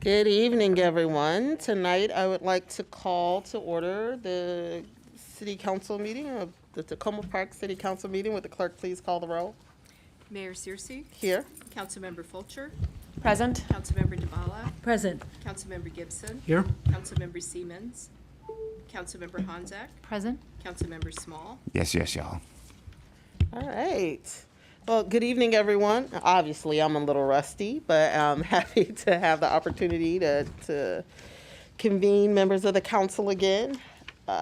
Good evening, everyone. Tonight, I would like to call to order the City Council meeting of the Tacoma Park City Council meeting. Would the clerk please call the roll? Mayor Searcy, Here. Councilmember Fulcher, Present. Councilmember DeBala, Present. Councilmember Gibson, Here. Councilmember Siemens, Councilmember Honzak, Present. Councilmember Small. Yes, y'all. All right. Well, good evening, everyone. Obviously, I'm a little rusty, but I'm happy to have the opportunity to convene members of the council again. So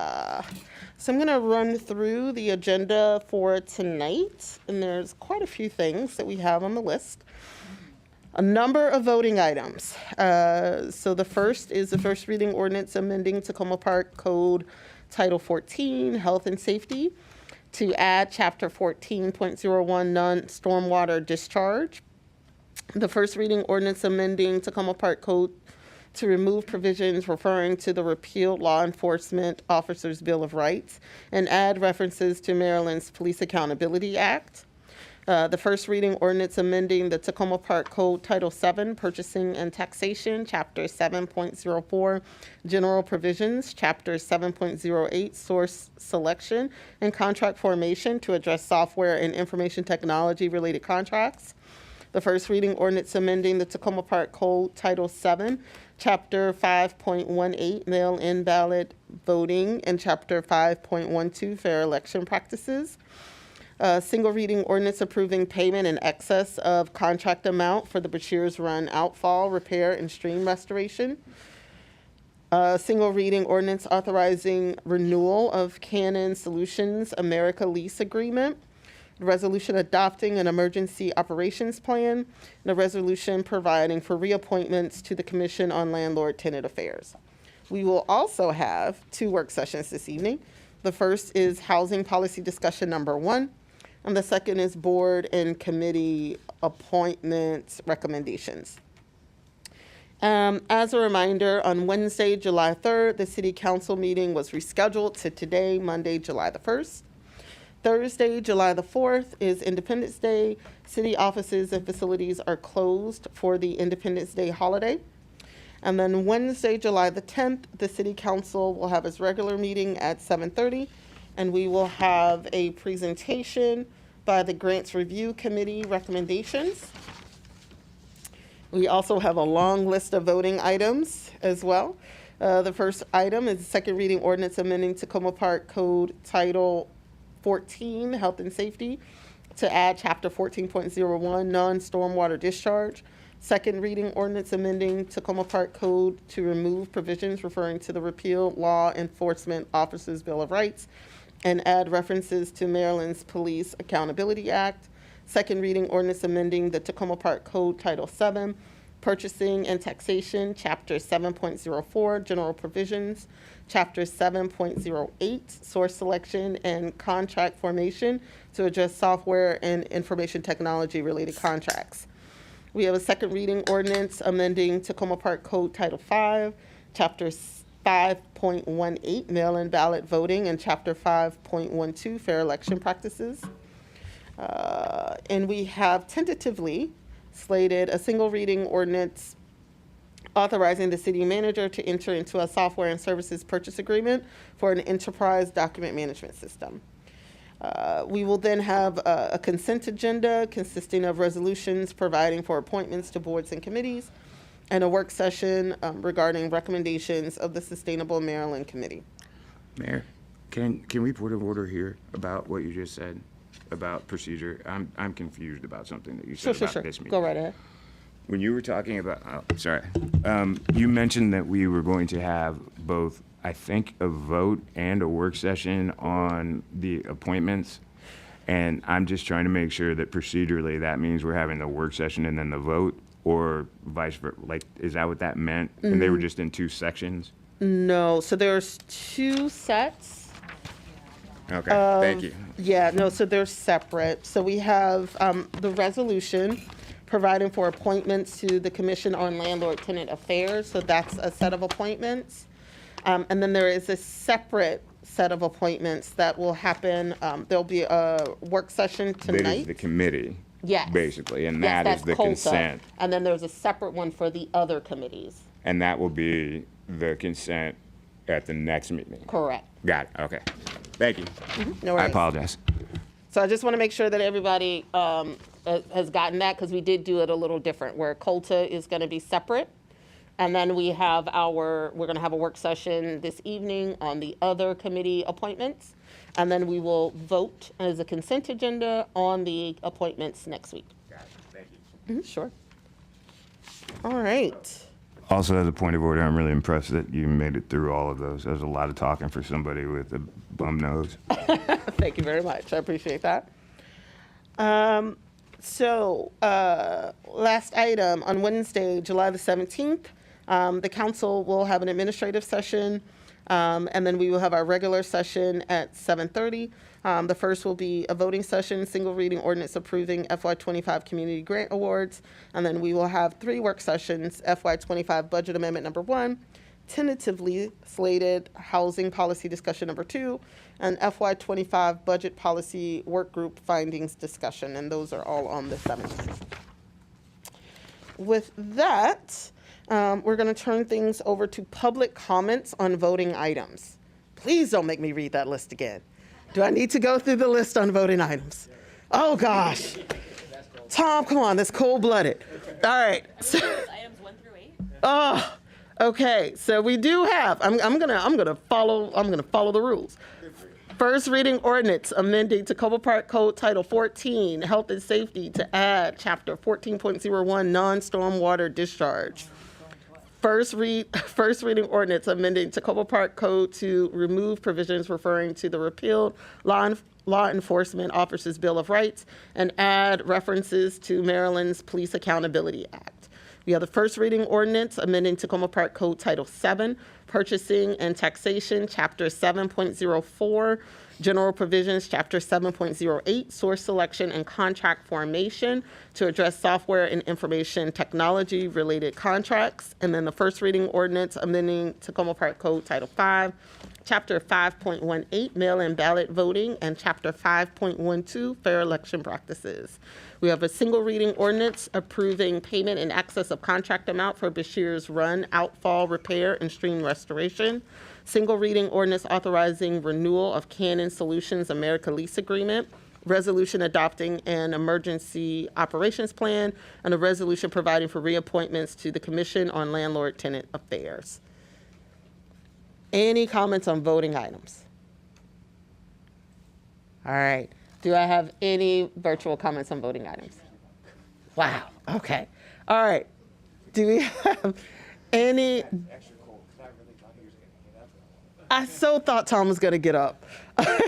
I'm going to run through the agenda for tonight, and there's quite a few things that we have on the list. A number of voting items. So the first is the first reading ordinance amending Tacoma Park Code Title 14, Health and Safety, to add Chapter 14.01 non-stormwater discharge. The first reading ordinance amending Tacoma Park Code to remove provisions referring to the repealed Law Enforcement Officers' Bill of Rights and add references to Maryland's Police Accountability Act. The first reading ordinance amending the Tacoma Park Code Title 7, Purchasing and Taxation, Chapter 7.04, General Provisions, Chapter 7.08, Source Selection and Contract Formation to address software and information technology related contracts. The first reading ordinance amending the Tacoma Park Code Title 7, Chapter 5.18, Mail-in Ballot Voting, and Chapter 5.12, Fair Election Practices. Single reading ordinance approving payment in excess of contract amount for the Bashir's Run outfall repair and stream restoration. Single reading ordinance authorizing renewal of Canon Solutions America lease agreement. The resolution adopting an emergency operations plan. And a resolution providing for reappointments to the Commission on Landlord-Tenant Affairs. We will also have 2 work sessions this evening. The first is housing policy discussion number 1. And the second is board and committee appointments recommendations. As a reminder, on Wednesday, July 3rd, the City Council meeting was rescheduled to today, Monday, July the 1st. Thursday, July the 4th is Independence Day. City offices and facilities are closed for the Independence Day holiday. And then Wednesday, July the 10th, the City Council will have its regular meeting at 7:30. And we will have a presentation by the Grants Review Committee recommendations. We also have a long list of voting items as well. The first item is the second reading ordinance amending Tacoma Park Code Title 14, Health and Safety, to add Chapter 14.01, non-stormwater discharge. Second reading ordinance amending Tacoma Park Code to remove provisions referring to the repealed Law Enforcement Officers' Bill of Rights and add references to Maryland's Police Accountability Act. Second reading ordinance amending the Tacoma Park Code Title 7, Purchasing and Taxation, Chapter 7.04, General Provisions, Chapter 7.08, Source Selection and Contract Formation to address software and information technology related contracts. We have a second reading ordinance amending Tacoma Park Code Title 5, Chapter 5.18, Mail-in Ballot Voting, and Chapter 5.12, Fair Election Practices. And we have tentatively slated a single reading ordinance authorizing the city manager to enter into a software and services purchase agreement for an enterprise document management system. We will then have a consent agenda consisting of resolutions providing for appointments to boards and committees, and a work session regarding recommendations of the Sustainable Maryland Committee. Mayor, can we put an order here about what you just said about procedure? I'm confused about something that you said about this meeting. Go right ahead. When you were talking about, you mentioned that we were going to have both, I think, a vote and a work session on the appointments. And I'm just trying to make sure that procedurally that means we're having the work session and then the vote, or vice versa. Like, is that what that meant? And they were just in 2 sections? No, so there's 2 sets. Okay, thank you. Yeah, no, so they're separate. So we have the resolution providing for appointments to the Commission on Landlord-Tenant Affairs. So that's a set of appointments. And then there is a separate set of appointments that will happen. There'll be a work session tonight. That is the committee. Yes. Basically, and Yes, that is that's the COLTA. consent. And then there's a separate one for the other committees. And that will be the consent at the next meeting. Correct. Got it, okay. Thank you. No I worries. apologize. So I just want to make sure that everybody has gotten that, because we did do it a little different, where COLTA is going to be separate. And then we're going to have a work session this evening on the other committee appointments. And then we will vote as a consent agenda on the appointments next week. Got it, thank you. Sure. All right. Also, as a point of order, I'm really impressed that you made it through all of those. There's a lot of talking for somebody with a bum nose. Thank you very much. I appreciate that. Last item, on Wednesday, July the 17th, the council will have an administrative session, and then we will have our regular session at 7:30. The first will be a voting session, single reading ordinance approving FY25 community grant awards, and then we will have 3 work sessions, FY25 budget amendment number 1, tentatively slated housing policy discussion number 2, and FY25 budget policy work group findings discussion, and those are all on the 17th. With that, we're going to turn things over to public comments on voting items. Please don't make me read that list again. Do I need to go through the list on voting items? Oh, gosh. Tom, come on, that's cold-blooded. All right. So, Items 1 through 8? oh, okay. So we do have, I'm gonna follow the rules. First reading ordinance amending Tacoma Park Code Title 14, Health and Safety, to add Chapter 14.01, non-stormwater discharge. First reading ordinance amending Tacoma Park Code to remove provisions referring to the repealed Law Enforcement Officers' Bill of Rights and add references to Maryland's Police Accountability Act. We have the first reading ordinance amending Tacoma Park Code Title 7, Purchasing and Taxation, Chapter 7.04, General Provisions, Chapter 7.08, Source Selection and Contract Formation, to address software and information technology related contracts. And then the first reading ordinance amending Tacoma Park Code Title 5, Chapter 5.18, Mail-in Ballot Voting, and Chapter 5.12, Fair Election Practices. We have a single reading ordinance approving payment in excess of contract amount for Bashir's Run outfall repair and stream restoration. Single reading ordinance authorizing renewal of Canon Solutions America lease agreement. Resolution adopting an emergency operations plan, and a resolution providing for reappointments to the Commission on Landlord-Tenant Affairs. Any comments on voting items? All right. Do I have any virtual comments on voting items? Wow. Okay. All right. Do we have any? I so thought Tom was going to get up. Listen,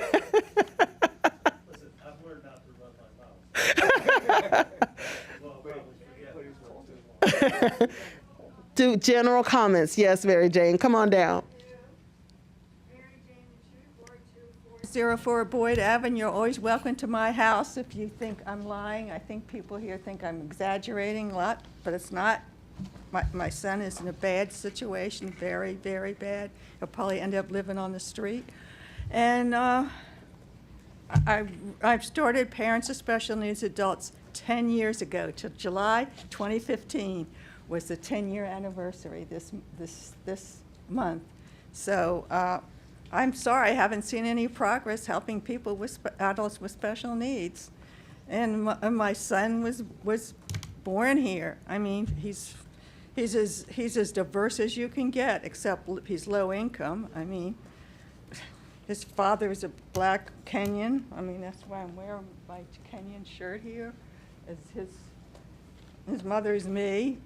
I've learned not to run my mouth. Well, probably forget. Do general comments. Yes, Mary Jane. Come on down. 04 Boyd Avenue, you're always welcome to my house. If you think I'm lying, I think people here think I'm exaggerating a lot, but it's not. My son is in a bad situation, very, very bad. He'll probably end up living on the street. And I've started Parents of Special Needs Adults 10 years ago. To July 2015 was the 10-year anniversary this month. So I'm sorry I haven't seen any progress helping people with adults with special needs. And my son was born here. I mean, he's as diverse as you can get, except he's low income. I mean, his father is a black Kenyan. I mean, that's why I'm wearing my Kenyan shirt here. His mother is me,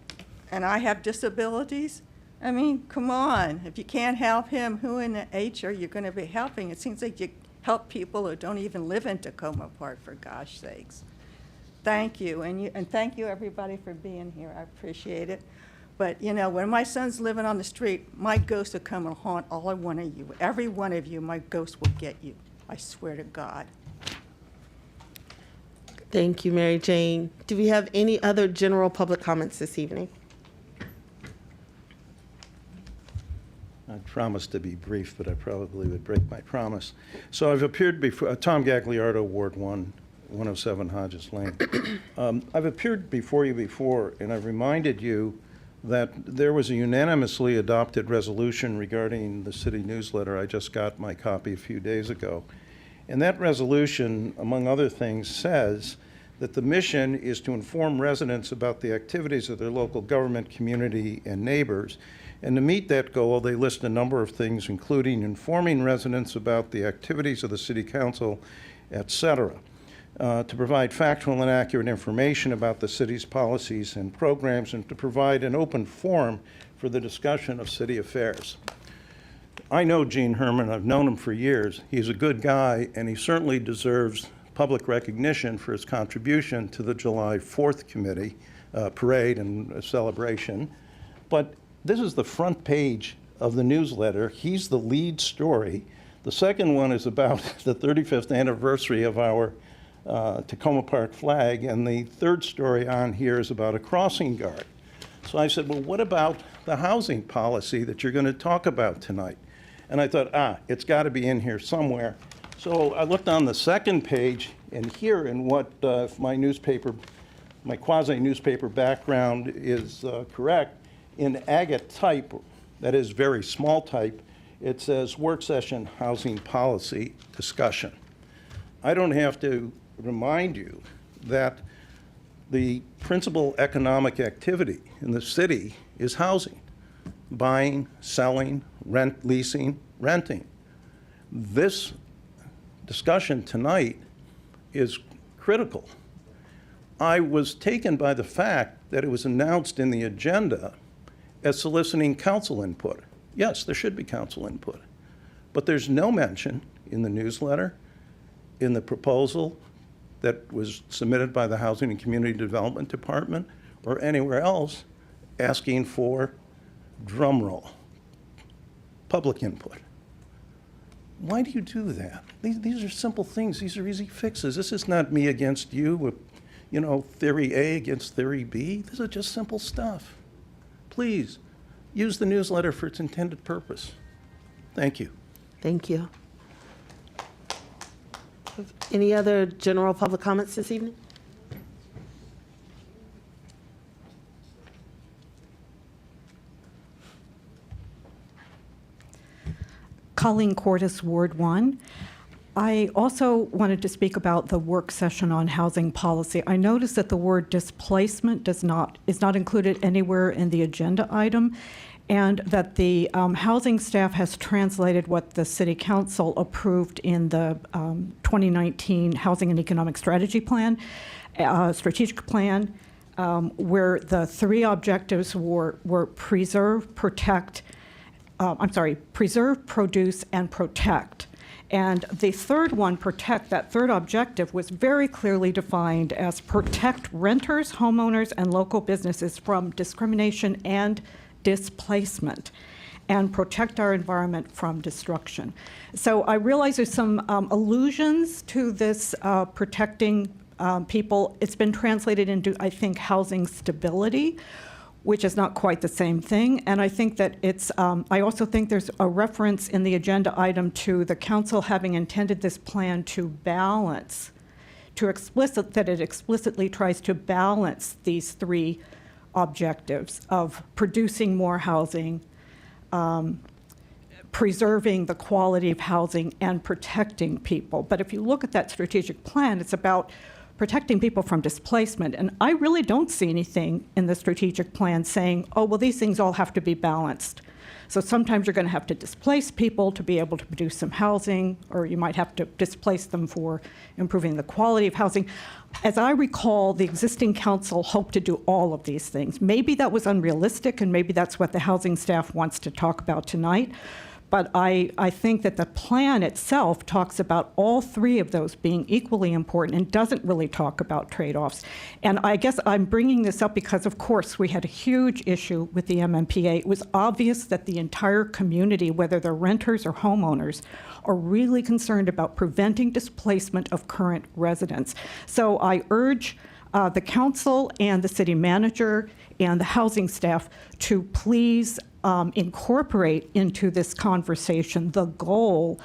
and I have disabilities. I mean, come on. If you can't help him, who in the H are you going to be helping? It seems like you help people who don't even live in Tacoma Park, for gosh sakes. Thank you, and thank you everybody for being here. I appreciate it. But you know, when my son's living on the street, my ghost will come and haunt all one of you. Every one of you, my ghost will get you. I swear to God. Thank you, Mary Jane. Do we have any other general public comments this evening? I promised to be brief, but I probably would break my promise. So I've appeared before, Tom Gagliardo, Ward 1, 107 Hodges Lane. I've appeared before you before, and I've reminded you that there was a unanimously adopted resolution regarding the city newsletter. I just got my copy a few days ago. And that resolution, among other things, says that the mission is to inform residents about the activities of their local government, community, and neighbors. And to meet that goal, they list a number of things, including informing residents about the activities of the city council, et cetera. To provide factual and accurate information about the city's policies and programs, and to provide an open forum for the discussion of city affairs. I know Gene Herman. I've known him for years. He's a good guy, and he certainly deserves public recognition for his contribution to the July 4th committee parade and celebration. But this is the front page of the newsletter. He's the lead story. The second one is about the 35th anniversary of our Tacoma Park flag, and the third story on here is about a crossing guard. So I said, well, what about the housing policy that you're going to talk about tonight? And I thought, it's got to be in here somewhere. So I looked on the second page, and here in what if my quasi-newspaper background is correct, in agate type, that is very small type, it says work session housing policy discussion. I don't have to remind you that the principal economic activity in the city is housing, buying, selling, leasing, renting. This discussion tonight is critical. I was taken by the fact that it was announced in the agenda as soliciting council input. Yes, there should be council input, but there's no mention in the newsletter, in the proposal that was submitted by the Housing and Community Development Department, or anywhere else, asking for, drum roll, public input. Why do you do that? These are simple things. These are easy fixes. This is not me against you with, theory A against theory B. This is just simple stuff. Please, use the newsletter for its intended purpose. Thank you. Thank you. Any other general public comments this evening? Colleen Cordes, Ward 1. I also wanted to speak about the work session on housing policy. I noticed that the word displacement is not included anywhere in the agenda item, and that the housing staff has translated what the City Council approved in the 2019 Housing and Economic Strategic Plan, where the three objectives were preserve, produce, and protect. And the third one, protect, that third objective was very clearly defined as protect renters, homeowners, and local businesses from discrimination and displacement, and protect our environment from destruction. So I realize there's some allusions to this protecting people. It's been translated into, I think, housing stability, which is not quite the same thing. And I think that it's, I also think there's a reference in the agenda item to the council having intended this plan to balance, that it explicitly tries to balance these three objectives of producing more housing, preserving the quality of housing, and protecting people. But if you look at that strategic plan, it's about protecting people from displacement. And I really don't see anything in the strategic plan saying, oh, well, these things all have to be balanced. So sometimes you're going to have to displace people to be able to produce some housing, or you might have to displace them for improving the quality of housing. As I recall, the existing council hoped to do all of these things. Maybe that was unrealistic, and maybe that's what the housing staff wants to talk about tonight. But I think that the plan itself talks about all three of those being equally important and doesn't really talk about trade-offs. And I guess I'm bringing this up because, of course, we had a huge issue with the MMPA. It was obvious that the entire community, whether they're renters or homeowners, are really concerned about preventing displacement of current residents. So I urge the council and the city manager and the housing staff to please incorporate into this conversation the goal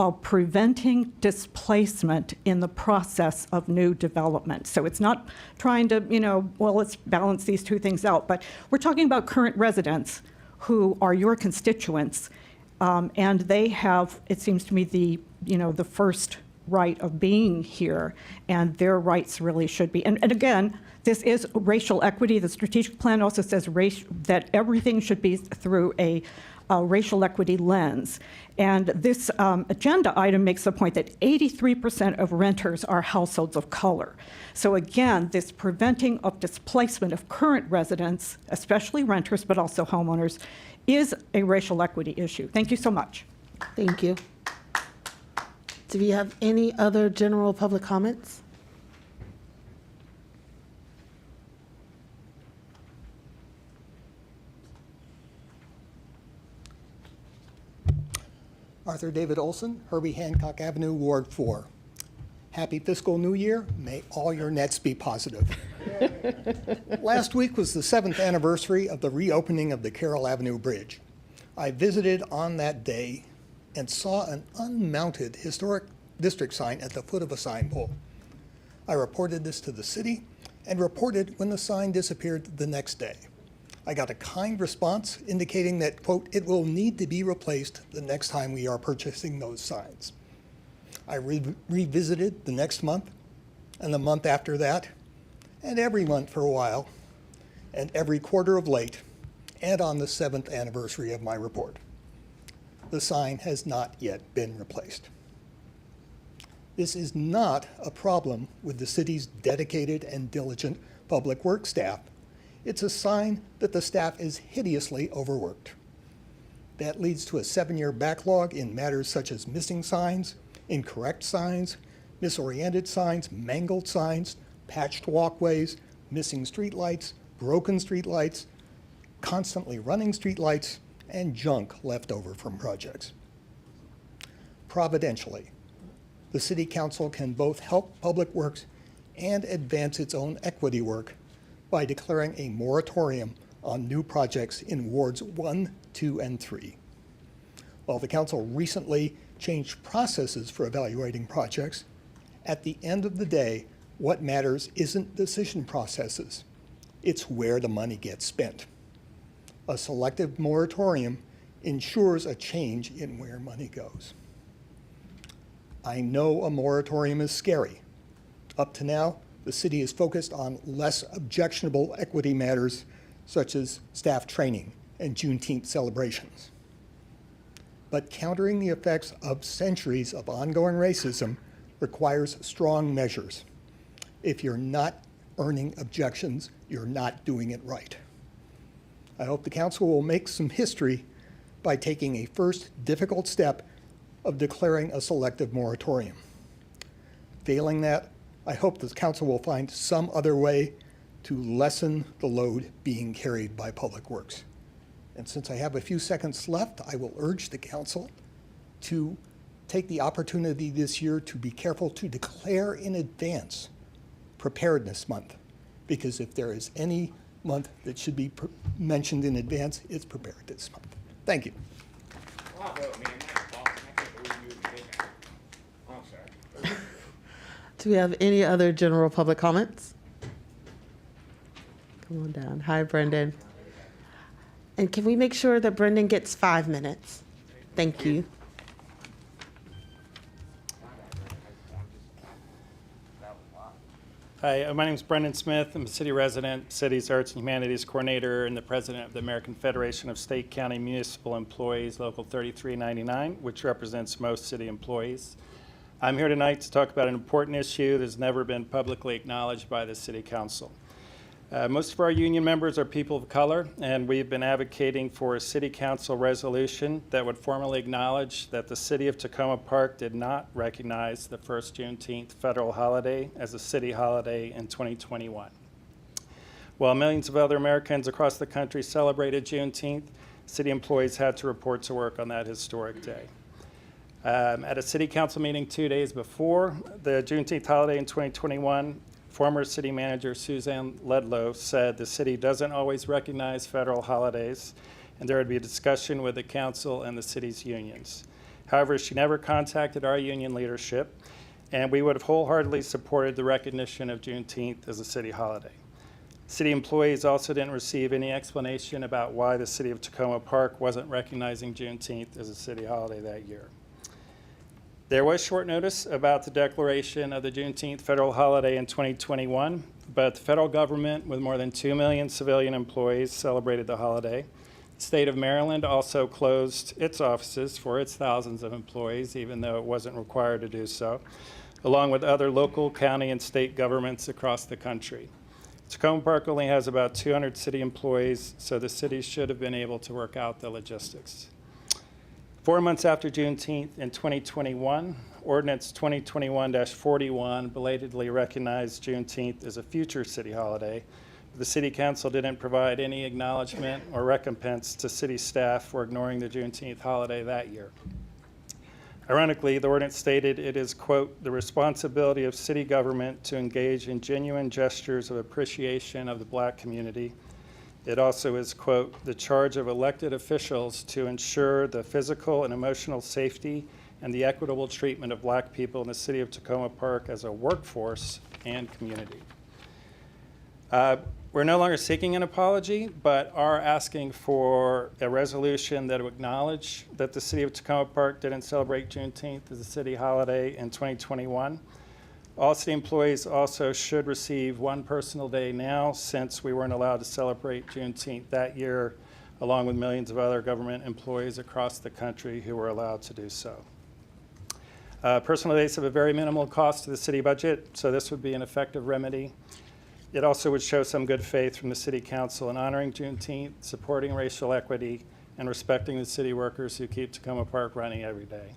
of preventing displacement in the process of new development. So it's not trying to, well, let's balance these two things out, but we're talking about current residents who are your constituents, and they have, it seems to me, the first right of being here, and their rights really should be. And again, this is racial equity. The strategic plan also says that everything should be through a racial equity lens. And this agenda item makes the point that 83% of renters are households of color. So again, this preventing of displacement of current residents, especially renters, but also homeowners, is a racial equity issue. Thank you so much. Thank you. Do we have any other general public comments? Arthur David Olson, Herbie Hancock Avenue, Ward 4. Happy fiscal new year. May all your nets be positive. Last week was the 7th anniversary of the reopening of the Carroll Avenue Bridge. I visited on that day and saw an unmounted historic district sign at the foot of a sign pole. I reported this to the city and reported when the sign disappeared the next day. I got a kind response indicating that, quote, it will need to be replaced the next time we are purchasing those signs. I revisited the next month and the month after that, and every month for a while, and every quarter of late, and on the 7th anniversary of my report. The sign has not yet been replaced. This is not a problem with the city's dedicated and diligent public works staff. It's a sign that the staff is hideously overworked. That leads to a 7-year backlog in matters such as missing signs, incorrect signs, misoriented signs, mangled signs, patched walkways, missing streetlights, broken streetlights, constantly running streetlights, and junk left over from projects. Providentially, the City Council can both help Public Works and advance its own equity work by declaring a moratorium on new projects in Wards 1, 2, and 3. While the Council recently changed processes for evaluating projects, at the end of the day, what matters isn't decision processes, it's where the money gets spent. A selective moratorium ensures a change in where money goes. I know a moratorium is scary. Up to now, the city is focused on less objectionable equity matters such as staff training and Juneteenth celebrations. But countering the effects of centuries of ongoing racism requires strong measures. If you're not earning objections, you're not doing it right. I hope the council will make some history by taking a first difficult step of declaring a selective moratorium. Failing that, I hope the council will find some other way to lessen the load being carried by Public Works. And since I have a few seconds left, I will urge the council to take the opportunity this year to be careful to declare in advance Preparedness Month, because if there is any month that should be mentioned in advance, it's Preparedness Month. Thank you. Do we have any other general public comments? Come on down. Hi, Brendan. And can we make sure that Brendan gets 5 minutes? Thank you. Hi, my name is Brendan Smith. I'm a city resident, City's Arts and Humanities Coordinator, and the President of the American Federation of State, County, Municipal Employees, Local 3399, which represents most city employees. I'm here tonight to talk about an important issue that has never been publicly acknowledged by the City Council. Most of our union members are people of color, and we've been advocating for a City Council resolution that would formally acknowledge that the City of Tacoma Park did not recognize the first Juneteenth federal holiday as a city holiday in 2021. While millions of other Americans across the country celebrated Juneteenth, city employees had to report to work on that historic day. At a City Council meeting 2 days before the Juneteenth holiday in 2021, former city manager Suzanne Ledlow said the city doesn't always recognize federal holidays, and there would be a discussion with the council and the city's unions. However, she never contacted our union leadership, and we would have wholeheartedly supported the recognition of Juneteenth as a city holiday. City employees also didn't receive any explanation about why the city of Tacoma Park wasn't recognizing Juneteenth as a city holiday that year. There was short notice about the declaration of the Juneteenth federal holiday in 2021, but the federal government, with more than 2 million civilian employees, celebrated the holiday. The state of Maryland also closed its offices for its thousands of employees, even though it wasn't required to do so, along with other local, county, and state governments across the country. Tacoma Park only has about 200 city employees, so the city should have been able to work out the logistics. 4 months after Juneteenth in 2021, Ordinance 2021-41 belatedly recognized Juneteenth as a future city holiday. The City Council didn't provide any acknowledgement or recompense to city staff for ignoring the Juneteenth holiday that year. Ironically, the ordinance stated it is, quote, the responsibility of city government to engage in genuine gestures of appreciation of the Black community. It also is, quote, the charge of elected officials to ensure the physical and emotional safety and the equitable treatment of Black people in the city of Tacoma Park as a workforce and community. We're no longer seeking an apology, but are asking for a resolution that would acknowledge that the city of Tacoma Park didn't celebrate Juneteenth as a city holiday in 2021. All city employees also should receive one personal day now, since we weren't allowed to celebrate Juneteenth that year, along with millions of other government employees across the country who were allowed to do so. Personal days have a very minimal cost to the city budget, so this would be an effective remedy. It also would show some good faith from the City Council in honoring Juneteenth, supporting racial equity, and respecting the city workers who keep Tacoma Park running every day.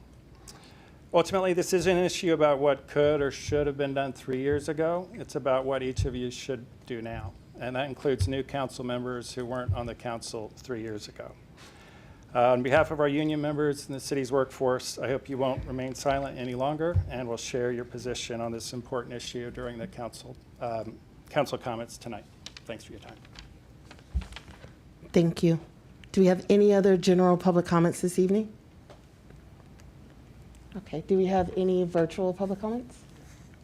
Ultimately, this isn't an issue about what could or should have been done 3 years ago. It's about what each of you should do now, and that includes new council members who weren't on the council 3 years ago. On behalf of our union members and the city's workforce, I hope you won't remain silent any longer and will share your position on this important issue during the council comments tonight. Thanks for your time. Thank you. Do we have any other general public comments this evening? Okay, do we have any virtual public comments?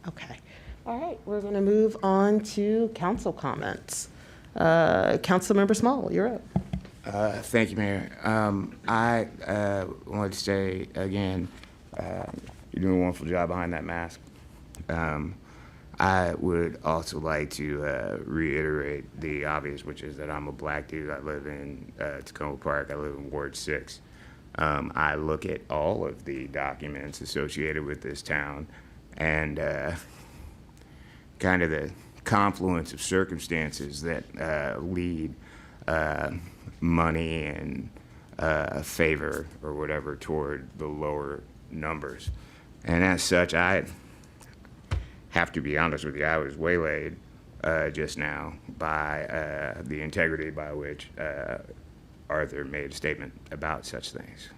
Okay. All right, we're going to move on to council comments. Councilmember Small, you're up. Thank you, Mayor. I wanted to say again, you're doing a wonderful job behind that mask. I would also like to reiterate the obvious, which is that I'm a Black dude. I live in Tacoma Park. I live in Ward 6. I look at all of the documents associated with this town, and kind of the confluence of circumstances that lead money and favor or whatever toward the lower numbers. And as such, I have to be honest with you, I was waylaid just now by the integrity by which Arthur made a statement about such things.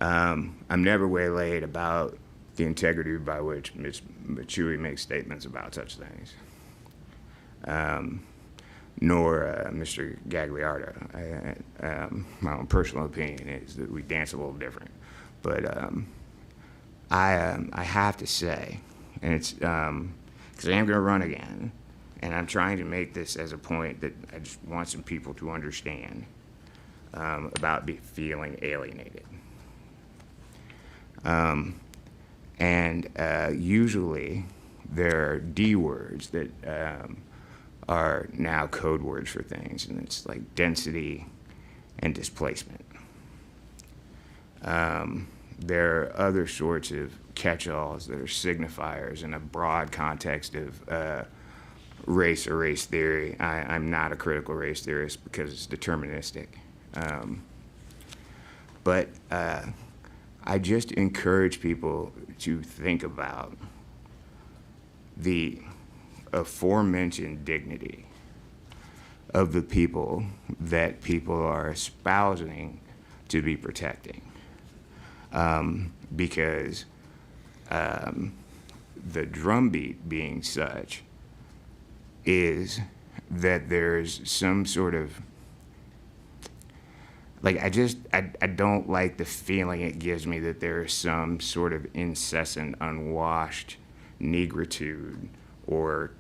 I'm never waylaid about the integrity by which Ms. Machui makes statements about such things, nor Mr. Gagliardo. My own personal opinion is that we dance a little different. But I have to say, and it's because I am going to run again, and I'm trying to make this as a point that I just want some people to understand about feeling alienated. Usually there are D words that are now code words for things, and it's like density and displacement. There are other sorts of catch-alls that are signifiers in a broad context of race or race theory. I'm not a critical race theorist because it's deterministic. But I just encourage people to think about the aforementioned dignity of the people that people are espousing to be protecting. Because the drumbeat being such is that there's some sort of like, I don't like the feeling it gives me that there is some sort of incessant, unwashed negritude or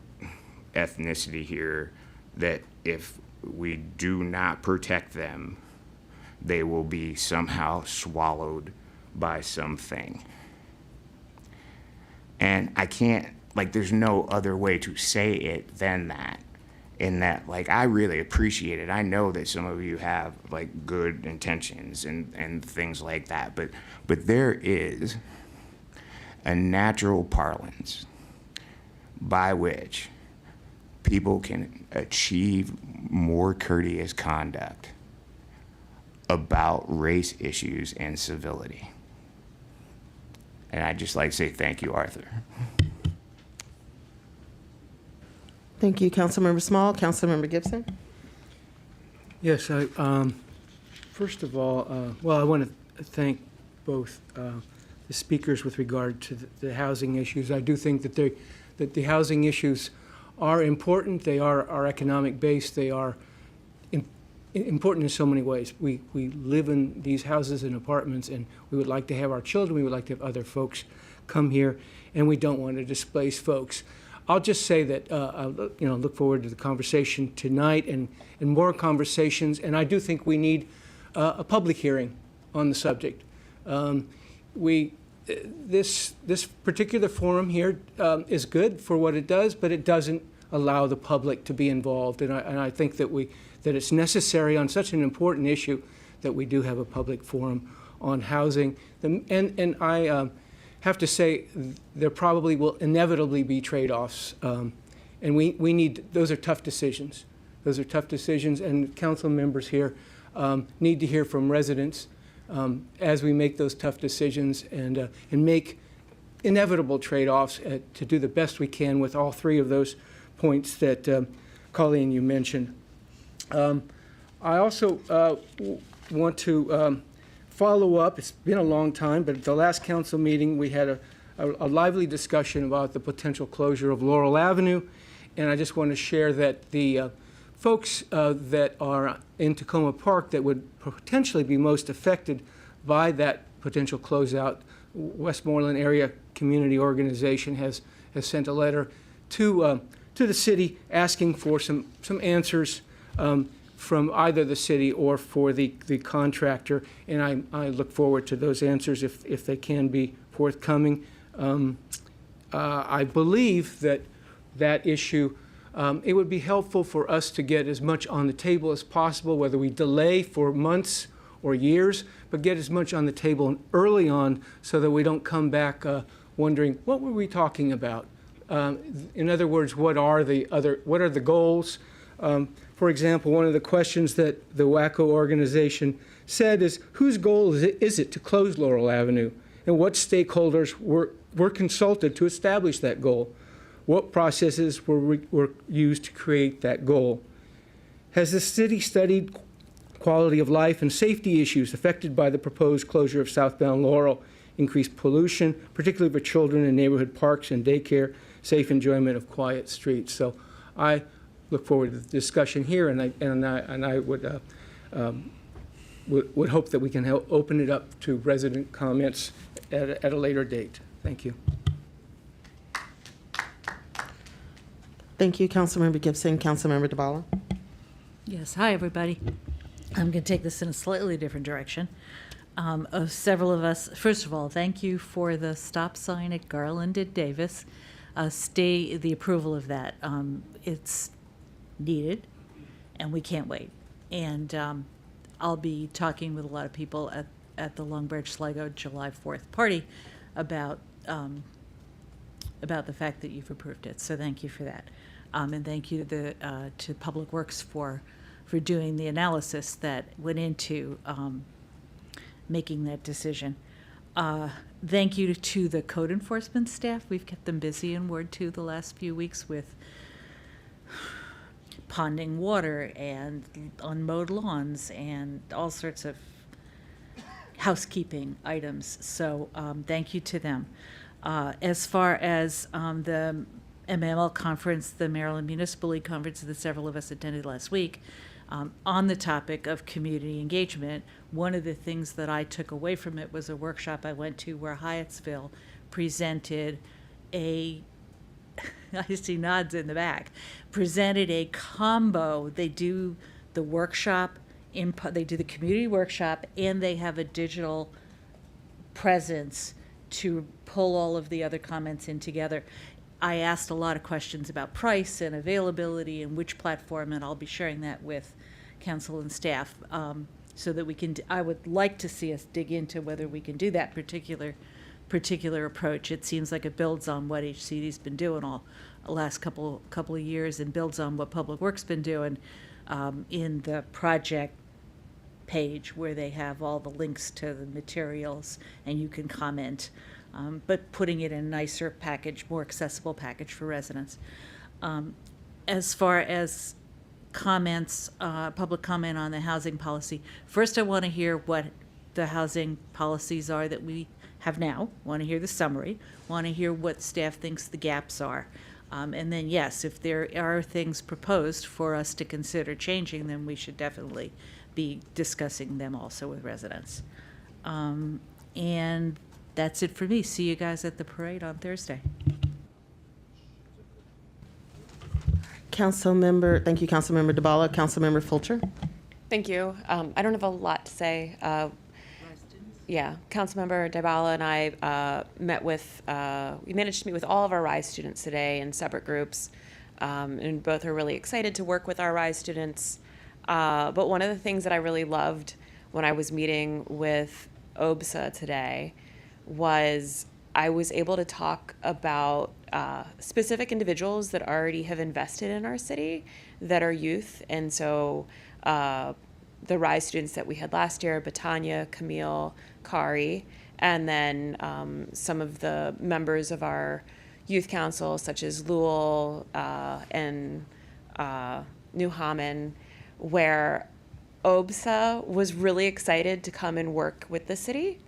ethnicity here that if we do not protect them, they will be somehow swallowed by something. And I can't, like, there's no other way to say it than that. In that, like, I really appreciate it. I know that some of you have, like, good intentions and things like that, but there is a natural parlance by which people can achieve more courteous conduct about race issues and civility. And I'd just like to say thank you, Arthur. Thank you, Councilmember Small. Councilmember Gibson? Yes, first of all, well, I want to thank both the speakers with regard to the housing issues. I do think that the housing issues are important. They are our economic base. They are important in so many ways. We live in these houses and apartments, and we would like to have our children, we would like to have other folks come here, and we don't want to displace folks. I'll just say that I look forward to the conversation tonight and more conversations, and I do think we need a public hearing on the subject. This particular forum here is good for what it does, but it doesn't allow the public to be involved, and I think that it's necessary on such an important issue that we do have a public forum on housing. And I have to say there probably will inevitably be trade-offs, and we need, those are tough decisions. Those are tough decisions, and council members here need to hear from residents as we make those tough decisions and make inevitable trade-offs to do the best we can with all three of those points that Colleen, you mentioned. I also want to follow up. It's been a long time, but at the last council meeting, we had a lively discussion about the potential closure of Laurel Avenue, and I just want to share that the folks that are in Tacoma Park that would potentially be most affected by that potential closeout, Westmoreland Area Community Organization has sent a letter to the city asking for some answers from either the city or for the contractor, and I look forward to those answers if they can be forthcoming. I believe that issue, it would be helpful for us to get as much on the table as possible, whether we delay for months or years, but get as much on the table early on so that we don't come back wondering, what were we talking about? In other words, what are the goals? For example, one of the questions that the WACO organization said is, whose goal is it to close Laurel Avenue? And what stakeholders were consulted to establish that goal? What processes were used to create that goal? Has the city studied quality of life and safety issues affected by the proposed closure of southbound Laurel, increased pollution, particularly for children in neighborhood parks and daycare, safe enjoyment of quiet streets? So I look forward to the discussion here, and I would hope that we can open it up to resident comments at a later date. Thank you. Thank you, Councilmember Gibson. Councilmember DeBala? Yes, hi, everybody. I'm going to take this in a slightly different direction. Several of us, first of all, thank you for the stop sign at Garland and Davis. The approval of that. It's needed, and we can't wait. And I'll be talking with a lot of people at the Longbridge Sligo July 4th party about the fact that you've approved it. So thank you for that. And thank you to Public Works for doing the analysis that went into making that decision. Thank you to the code enforcement staff. We've kept them busy in Ward 2 the last few weeks with ponding water and unmowed lawns and all sorts of housekeeping items. So thank you to them. As far as the MML conference, the Maryland Municipal League conference that several of us attended last week, On the topic of community engagement, one of the things that I took away from it was a workshop I went to where Hyattsville presented I see nods in the back, presented a combo. They do the workshop, they do the community workshop, and they have a digital presence to pull all of the other comments in together. I asked a lot of questions about price and availability and which platform, and I'll be sharing that with council and staff so that we can, I would like to see us dig into whether we can do that particular approach. It seems like it builds on what HCD's been doing all the last couple of years and builds on what Public Works been doing in the project page where they have all the links to the materials and you can comment, but putting it in a nicer package, more accessible package for residents. As far as comments, public comment on the housing policy, first I want to hear what the housing policies are that we have now, want to hear the summary, want to hear what staff thinks the gaps are. And then, yes, if there are things proposed for us to consider changing, then we should definitely be discussing them also with residents. And that's it for me. See you guys at the parade on Thursday. Councilmember, thank you, Councilmember DeBala. Councilmember Fulcher. Thank you. I don't have a lot to say. Councilmember DeBala and I we managed to meet with all of our RISE students today in separate groups, and both are really excited to work with our RISE students. But one of the things that I really loved when I was meeting with OBSA today was I was able to talk about specific individuals that already have invested in our city that are youth. And so the RISE students that we had last year, Batanya, Camille, Kari, and then some of the members of our youth council, such as Lowell and New Hammond, where OBSA was really excited to come and work with the city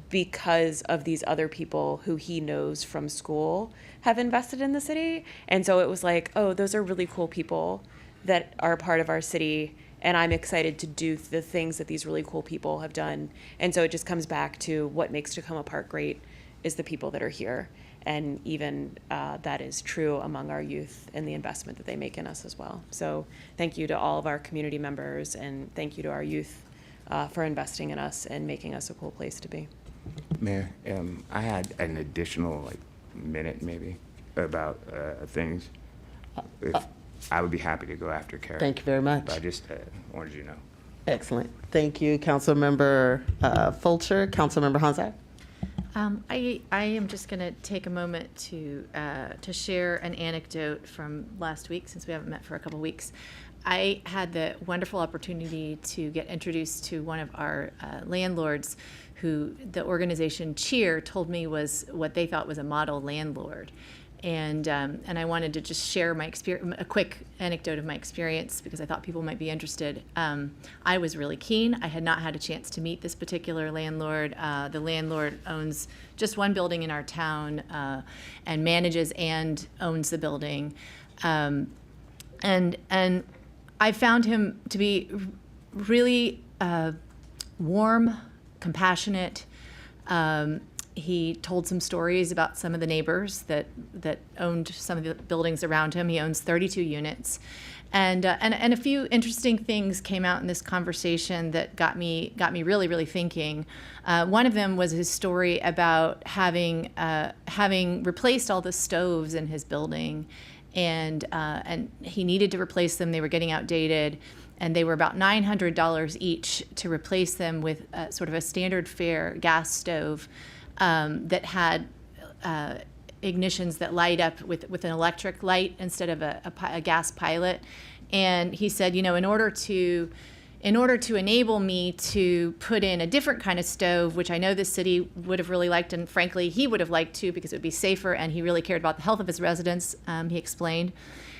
because of these other people who he knows from school have invested in the city. And so it was like, oh, those are really cool people that are part of our city, and I'm excited to do the things that these really cool people have done. And so it just comes back to what makes Takoma Park great is the people that are here. And even that is true among our youth and the investment that they make in us as well. So thank you to all of our community members, and thank you to our youth for investing in us and making us a cool place to be. Mayor, I had an additional minute maybe about things. If I would be happy to go after Karen. Thank you very much. But I just wanted you to know. Excellent. Thank you, Councilmember Fulcher. Councilmember Honzak. I am just going to take a moment to share an anecdote from last week, since we haven't met for a couple weeks. I had the wonderful opportunity to get introduced to one of our landlords who the organization Cheer told me was what they thought was a model landlord. And I wanted to just share my experience, a quick anecdote of my experience, because I thought people might be interested. I was really keen. I had not had a chance to meet this particular landlord. The landlord owns just one building in our town and manages and owns the building. And I found him to be really warm, compassionate. He told some stories about some of the neighbors that owned some of the buildings around him. He owns 32 units. And a few interesting things came out in this conversation that got me really, really thinking. One of them was his story about having replaced all the stoves in his building, and he needed to replace them. They were getting outdated, and they were about $900 each to replace them with sort of a standard fare gas stove that had ignitions that light up with an electric light instead of a gas pilot. And he said, in order to enable me to put in a different kind of stove, which I know the city would have really liked, and frankly he would have liked too, because it would be safer, and he really cared about the health of his residents, he explained.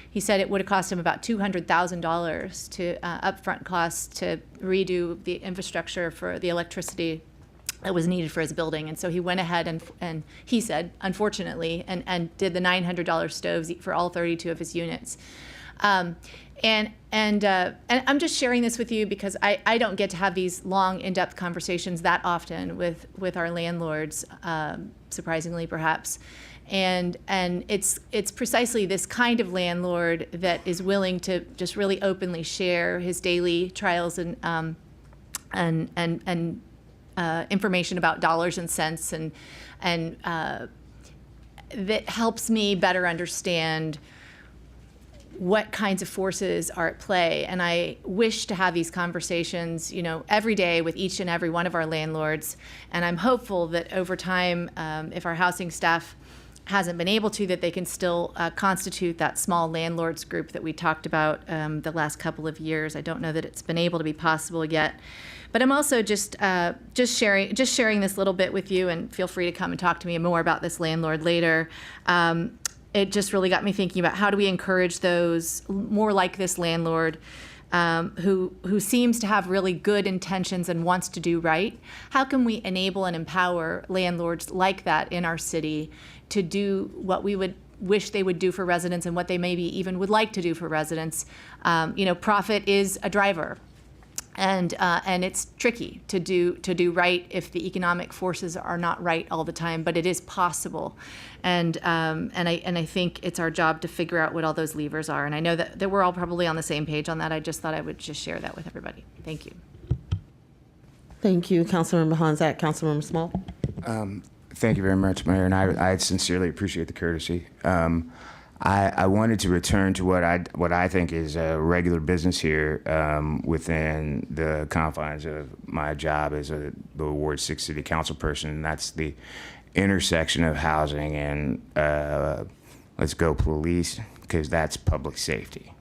He said it would have cost him about $200,000 to upfront costs to redo the infrastructure for the electricity that was needed for his building. And so he went ahead and he said, unfortunately, and did the $900 stoves for all 32 of his units. And I'm just sharing this with you because I don't get to have these long, in-depth conversations that often with our landlords, surprisingly perhaps. And it's precisely this kind of landlord that is willing to just really openly share his daily trials and information about dollars and cents, and that helps me better understand what kinds of forces are at play. And I wish to have these conversations, every day with each and every one of our landlords. And I'm hopeful that over time, if our housing staff hasn't been able to, that they can still constitute that small landlords group that we talked about the last couple of years. I don't know that it's been able to be possible yet. But I'm also just sharing this little bit with you, and feel free to come and talk to me more about this landlord later. It just really got me thinking about how do we encourage those more like this landlord who seems to have really good intentions and wants to do right. How can we enable and empower landlords like that in our city to do what we would wish they would do for residents and what they maybe even would like to do for residents? Profit is a driver. And it's tricky to do right if the economic forces are not right all the time, but it is possible, and I think it's our job to figure out what all those levers are. And I know that we're all probably on the same page on that. I just thought I would just share that with everybody. Thank you. Thank you, Councilmember Honzak. Councilmember Small. Thank you very much, Mayor, and I sincerely appreciate the courtesy. I wanted to return to what I think is a regular business here within the confines of my job as the Ward 6 City Council person, and that's the intersection of housing and let's go police, because that's public safety.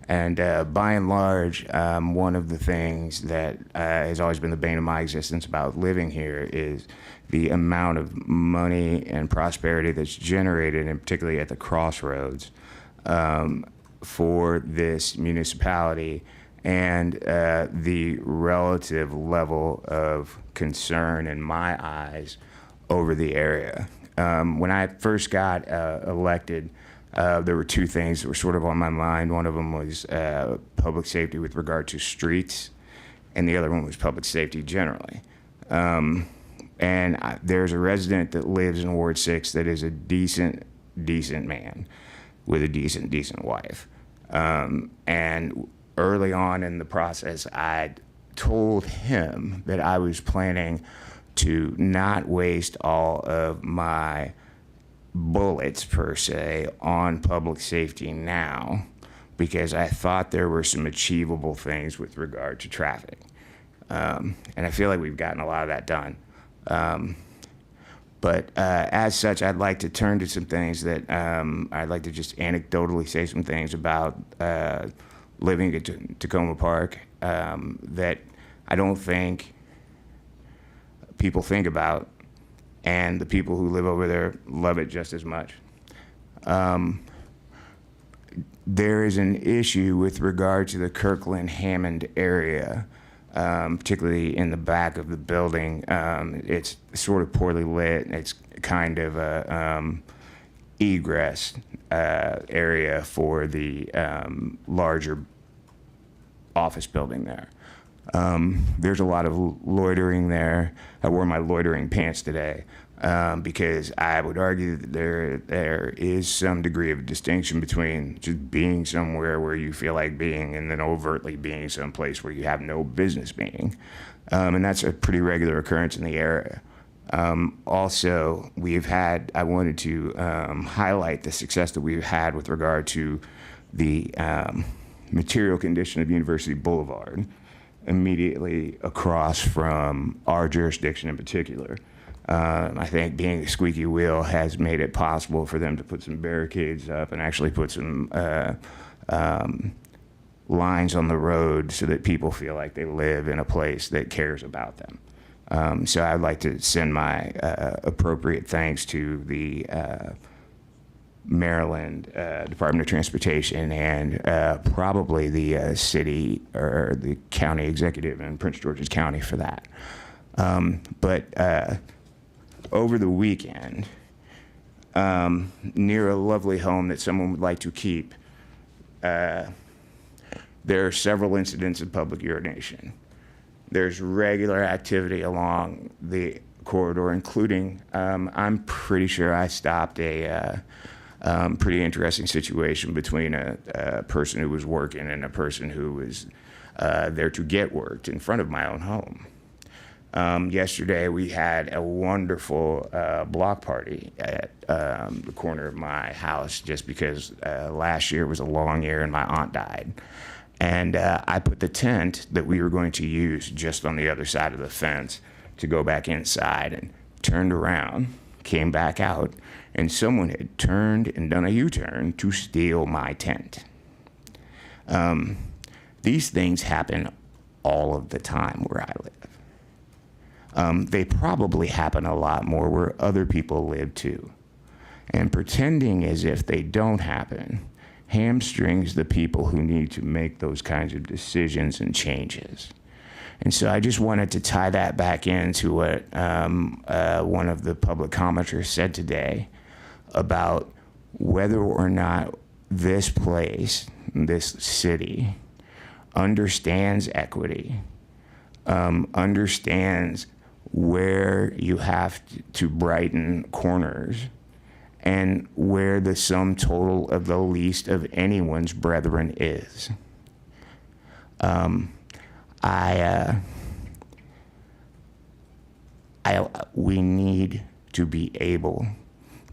And by and large, one of the things that has always been the bane of my existence about living here is the amount of money and prosperity that's generated, and particularly at the crossroads, for this municipality, and the relative level of concern in my eyes over the area. When I first got elected, there were two things that were sort of on my mind. One of them was public safety with regard to streets, and the other one was public safety generally. There's a resident that lives in Ward 6 that is a decent man with a decent wife. And early on in the process, I told him that I was planning to not waste all of my bullets, per se, on public safety now, because I thought there were some achievable things with regard to traffic. And I feel like we've gotten a lot of that done. But as such, I'd like to turn to some things that I'd like to just anecdotally say some things about living at Tacoma Park that I don't think people think about, and the people who live over there love it just as much. There is an issue with regard to the Kirkland-Hammond area, particularly in the back of the building. It's sort of poorly lit. It's kind of a egress area for the larger office building there. There's a lot of loitering there. I wore my loitering pants today because I would argue that there is some degree of distinction between just being somewhere where you feel like being and then overtly being someplace where you have no business being. And that's a pretty regular occurrence in the area. Also, I wanted to highlight the success that we've had with regard to the material condition of University Boulevard, immediately across from our jurisdiction in particular. I think being a squeaky wheel has made it possible for them to put some barricades up and actually put some lines on the road so that people feel like they live in a place that cares about them. So I'd like to send my appropriate thanks to the Maryland Department of Transportation and probably the city or the county executive in Prince George's County for that. But over the weekend, near a lovely home that someone would like to keep, there are several incidents of public urination. There's regular activity along the corridor, including, I'm pretty sure I stopped a pretty interesting situation between a person who was working and a person who was there to get worked in front of my own home. Yesterday, we had a wonderful block party at the corner of my house just because last year was a long year and my aunt died. And I put the tent that we were going to use just on the other side of the fence to go back inside, and turned around, came back out, and someone had turned and done a U-turn to steal my tent. These things happen all of the time where I live. They probably happen a lot more where other people live too. And pretending as if they don't happen hamstrings the people who need to make those kinds of decisions and changes. And so I just wanted to tie that back into what one of the public commenters said today about whether or not this place, this city, understands equity, understands where you have to brighten corners, and where the sum total of the least of anyone's brethren is. We need to be able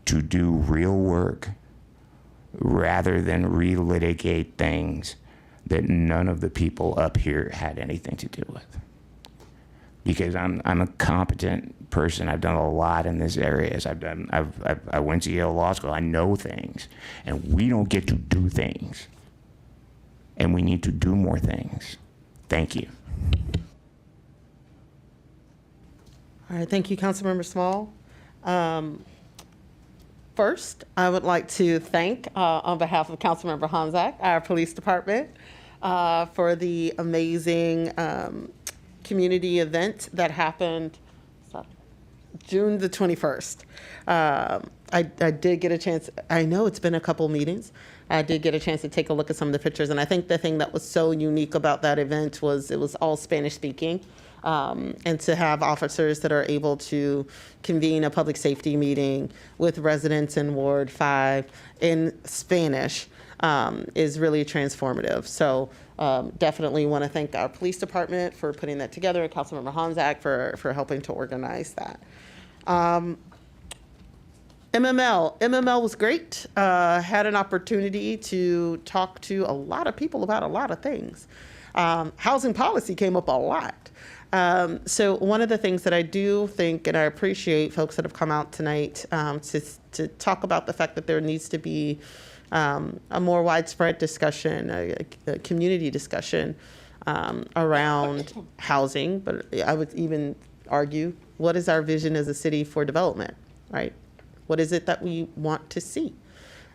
to do real work rather than relitigate things that none of the people up here had anything to do with. Because I'm a competent person. I've done a lot in this area. I went to Yale Law School. I know things, and we don't get to do things, and we need to do more things. Thank you. All right, thank you, Councilmember Small. First, I would like to thank, on behalf of Councilmember Honzak, our police department, for the amazing community event that happened June the 21st. I did get a chance, I know it's been a couple meetings, I did get a chance to take a look at some of the pictures, and I think the thing that was so unique about that event was it was all Spanish speaking. And to have officers that are able to convene a public safety meeting with residents in Ward 5 in Spanish is really transformative. So definitely want to thank our police department for putting that together, and Councilmember Honzak for helping to organize that. MML was great. Had an opportunity to talk to a lot of people about a lot of things. Housing policy came up a lot. So one of the things that I do think, and I appreciate folks that have come out tonight to talk about the fact that there needs to be a more widespread discussion, a community discussion around housing, but I would even argue, what is our vision as a city for development, right? What is it that we want to see?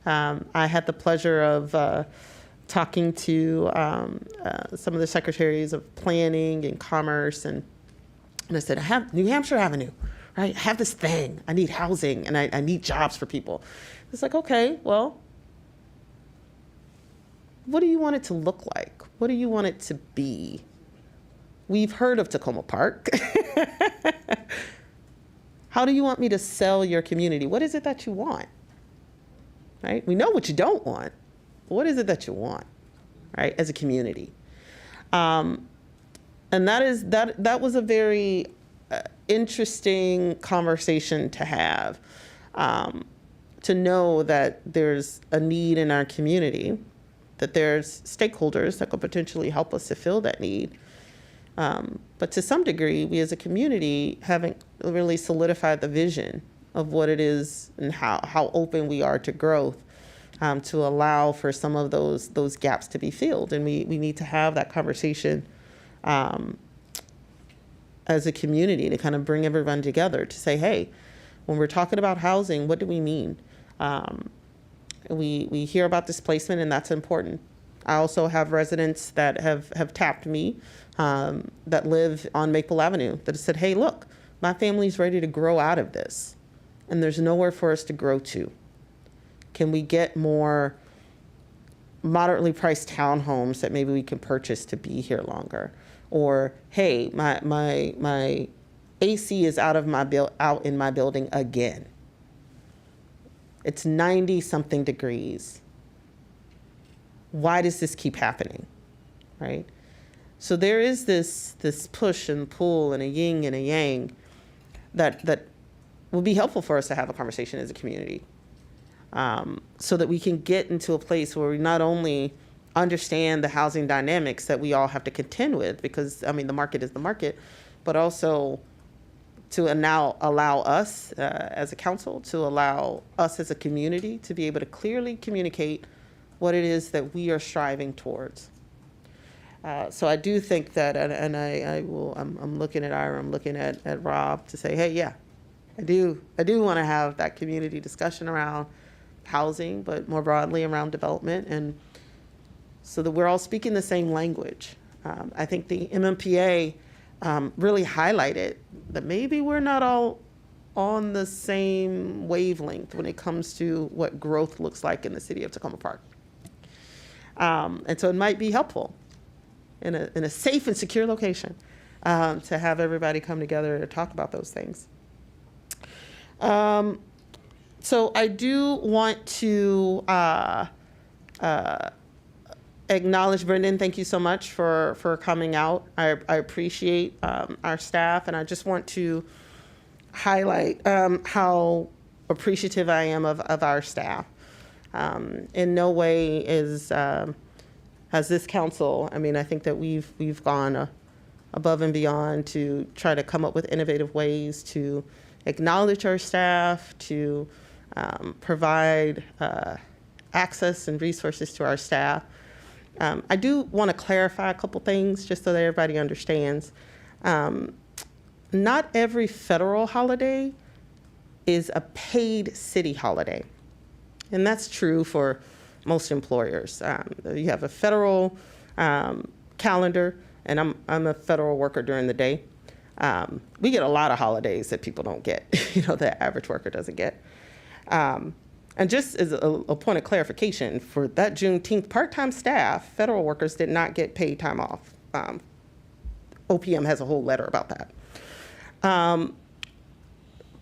I had the pleasure of talking to some of the secretaries of planning and commerce, and I said, I have New Hampshire Avenue, right? I have this thing. I need housing, and I need jobs for people. It's like, okay, well, what do you want it to look like? What do you want it to be? We've heard of Tacoma Park. How do you want me to sell your community? What is it that you want? Right? We know what you don't want. What is it that you want, right, as a community? And that was a very interesting conversation to have, to know that there's a need in our community, that there's stakeholders that could potentially help us to fill that need. But to some degree, we as a community haven't really solidified the vision of what it is and how open we are to growth. To allow for some of those gaps to be filled. And we need to have that conversation as a community to kind of bring everyone together to say, hey, when we're talking about housing, what do we mean? We hear about displacement, and that's important. I also have residents that have tapped me that live on Maple Avenue that have said, hey, look, my family's ready to grow out of this, and there's nowhere for us to grow to. Can we get more moderately priced townhomes that maybe we can purchase to be here longer. Or, hey, my AC is out in my building again. It's 90-something degrees. Why does this keep happening, right? So there is this push and pull and a yin and a yang that will be helpful for us to have a conversation as a community, so that we can get into a place where we not only understand the housing dynamics that we all have to contend with, because, I mean, the market is the market, but also to now allow us as a council, to allow us as a community to be able to clearly communicate what it is that we are striving towards. So I do think that, and I'm looking at Ira, I'm looking at Rob to say, hey, yeah, I do want to have that community discussion around housing, but more broadly around development, and so that we're all speaking the same language. I think the MMPA really highlighted that maybe we're not all on the same wavelength when it comes to what growth looks like in the city of Tacoma Park. And so it might be helpful in a safe and secure location to have everybody come together to talk about those things. So I do want to acknowledge Brendan. Thank you so much for coming out. I appreciate our staff, and I just want to highlight how appreciative I am of our staff. In no way has this council, I mean, I think that we've gone above and beyond to try to come up with innovative ways to acknowledge our staff, to provide access and resources to our staff. I do want to clarify a couple things just so that everybody understands. Not every federal holiday is a paid city holiday. And that's true for most employers. You have a federal calendar, and I'm a federal worker during the day. We get a lot of holidays that people don't get, the average worker doesn't get. And just as a point of clarification, for that Juneteenth, part-time staff, federal workers did not get paid time off. OPM has a whole letter about that.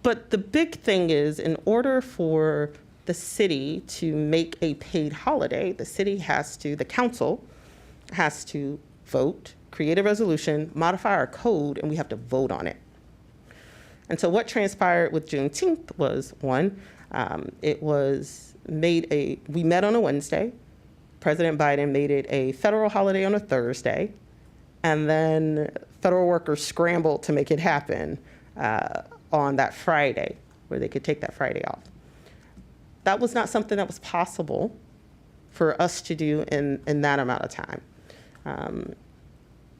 But the big thing is, in order for the city to make a paid holiday, the council has to vote, create a resolution, modify our code, and we have to vote on it. And so what transpired with Juneteenth was, one, we met on a Wednesday. President Biden made it a federal holiday on a Thursday, and then federal workers scrambled to make it happen on that Friday, where they could take that Friday off. That was not something that was possible for us to do in that amount of time.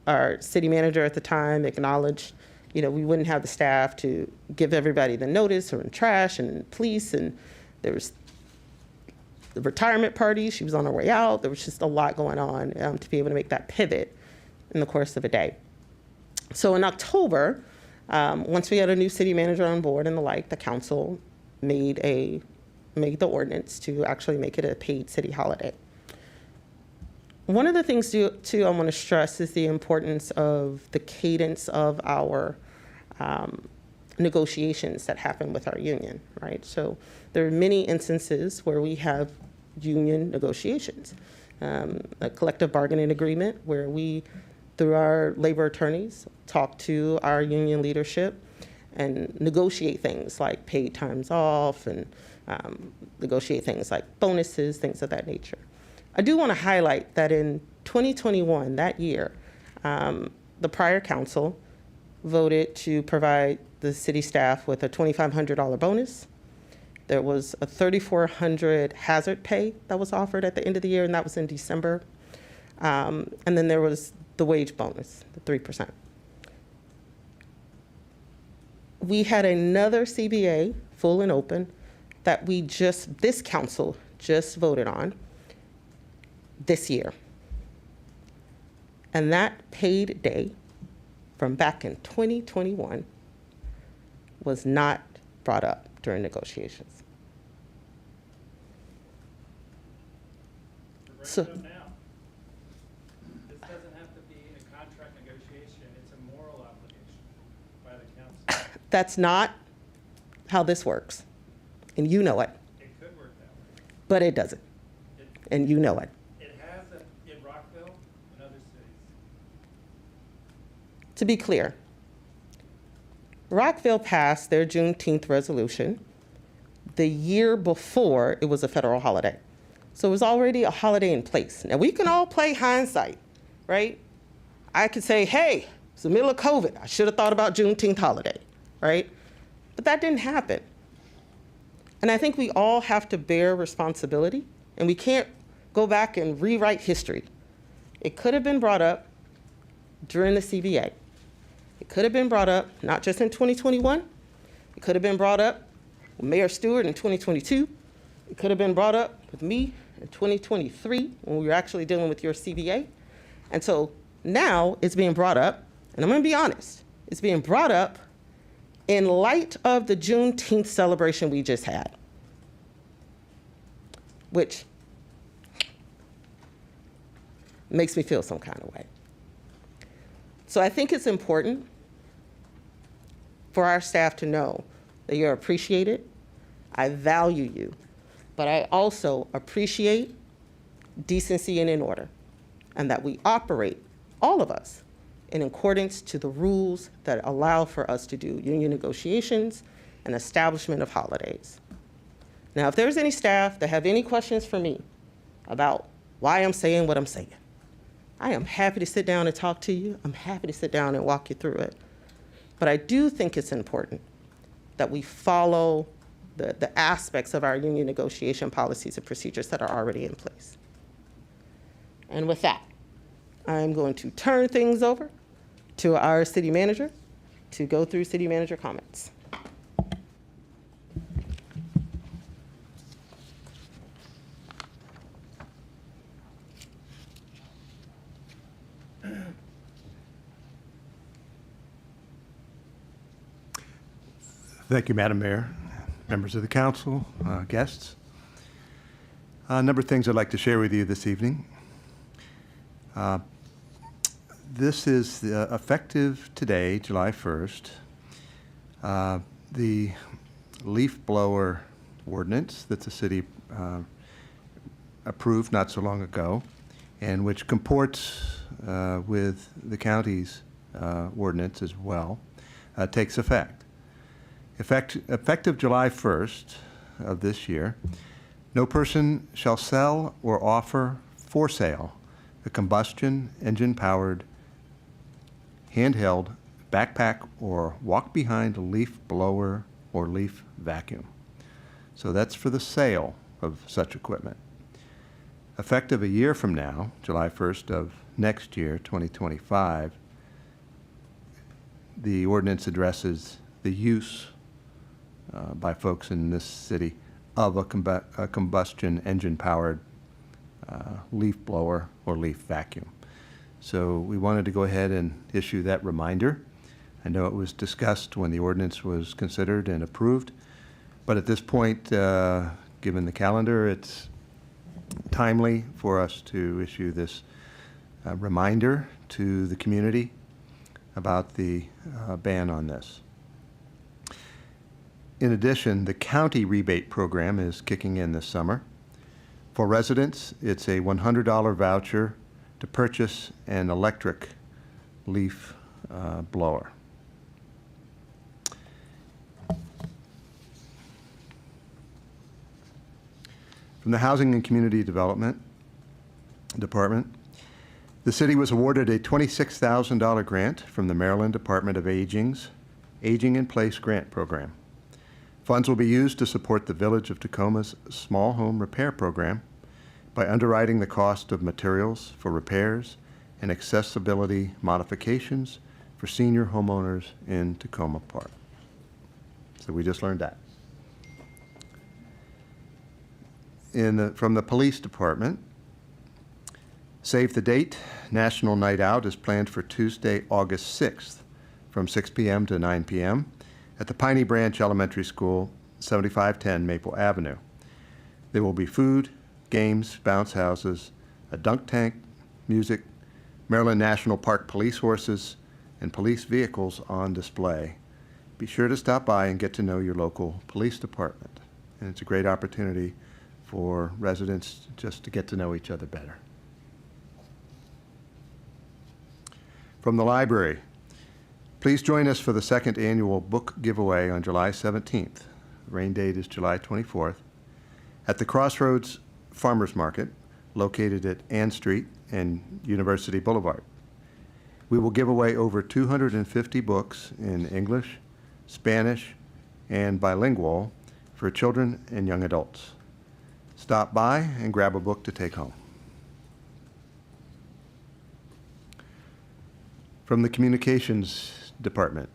Our city manager at the time acknowledged, we wouldn't have the staff to give everybody the notice, or in trash and police, and there was the retirement party. She was on her way out. There was just a lot going on to be able to make that pivot in the course of a day. So in October, once we had a new city manager on board and the like, the council made the ordinance to actually make it a paid city holiday. One of the things too I want to stress is the importance of the cadence of our negotiations that happen with our union, right? So there are many instances where we have union negotiations, a collective bargaining agreement where we, through our labor attorneys, talk to our union leadership and negotiate things like paid times off and negotiate things like bonuses, things of that nature. I do want to highlight that in 2021, that year, the prior council voted to provide the city staff with a $2,500 bonus. There was a $3,400 hazard pay that was offered at the end of the year, and that was in December. And then there was the wage bonus, the 3%. We had another CBA, full and open, that this council just voted on this year. And that paid day from back in 2021 was not brought up during negotiations. So- Now, this doesn't have to be a contract negotiation, it's a moral obligation by the council. That's not how this works. And you know it, It could work that way. but it doesn't. And you know it. It has in Rockville and other cities. To be clear, Rockville passed their Juneteenth resolution the year before it was a federal holiday. So it was already a holiday in place. Now, we can all play hindsight, right? I could say, hey, it's the middle of COVID. I should have thought about Juneteenth holiday, right? But that didn't happen. And I think we all have to bear responsibility, and we can't go back and rewrite history. It could have been brought up during the CBA. It could have been brought up not just in 2021. It could have been brought up with Mayor Stewart in 2022. It could have been brought up with me in 2023 when we were actually dealing with your CBA. And so now it's being brought up, and I'm going to be honest, it's being brought up in light of the Juneteenth celebration we just had, which makes me feel some kind of way. So I think it's important for our staff to know that you're appreciated. I value you, but I also appreciate decency and in order, and that we operate, all of us, in accordance to the rules that allow for us to do union negotiations and establishment of holidays. Now, if there's any staff that have any questions for me about why I'm saying what I'm saying, I am happy to sit down and talk to you. I'm happy to sit down and walk you through it. But I do think it's important that we follow the aspects of our union negotiation policies and procedures that are already in place. And with that, I'm going to turn things over to our city manager to go through city manager comments. Thank you, Madam Mayor, members of the council, guests. A number of things I'd like to share with you this evening. This is effective today, July 1st. The leaf blower ordinance that the city approved not so long ago, and which comports with the county's ordinance as well, takes effect. Effective July 1st of this year, no person shall sell or offer for sale a combustion engine-powered, handheld, backpack, or walk-behind leaf blower or leaf vacuum. So that's for the sale of such equipment. Effective a year from now, July 1st of next year, 2025, the ordinance addresses the use by folks in this city of a combustion engine-powered leaf blower or leaf vacuum. So we wanted to go ahead and issue that reminder. I know it was discussed when the ordinance was considered and approved, but at this point, given the calendar, it's timely for us to issue this reminder to the community about the ban on this. In addition, the county rebate program is kicking in this summer. For residents, it's a $100 voucher to purchase an electric leaf blower. From the Housing and Community Development Department, the city was awarded a $26,000 grant from the Maryland Department of Aging's Aging in Place Grant Program. Funds will be used to support the Village of Tacoma's small home repair program by underwriting the cost of materials for repairs and accessibility modifications for senior homeowners in Tacoma Park. So we just learned that. From the Police Department, Save the Date National Night Out is planned for Tuesday, August 6th from 6 p.m. to 9 p.m. at the Piney Branch Elementary School, 7510 Maple Avenue. There will be food, games, bounce houses, a dunk tank, music, Maryland National Park police horses, and police vehicles on display. Be sure to stop by and get to know your local police department. And it's a great opportunity for residents just to get to know each other better. From the library, please join us for the second annual book giveaway on July 17th. The rain date is July 24th at the Crossroads Farmers Market located at Ann Street and University Boulevard. We will give away over 250 books in English, Spanish, and bilingual for children and young adults. Stop by and grab a book to take home. From the Communications Department,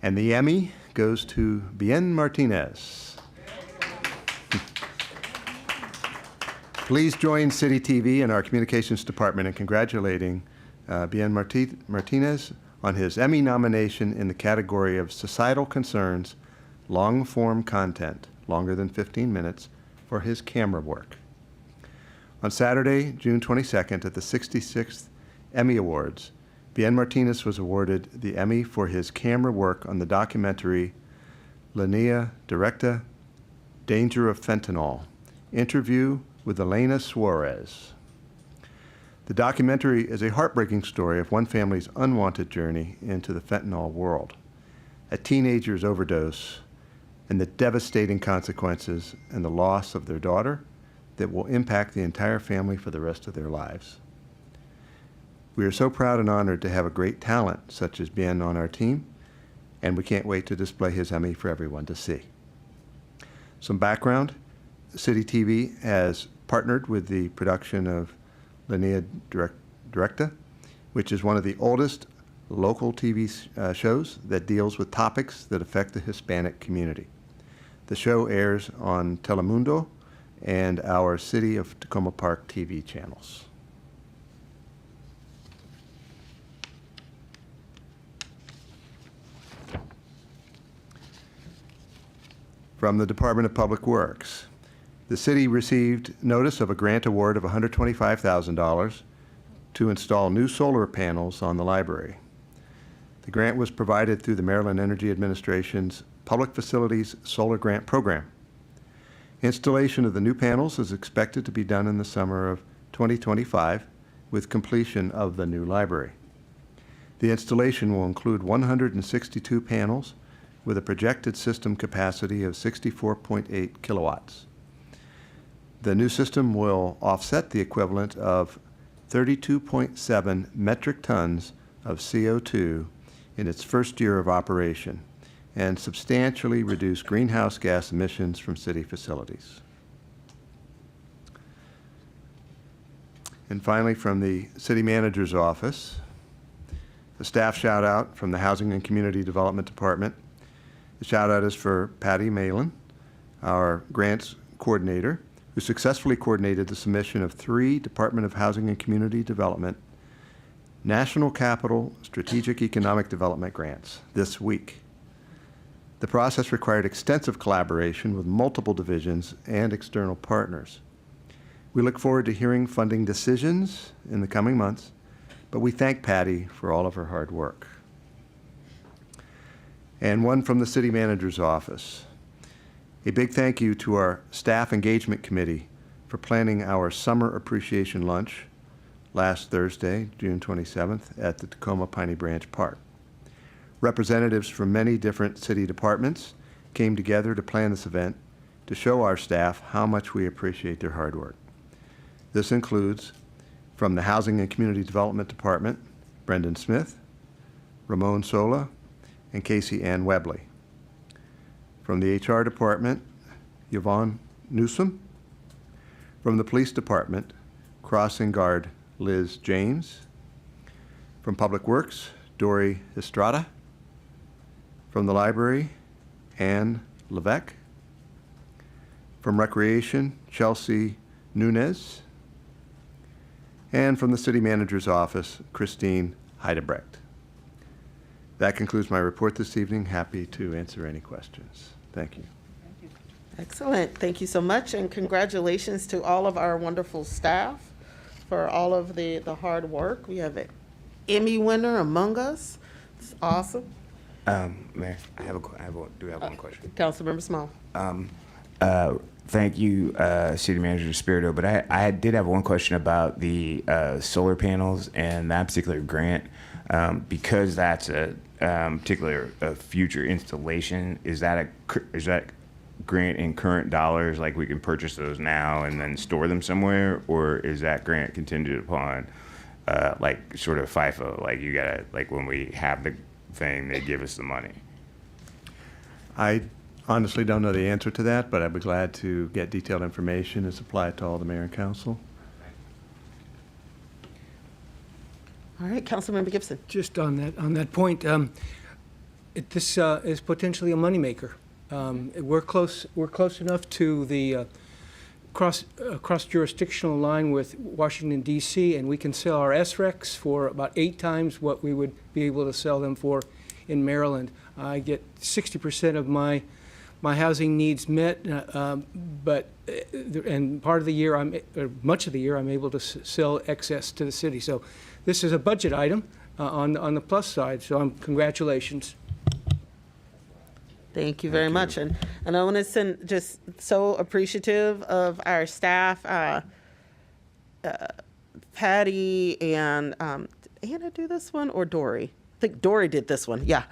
and the Emmy goes to Bien Martinez. Please join City TV and our Communications Department in congratulating Bien Martinez on his Emmy nomination in the category of Societal Concerns, Long-Form Content, longer than 15 minutes, for his camera work. On Saturday, June 22nd, at the 66th Emmy Awards, Bien Martinez was awarded the Emmy for his camera work on the documentary Linea Directa, Danger of Fentanyl, Interview with Elena Suarez. The documentary is a heartbreaking story of one family's unwanted journey into the fentanyl world, a teenager's overdose, and the devastating consequences and the loss of their daughter that will impact the entire family for the rest of their lives. We are so proud and honored to have a great talent such as Bien on our team, and we can't wait to display his Emmy for everyone to see. Some background: City TV has partnered with the production of Linea Directa, which is one of the oldest local TV shows that deals with topics that affect the Hispanic community. The show airs on Telemundo and our City of Tacoma Park TV channels. From the Department of Public Works, the city received notice of a grant award of $125,000 to install new solar panels on the library. The grant was provided through the Maryland Energy Administration's Public Facilities Solar Grant Program. Installation of the new panels is expected to be done in the summer of 2025, with completion of the new library. The installation will include 162 panels with a projected system capacity of 64.8 kilowatts. The new system will offset the equivalent of 32.7 metric tons of CO2 in its first year of operation and substantially reduce greenhouse gas emissions from city facilities. And finally, from the City Manager's Office, a staff shout out from the Housing and Community Development Department. The shout out is for Patty Malin, our grants coordinator, who successfully coordinated the submission of 3 Department of Housing and Community Development National Capital Strategic Economic Development grants this week. The process required extensive collaboration with multiple divisions and external partners. We look forward to hearing funding decisions in the coming months, but we thank Patty for all of her hard work. And one from the City Manager's Office. A big thank you to our Staff Engagement Committee for planning our Summer Appreciation Lunch last Thursday, June 27th, at the Tacoma Piney Branch Park. Representatives from many different city departments came together to plan this event to show our staff how much we appreciate their hard work. This includes, from the Housing and Community Development Department, Brendan Smith, Ramon Sola, and Casey Ann Webley. From the HR Department, Yvonne Newsom. From the Police Department, Crossing Guard Liz James. From Public Works, Dory Estrada. From the Library, Ann Levesque. From Recreation, Chelsea Nunez. And from the City Manager's Office, Christine Heidebrecht. That concludes my report this evening. Happy to answer any questions. Thank you. Excellent. Thank you so much, and congratulations to all of our wonderful staff for all of the hard work. We have an Emmy winner among us. It's awesome. Mayor, I have one question. Councilmember Small. Thank you, City Manager Spirito, but I did have one question about the solar panels and that particular grant. Because that's a particular future installation, is that grant in current dollars, like we can purchase those now and then store them somewhere, or is that grant contingent upon like sort of FIFO, like you gotta, like when we have the thing, they give us the money? I honestly don't know the answer to that, but I'd be glad to get detailed information and supply it to all the mayor and council. All right, Councilmember Gibson. Just on that point, this is potentially a moneymaker. We're close enough to the cross jurisdictional line with Washington D.C., and we can sell our SRECs for about 8 times what we would be able to sell them for in Maryland. I get 60% of my housing needs met, but part of the year, much of the year, I'm able to sell excess to the city. So this is a budget item on the plus side. So congratulations. Thank you very much. And I want to send just so appreciative of our staff, Patty and Anna do this one or Dory? I think Dory did this one. Yeah.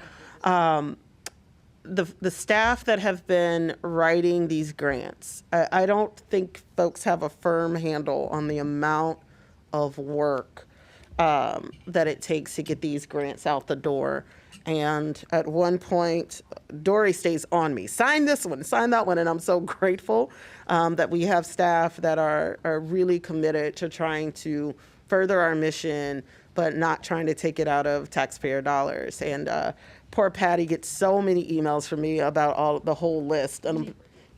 The staff that have been writing these grants, I don't think folks have a firm handle on the amount of work that it takes to get these grants out the door. And at one point, Dory stays on me. Sign this one, sign that one. And I'm so grateful that we have staff that are really committed to trying to further our mission, but not trying to take it out of taxpayer dollars. And poor Patty gets so many emails from me about the whole list.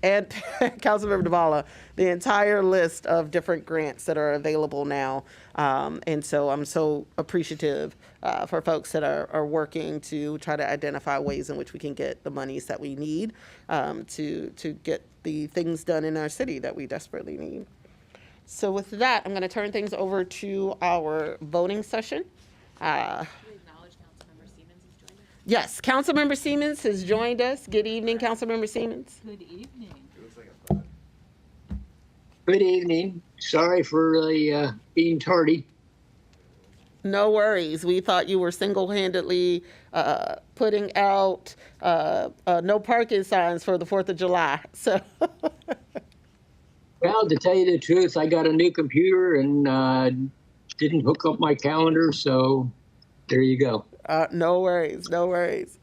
And Councilmember Duvall, the entire list of different grants that are available now. And so I'm so appreciative for folks that are working to try to identify ways in which we can get the monies that we need to get the things done in our city that we desperately need. So with that, I'm going to turn things over to our voting session. Yes, Councilmember Siemens has joined us. Good evening, Councilmember Siemens. Good evening. Good evening. Sorry for being tardy. No worries. We thought you were single-handedly putting out no parking signs for the 4th of July. So. Well, to tell you the truth, I got a new computer and didn't hook up my calendar, so there you go. No worries, no worries.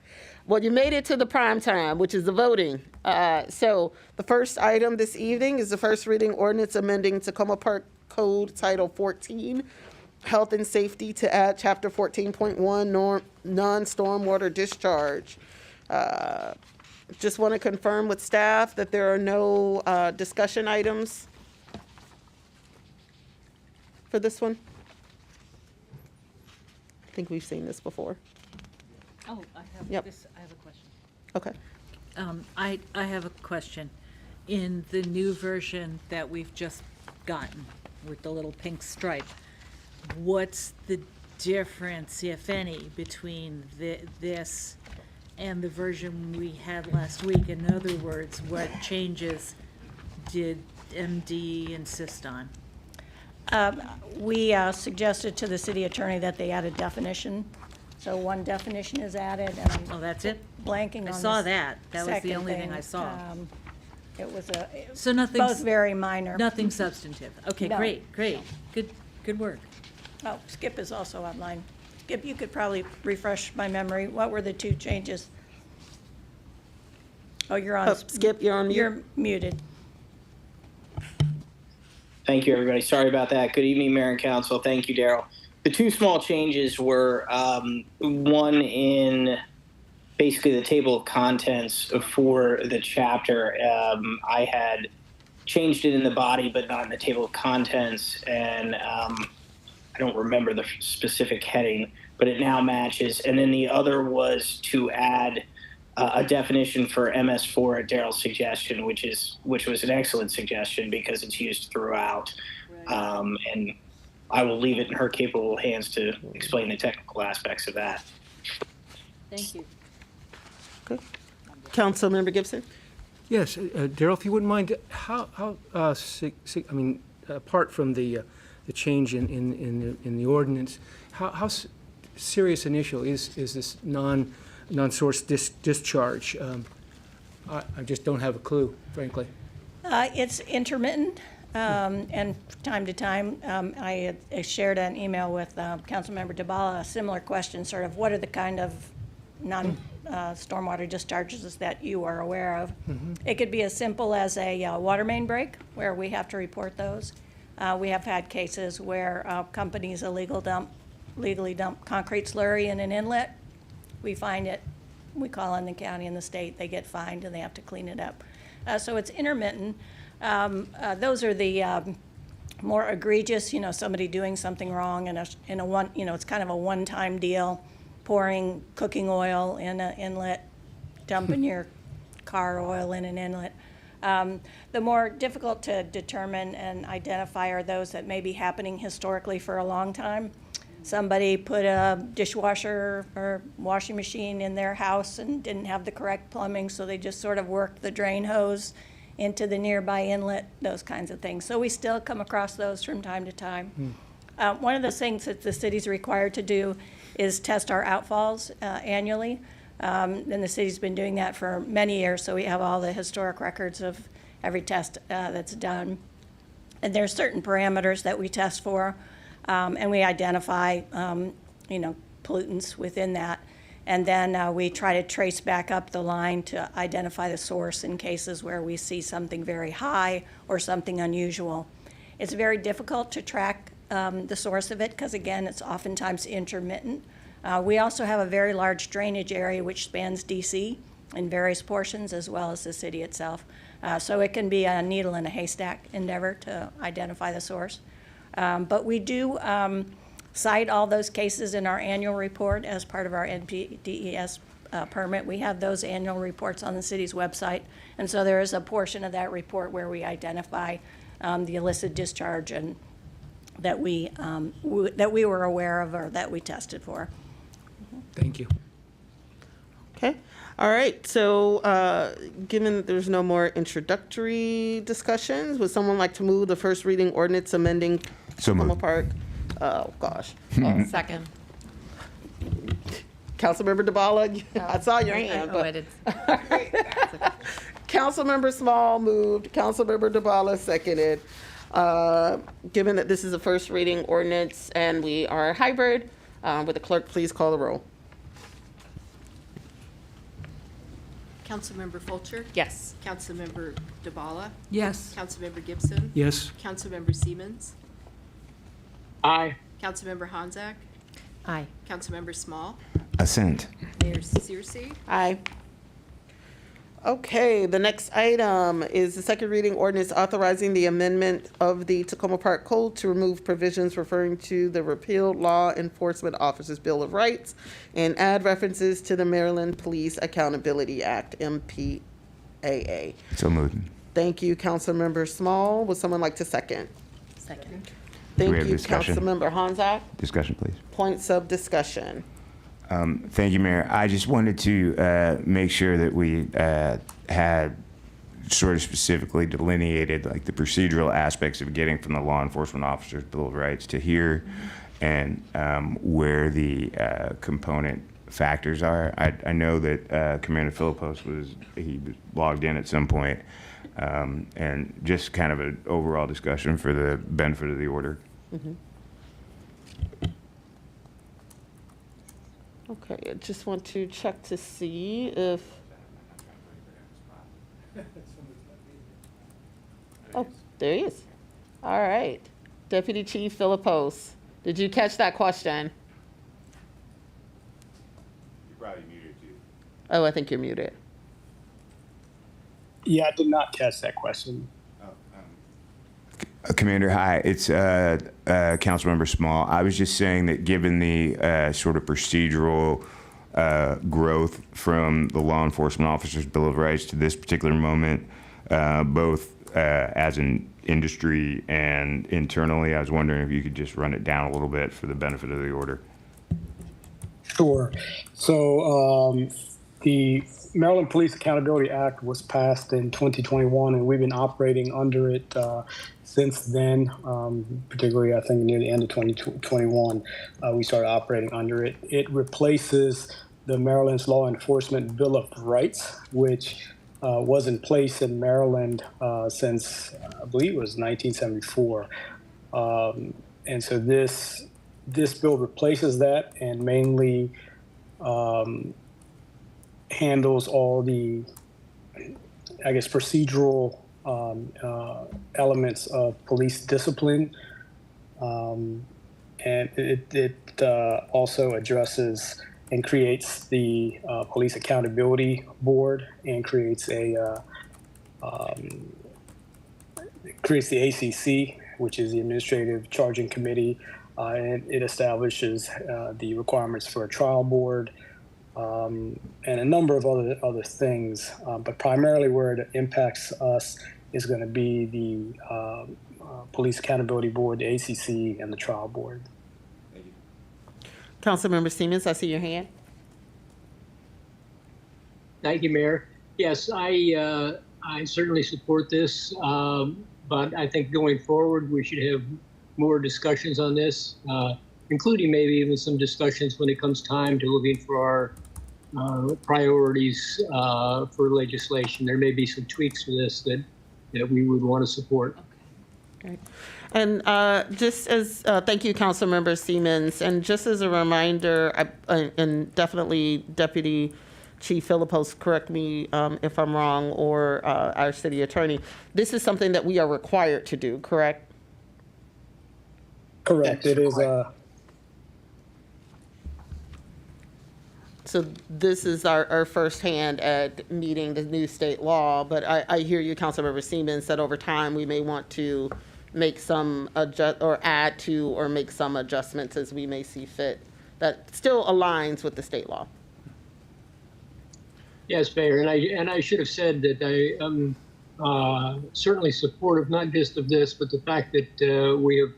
Well, you made it to the prime time, which is the voting. So the first item this evening is the first reading ordinance amending Tacoma Park Code Title 14, Health and Safety, to add Chapter 14.1, non-stormwater discharge. Just want to confirm with staff that there are no discussion items for this one. I think we've seen this before. Oh, I have Yep. I have a question. Okay. I have a question. In the new version that we've just gotten with the little pink stripe, what's the difference, if any, between this and the version we had last week? In other words, what changes did MD insist on? We suggested to the city attorney that they add a definition. So one definition is added, and I'm Oh, that's it? blanking on I the saw that. That was the second only thing thing. I saw. It was So nothing's. both very minor. Nothing substantive. Okay, No. great. Good work. Oh, Skip is also online. Skip, you could probably refresh my memory. What were the 2 changes? Oh, you're on. Skip, you're on mute. You're muted. Thank you, everybody. Sorry about that. Good evening, Mayor and Council. Thank you, Daryl. The 2 small changes were one in basically the table of contents for the chapter. I had changed it in the body, but not in the table of contents, and I don't remember the specific heading, but it now matches. And then the other was to add a definition for MS4 at Daryl's suggestion, which was an excellent suggestion because it's used throughout. And I will leave it in her capable hands to explain the technical aspects of that. Thank you. Okay. Councilmember Gibson? Yes, Daryl, if you wouldn't mind, apart from the change in the ordinance, how serious an issue is this non-source discharge? I just don't have a clue, frankly. It's intermittent, and from time to time, I had shared an email with Councilmember DeBala, a similar question, sort of, what are the kind of stormwater discharges that you are aware of? It could be as simple as a water main break, where we have to report those. We have had cases where companies legally dump concrete slurry in an inlet. We find it, we call in the county and the state, they get fined and they have to clean it up. So it's intermittent. Those are the more egregious, somebody doing something wrong in a one, it's kind of a one-time deal, pouring cooking oil in an inlet, dumping your car oil in an inlet. The more difficult to determine and identify are those that may be happening historically for a long time. Somebody put a dishwasher or washing machine in their house and didn't have the correct plumbing, so they just sort of worked the drain hose into the nearby inlet, those kinds of things. So we still come across those from time to time. One of the things that the city's required to do is test our outfalls annually. And the city's been doing that for many years, so we have all the historic records of every test that's done. And there's certain parameters that we test for, and we identify, pollutants within that. And then we try to trace back up the line to identify the source in cases where we see something very high or something unusual. It's very difficult to track the source of it because, again, it's oftentimes intermittent. We also have a very large drainage area which spans DC in various portions as well as the city itself. So it can be a needle in a haystack endeavor to identify the source. But we do cite all those cases in our annual report as part of our NPDES permit. We have those annual reports on the city's website. And so there is a portion of that report where we identify the illicit discharge and that we were aware of or that we tested for. Thank you. Okay. All right. So given that there's no more introductory discussions, would someone like to move the first reading ordinance amending So Tacoma moved. Park? Oh, gosh. Second. Councilmember DeBala, I saw your hand. Oh, but- I did. Councilmember Small moved, Councilmember DeBala seconded. Given that this is a first reading ordinance and we are hybrid, would the clerk please call the roll? Councilmember Fulcher? Yes. Councilmember DeBala? Yes. Councilmember Gibson? Yes. Councilmember Siemens? Aye. Councilmember Honzak? Aye. Councilmember Small? Assent. Mayor Searcy? Aye. Okay, the next item is the second reading ordinance authorizing the amendment of the Tacoma Park Code to remove provisions referring to the repealed Law Enforcement Officers' Bill of Rights and add references to the Maryland Police Accountability Act, MPAA. So moved. Thank you, Councilmember Small. Would someone like to second? Second. Do Thank we have you, discussion? Councilmember Honzak. Discussion, please. Points of discussion. Thank you, Mayor. I just wanted to make sure that we had sort of specifically delineated like the procedural aspects of getting from the Law Enforcement Officers' Bill of Rights to here and where the component factors are. I know that Commander Philippos was logged in at some point, and just kind of an overall discussion for the benefit of the order. Okay, I just want to check to see if. Oh, there he is. All right. Deputy Chief Philippos, did you catch that question? You're probably muted too. Oh, I think you're muted. Yeah, I did not catch that question. Commander, hi. It's Councilmember Small. I was just saying that given the sort of procedural growth from the Law Enforcement Officers' Bill of Rights to this particular moment, both as an industry and internally. I was wondering if you could just run it down a little bit for the benefit of the order. Sure. So the Maryland Police Accountability Act was passed in 2021, and we've been operating under it since then, particularly I think near the end of 2021, we started operating under it. It replaces the Maryland's Law Enforcement Bill of Rights, which was in place in Maryland since, I believe it was 1974. And so this bill replaces that and mainly handles all the, I guess, procedural elements of police discipline. And it also addresses and creates the Police Accountability Board and creates the ACC, which is the Administrative Charging Committee, and it establishes the requirements for a trial board and a number of other things. But primarily where it impacts us is going to be the Police Accountability Board, the ACC, and the trial board. Councilmember Siemens, I see your hand. Thank you, Mayor. Yes, I certainly support this, but I think going forward we should have more discussions on this, including maybe even some discussions when it comes time to looking for our priorities for legislation. There may be some tweaks to this that we would want to support. Okay. And just as, thank you, Councilmember Siemens. And just as a reminder, and definitely Deputy Chief Philippos, correct me if I'm wrong, or our city attorney, this is something that we are required to do, correct? Correct. It is. So this is our first hand at meeting the new state law, but I hear you, Councilmember Siemens, that over time we may want to make some add to or make some adjustments as we may see fit that still aligns with the state law. Yes, Mayor, and I should have said that I am certainly supportive not just of this, but the fact that we have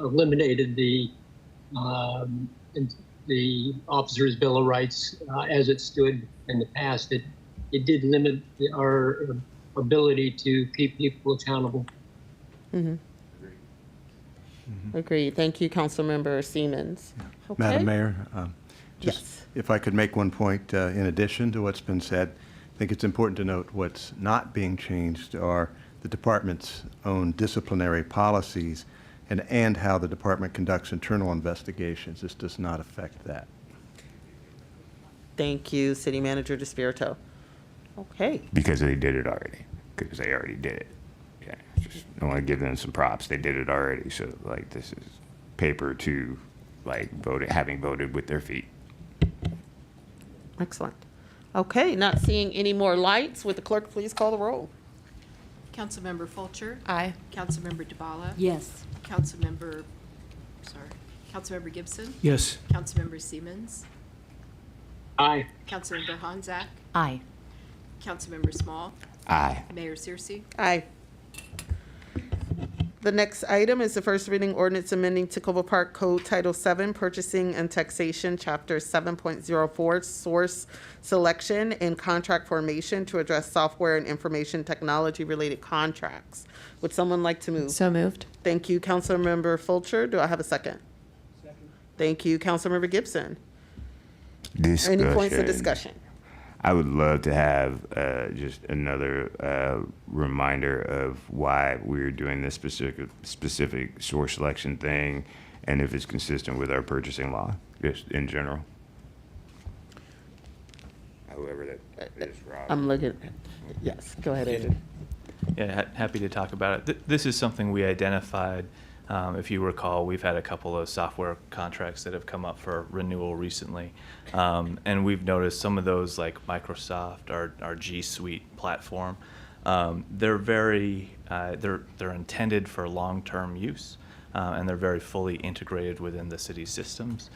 eliminated the Officers' Bill of Rights as it stood in the past. It did limit our ability to keep people accountable. Mm-hmm. Agreed. Thank you, Councilmember Siemens. Okay. Madam Mayor, just Yes. if I could make one point in addition to what's been said, I think it's important to note what's not being changed are the department's own disciplinary policies and how the department conducts internal investigations. This does not affect that. Thank you, City Manager DeSpirito. Okay. Because they did it already. Because they already did it. Yeah. Just, I want to give them some props. They did it already. So, like, this is paper to, like, having voted with their feet. Excellent. Okay, not seeing any more lights. Would the clerk please call the roll? Councilmember Fulcher. Aye. Councilmember DeBala. Yes. Councilmember Gibson. Yes. Councilmember Siemens. Aye. Councilmember Honzak. Aye. Councilmember Small. Aye. Mayor Searcy. Aye. The next item is the first reading ordinance amending Tacoma Park Code Title 7, Purchasing and Taxation, Chapter 7.04, Source Selection and Contract Formation to address software and information technology-related contracts. Would someone like to move? So moved. Thank you, Councilmember Fulcher. Do I have a second? Second. Thank you, Councilmember Gibson. Any points of discussion? I would love to have just another reminder of why we're doing this specific source selection thing, and if it's consistent with our purchasing law, just in general. Whoever that is, Rob. I'm looking. Yes, go ahead, Adrian. Yeah, happy to talk about it. This is something we identified. If you recall, we've had a couple of software contracts that have come up for renewal recently. And we've noticed some of those, like Microsoft, our G Suite platform, they're intended for long-term use. And they're very fully integrated within the city's systems.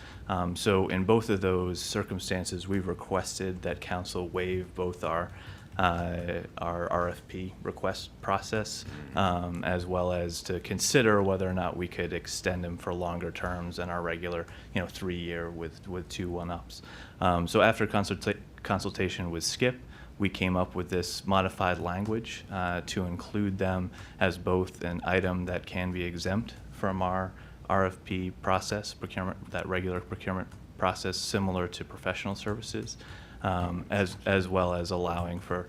So in both of those circumstances, we've requested that council waive both our our RFP request process, as well as to consider whether or not we could extend them for longer terms than our regular, 3-year with 2 1-ups. So after consultation with Skip, we came up with this modified language to include them as both an item that can be exempt from our RFP process, that regular procurement process, similar to professional services, as well as allowing for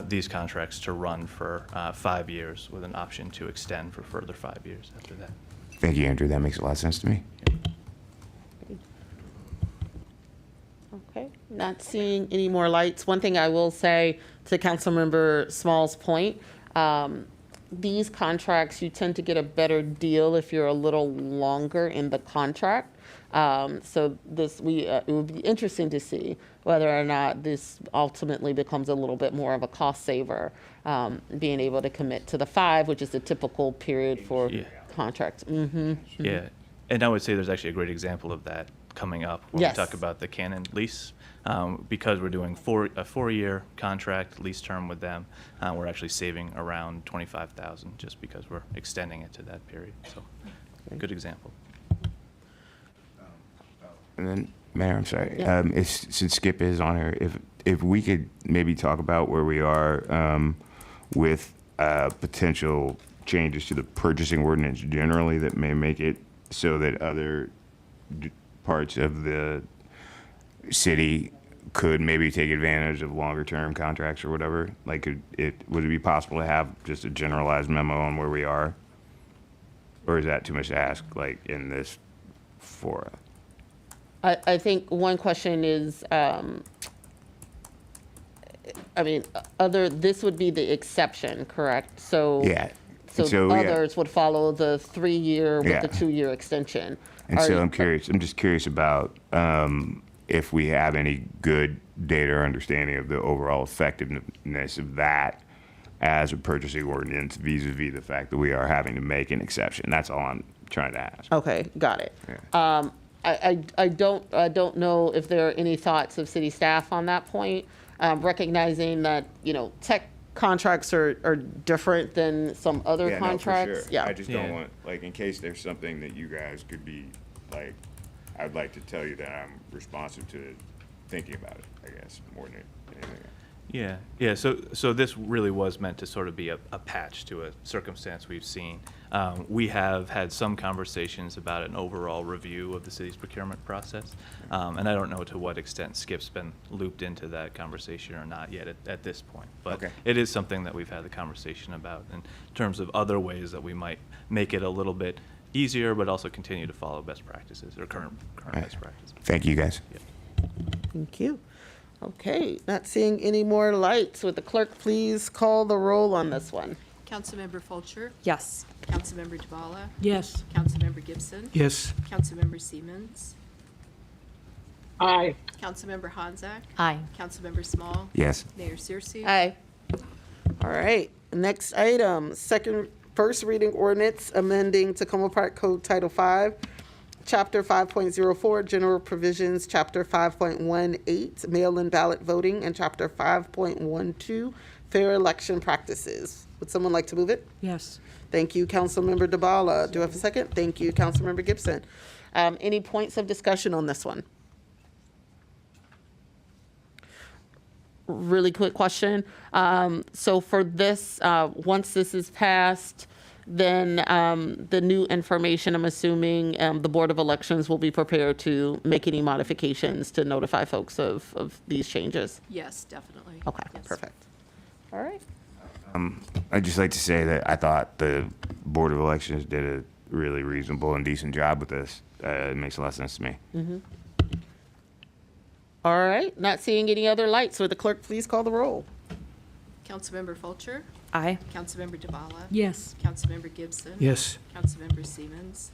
these contracts to run for 5 years with an option to extend for further 5 years after that. Thank you, Andrew. That makes a lot of sense to me. Okay, not seeing any more lights. One thing I will say to Councilmember Small's point, these contracts, you tend to get a better deal if you're a little longer in the contract. So it would be interesting to see whether or not this ultimately becomes a little bit more of a cost saver, being able to commit to the 5, which is the typical period for contracts. Yeah, and I would say there's actually a great example of that coming up when Yes. we talk about the Canon lease. Because we're doing a 4-year contract lease term with them, we're actually saving around $25,000 just because we're extending it to that period. So, good example. And then, Mayor, I'm sorry. Yeah. Since Skip is on here, if we could maybe talk about where we are with potential changes to the purchasing ordinance generally that may make it so that other parts of the city could maybe take advantage of longer term contracts or whatever. Like, would it be possible to have just a generalized memo on where we are? Or is that too much to ask, like, in this fora? I think one question is, this would be the exception, correct? So Yeah. So others would follow the 3-year with Yeah. the 2-year extension. And so I'm just curious about if we have any good data or understanding of the overall effectiveness of that as a purchasing ordinance vis-a-vis the fact that we are having to make an exception. That's all I'm trying to ask. Okay, got it. Yeah. I don't know if there are any thoughts of city staff on that point, recognizing that, tech contracts are different than some other contracts. No, for sure. I just don't want, like, in case there's something that you guys could be, like, I'd like to tell you that I'm responsive to thinking about it, I guess, more than anything else. Yeah. So this really was meant to sort of be a patch to a circumstance we've seen. We have had some conversations about an overall review of the city's procurement process, and I don't know to what extent Skip's been looped into that conversation or not yet at this point. But Okay. It is something that we've had the conversation about in terms of other ways that we might make it a little bit easier, but also continue to follow best practices or current best practices. Thank you, guys. Thank you. Okay, not seeing any more lights. Would the clerk please call the roll on this one? Councilmember Fulcher? Yes. Councilmember Duvall? Yes. Councilmember Gibson? Yes. Councilmember Siemens? Aye. Councilmember Hanzak? Aye. Councilmember Small? Yes. Mayor Searcy? Aye. All right, next item, first reading ordinance amending Tacoma Park Code Title 5, Chapter 5.04, General Provisions, Chapter 5.18, Mail-in Ballot Voting, and Chapter 5.12, Fair Election Practices. Would someone like to move it? Yes. Thank you, Councilmember DeBala. Do I have a second? Thank you, Councilmember Gibson. Any points of discussion on this one? Really quick question. So for this, once this is passed, then the new information, I'm assuming the Board of Elections will be prepared to make any modifications to notify folks of these changes? Yes, definitely. Okay, Yes. perfect. All right. I'd just like to say that I thought the Board of Elections did a really reasonable and decent job with this. It makes a lot of sense to me. All right, not seeing any other lights. Would the clerk please call the roll? Councilmember Fulcher? Aye. Councilmember Duvall? Yes. Councilmember Gibson? Yes. Councilmember Siemens?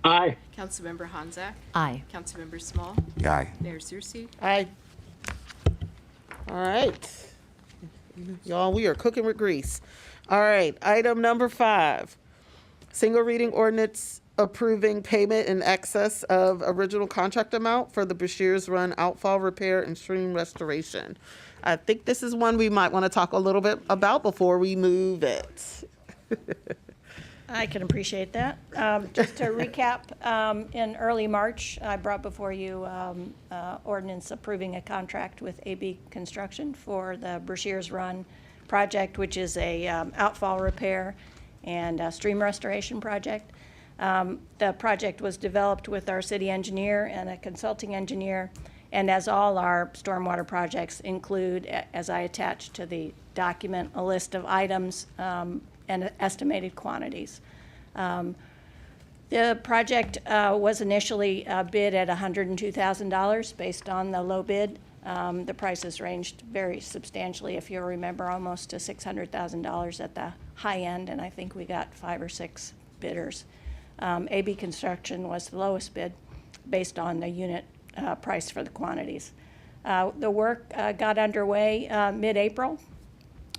Aye. Councilmember Hanzak? Aye. Councilmember Small? Aye. Mayor Searcy? Aye. All right. Y'all, we are cooking with grease. All right, item number 5. Single reading ordinance approving payment in excess of original contract amount for the Bashir's Run outfall repair and stream restoration. I think this is one we might want to talk a little bit about before we move it. I can appreciate that. Just to recap, in early March, I brought before you ordinance approving a contract with AB Construction for the Brashears Run project, which is a outfall repair and a stream restoration project. The project was developed with our city engineer and a consulting engineer, and as all our stormwater projects include, as I attached to the document, a list of items and estimated quantities. The project was initially bid at $102,000 based on the low bid. The prices ranged very substantially, if you remember, almost to $600,000 at the high end, and I think we got 5 or 6 bidders. AB Construction was the lowest bid based on the unit price for the quantities. The work got underway mid-April,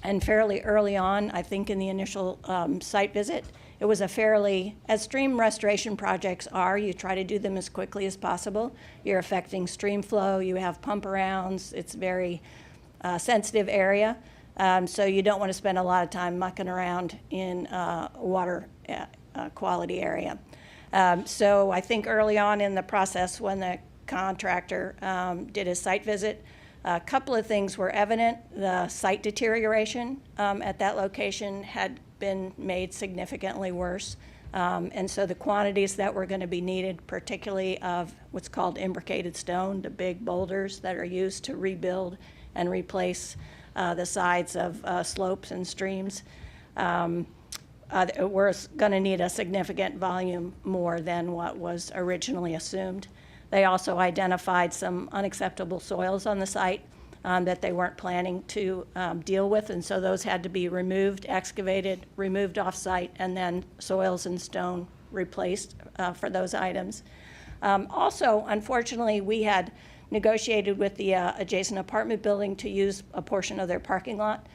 and fairly early on, I think in the initial site visit, it was a fairly, as stream restoration projects are, you try to do them as quickly as possible. You're affecting stream flow, you have pump arounds, it's very sensitive area. So you don't want to spend a lot of time mucking around in water quality area. So I think early on in the process when the contractor did his site visit, a couple of things were evident. The site deterioration at that location had been made significantly worse. And so the quantities that were going to be needed, particularly of what's called imbricated stone, the big boulders that are used to rebuild and replace the sides of slopes and streams, we're going to need a significant volume more than what was originally assumed. They also identified some unacceptable soils on the site that they weren't planning to deal with, and so those had to be removed, excavated, removed off-site, and then soils and stone replaced for those items. Also, unfortunately, we had negotiated with the adjacent apartment building to use a portion of their parking lot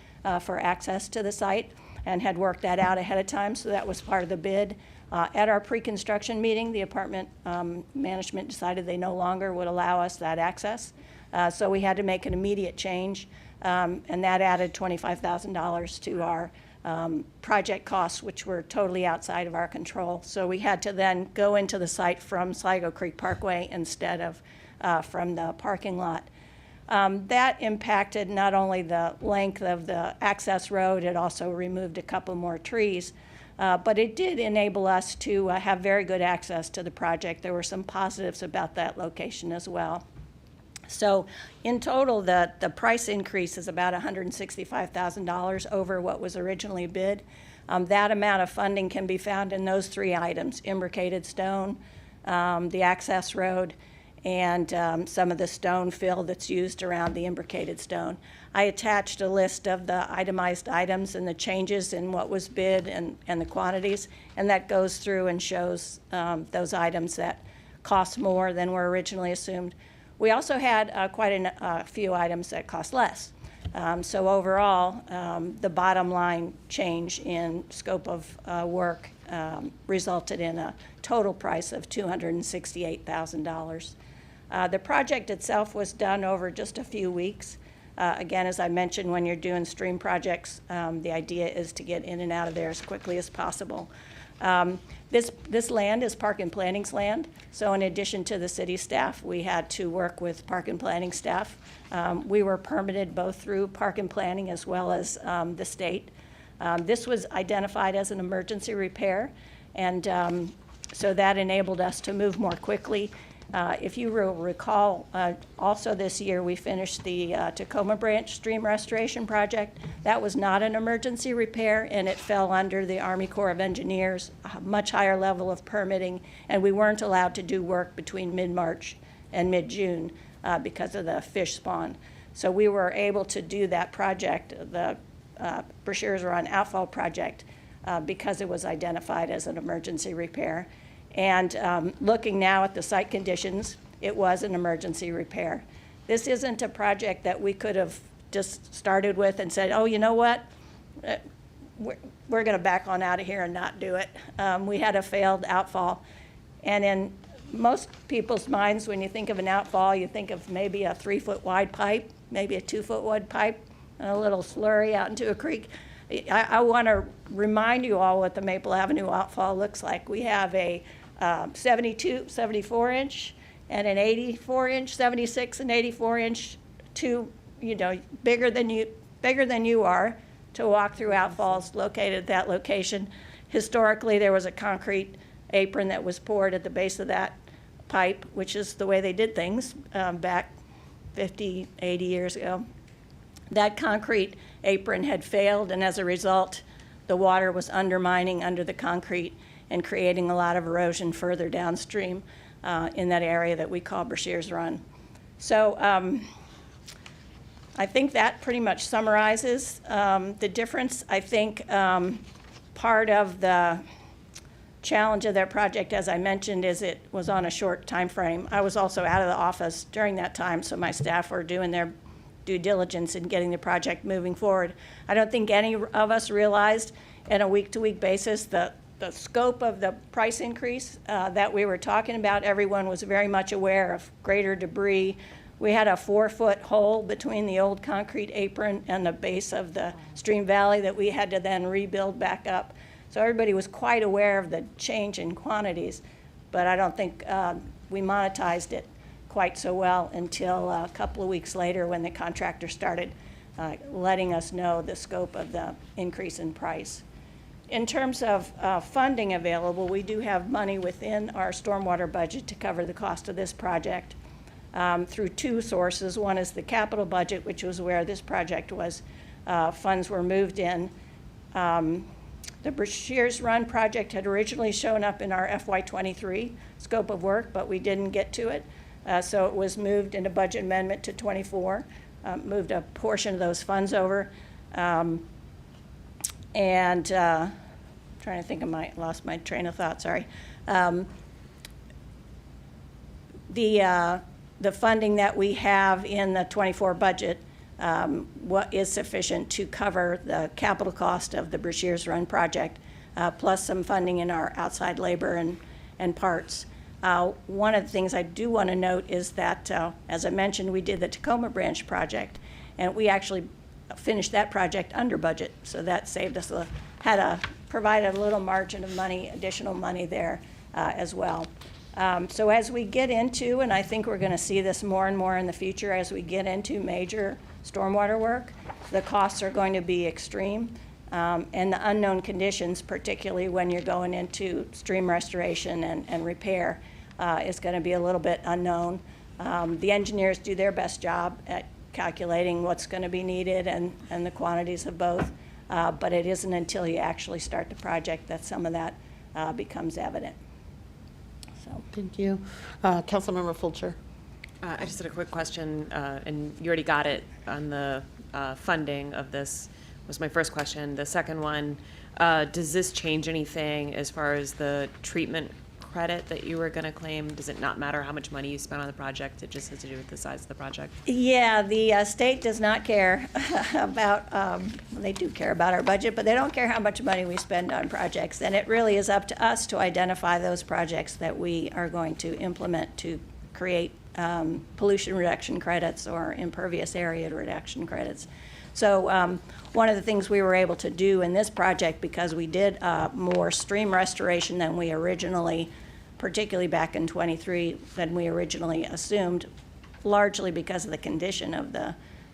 for access to the site, and had worked that out ahead of time, so that was part of the bid. At our pre-construction meeting, the apartment management decided they no longer would allow us that access. So we had to make an immediate change, and that added $25,000 to our project costs, which were totally outside of our control. So we had to then go into the site from Sligo Creek Parkway instead of from the parking lot. That impacted not only the length of the access road, it also removed a couple more trees. But it did enable us to have very good access to the project. There were some positives about that location as well. So in total, the price increase is about $165,000 over what was originally bid. That amount of funding can be found in those 3 items: imbricated stone, the access road, and some of the stone fill that's used around the imbricated stone. I attached a list of the itemized items and the changes in what was bid and the quantities, and that goes through and shows those items that cost more than were originally assumed. We also had quite a few items that cost less. So overall, the bottom line change in scope of work resulted in a total price of $268,000. The project itself was done over just a few weeks. Again, as I mentioned, when you're doing stream projects, the idea is to get in and out of there as quickly as possible. This land is Park and Planning's land, so in addition to the city staff, we had to work with Park and Planning staff. We were permitted both through Park and Planning as well as the state. This was identified as an emergency repair, and so that enabled us to move more quickly. If you will recall, also this year we finished the Tacoma Branch Stream Restoration Project. That was not an emergency repair, and it fell under the Army Corps of Engineers, a much higher level of permitting, and we weren't allowed to do work between mid-March and mid-June because of the fish spawn. So we were able to do that project, the Brashears Run Outfall Project, because it was identified as an emergency repair. And looking now at the site conditions, it was an emergency repair. This isn't a project that we could have just started with and said, oh, you know what? We're going to back on out of here and not do it. We had a failed outfall. And in most people's minds, when you think of an outfall, you think of maybe a 3-foot wide pipe maybe a 2-foot wood pipe and a little slurry out into a creek. I want to remind you all what the Maple Avenue outfall looks like. We have a 74-inch and an 84-inch, 76 and 84-inch, two, bigger than you are, to walk through outfalls located at that location. Historically, there was a concrete apron that was poured at the base of that pipe, which is the way they did things back 50, 80 years ago. That concrete apron had failed, and as a result, the water was undermining under the concrete and creating a lot of erosion further downstream in that area that we call Brashears Run. So I think that pretty much summarizes the difference. I think part of the challenge of their project, as I mentioned, is it was on a short time frame. I was also out of the office during that time, so my staff were doing their due diligence in getting the project moving forward. I don't think any of us realized on a week-to-week basis the scope of the price increase that we were talking about. Everyone was very much aware of greater debris. We had a 4-foot hole between the old concrete apron and the base of the stream valley that we had to then rebuild back up. So everybody was quite aware of the change in quantities, but I don't think we monetized it quite so well until a couple of weeks later when the contractor started letting us know the scope of the increase in price. In terms of funding available, we do have money within our stormwater budget to cover the cost of this project through two sources. One is the capital budget, which was where this project was, funds were moved in. The Brashears Run project had originally shown up in our FY23 scope of work, but we didn't get to it. So it was moved in a budget amendment to 24, moved a portion of those funds over. And trying to think of lost my train of thought, sorry. The funding that we have in the 24 budget what is sufficient to cover the capital cost of the Brashears Run project, plus some funding in our outside labor and parts. One of the things I do want to note is that, as I mentioned, we did the Tacoma Branch project, and we actually finished that project under budget, so that saved us provided a little margin of money, additional money there as well. So as we get into, and I think we're going to see this more and more in the future, as we get into major stormwater work, the costs are going to be extreme, and the unknown conditions, particularly when you're going into stream restoration and repair, is going to be a little bit unknown. The engineers do their best job at calculating what's going to be needed and the quantities of both, but it isn't until you actually start the project that some of that becomes evident. So. Thank you. Councilmember Fulcher. I just had a quick question, and you already got it on the funding of this, was my first question. The second one, does this change anything as far as the treatment credit that you were going to claim? Does it not matter how much money you spent on the project? It just has to do with the size of the project? Yeah, the state does not care about, they do care about our budget, but they don't care how much money we spend on projects. And it really is up to us to identify those projects that we are going to implement to create pollution reduction credits or impervious area reduction credits. So one of the things we were able to do in this project, because we did more stream restoration than we originally, particularly back in 23, than we originally assumed, largely because of the condition of the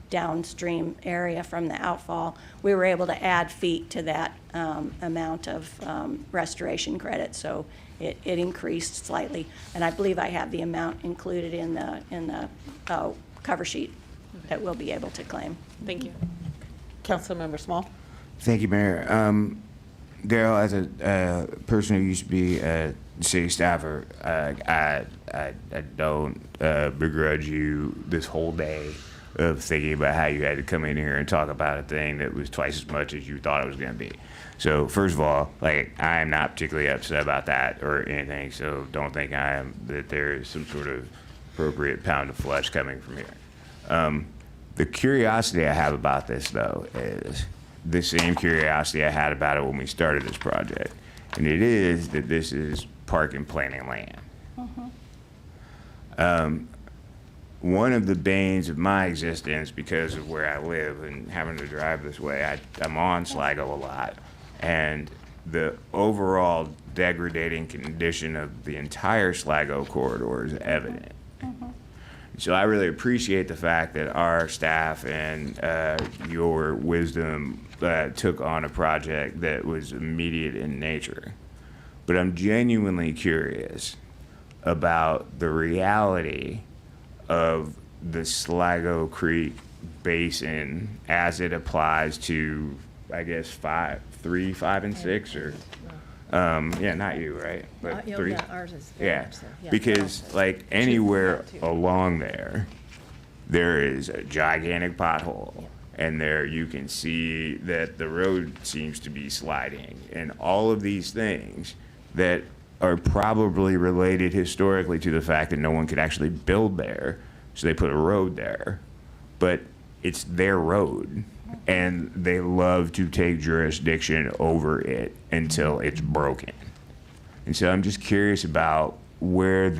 downstream area from the outfall, we were able to add feet to that amount of restoration credit. So it increased slightly, and I believe I have the amount included in the cover sheet that we'll be able to claim. Thank you. Councilmember Small. Thank you, Mayor. Daryl, as a person who used to be a city staffer, I don't begrudge you this whole day of thinking about how you had to come in here and talk about a thing that was twice as much as you thought it was going to be. So first of all, I'm not particularly upset about that or anything, so don't think that there is some sort of appropriate pound of flesh coming from here. The curiosity I have about this, though, is the same curiosity I had about it when we started this project, and it is that this is park and planning land. one of the banes of my existence, because of where I live and having to drive this way, I'm on Sligo a lot. And the overall degrading condition of the entire Sligo corridor is evident. So I really appreciate the fact that our staff and your wisdom took on a project that was immediate in nature. But I'm genuinely curious about the reality of the Sligo Creek Basin as it applies to, I guess, 3, 5, and 6, or yeah, not you, right? But 3. Yeah, ours is. Yeah, so, yeah. because like anywhere along there is a gigantic pothole, and there you can see that the road seems to be sliding, and all of these things that are probably related historically to the fact that no one could actually build there, so they put a road there. But it's their road, and they love to take jurisdiction over it until it's broken. And so I'm just curious about where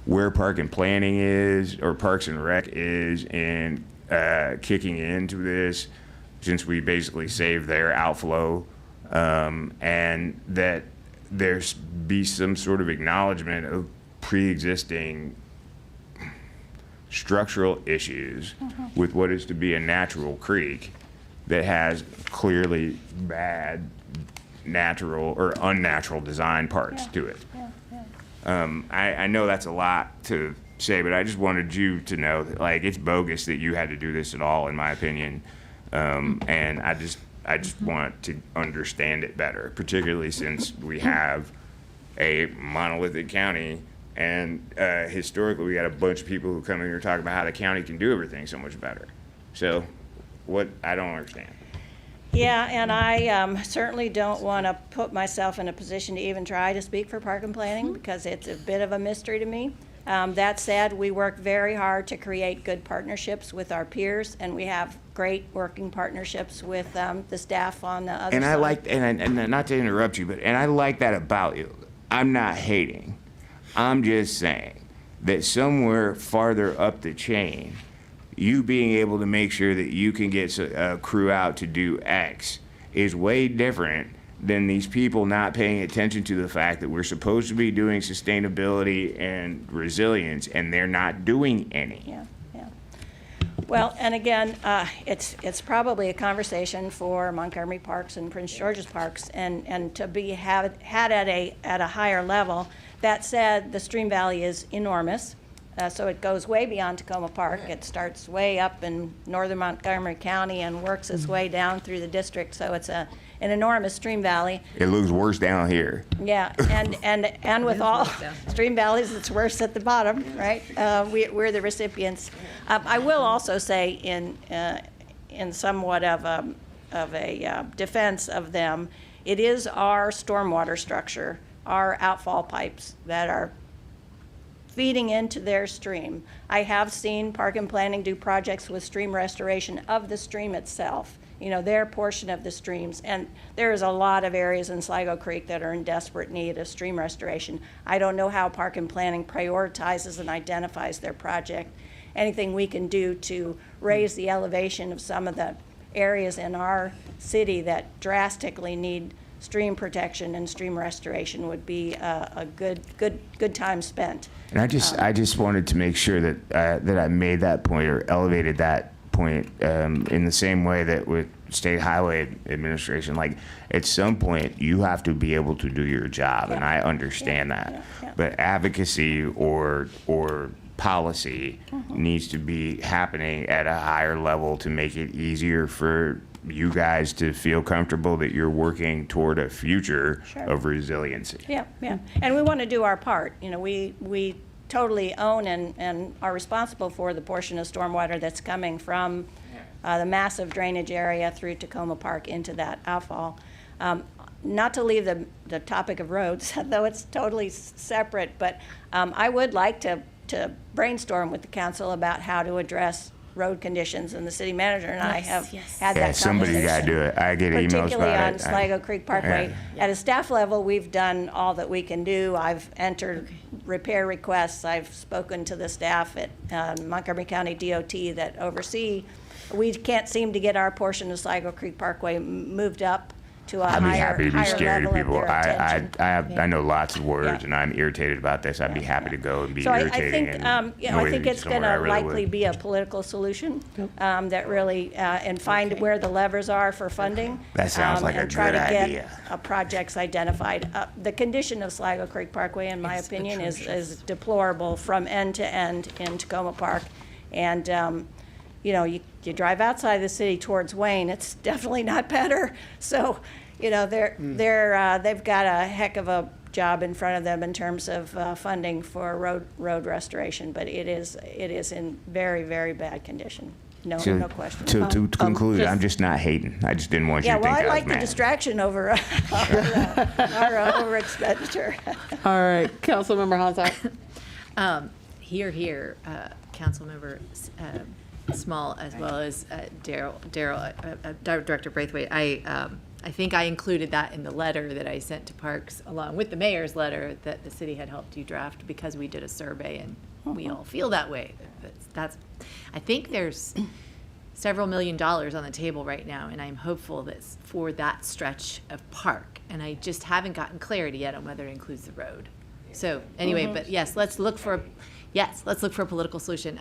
Park and Planning is, or Parks and Rec is, in kicking into this, since we basically saved their outflow, and that there's be some sort of acknowledgement of pre-existing structural issues with what is to be a natural creek that has clearly bad natural or unnatural design parts to it. I know that's a lot to say, but I just wanted you to know that, like, it's bogus that you had to do this at all, in my opinion. And I just want to understand it better, particularly since we have a monolithic county, and historically we got a bunch of people who come in here talking about how the county can do everything so much better. So I don't understand. Yeah, and I certainly don't want to put myself in a position to even try to speak for Park and Planning, because it's a bit of a mystery to me. That said, we work very hard to create good partnerships with our peers, and we have great working partnerships with the staff on the other And side. I like, and not to interrupt you, and I like that about you. I'm not hating. I'm just saying that somewhere farther up the chain, you being able to make sure that you can get a crew out to do X is way different than these people not paying attention to the fact that we're supposed to be doing sustainability and resilience, and they're not doing any. Yeah. Well, and again, it's probably a conversation for Montgomery Parks and Prince George's Parks, and to be had at a higher level. That said, the Stream Valley is enormous, so it goes way beyond Tacoma Park. It starts way up in northern Montgomery County and works its way down through the district. So it's an enormous Stream Valley. It looks worse down here. Yeah, and with all stream valleys, it's worse at the bottom, right? We're the recipients. I will also say, in somewhat of a defense of them, it is our stormwater structure, our outfall pipes that are feeding into their stream. I have seen Park and Planning do projects with stream restoration of the stream itself, their portion of the streams. And there's a lot of areas in Sligo Creek that are in desperate need of stream restoration. I don't know how Park and Planning prioritizes and identifies their project. Anything we can do to raise the elevation of some of the areas in our city that drastically need stream protection and stream restoration would be a good time spent. And I just wanted to make sure that that I made that point or elevated that point in the same way that with State Highway Administration. Like, at some point, you have to be able to do your job, and I understand that. But advocacy or policy needs to be happening at a higher level to make it easier for you guys to feel comfortable that you're working toward a future of resiliency. Yeah. And we want to do our part. We totally own and are responsible for the portion of stormwater that's coming from the massive drainage area through Tacoma Park into that outfall. Not to leave the topic of roads, though it's totally separate, but I would like to brainstorm with the council about how to address road conditions, and the city manager and I have had that conversation. Somebody got to do it. I get emails about it. Particularly on Sligo Creek Parkway. At a staff level, we've done all that we can do. I've entered repair requests. I've spoken to the staff at Montgomery County DOT that oversee. We can't seem to get our portion of Sligo Creek Parkway moved up to a I'd be higher happy to be higher scary to level of people. their attention. I know lots of words, Yeah. and I'm irritated about this. I'd be happy to go and be So I irritating. think, and I think noisy it's going somewhere. I to really likely would. be a political solution that really, and find where the levers are for funding. That sounds like a and try good to get, idea. projects identified. The condition of Sligo Creek Parkway, in my opinion, is deplorable from end to end in Tacoma Park. And, you know, you drive outside the city towards Wayne, it's definitely not better. So, you know, they've got a heck of a job in front of them in terms of funding for road restoration, but it is in very, very bad condion. No question. To conclude, I'm just not hating. I just didn't want you Yeah, to well, think I I was like the mad. distraction over our over expenditure. All right, Councilmember Honzak. Here, Councilmember Small, as well as Director Braithwaite. I think I included that in the letter that I sent to Parks, along with the mayor's letter that the city had helped you draft, because we did a survey and we all feel that way. I think there's several $1 million on the table right now, and I'm hopeful that for that stretch of park, and I just haven't gotten clarity yet on whether it includes the road. So anyway, but yes, let's look for a political solution.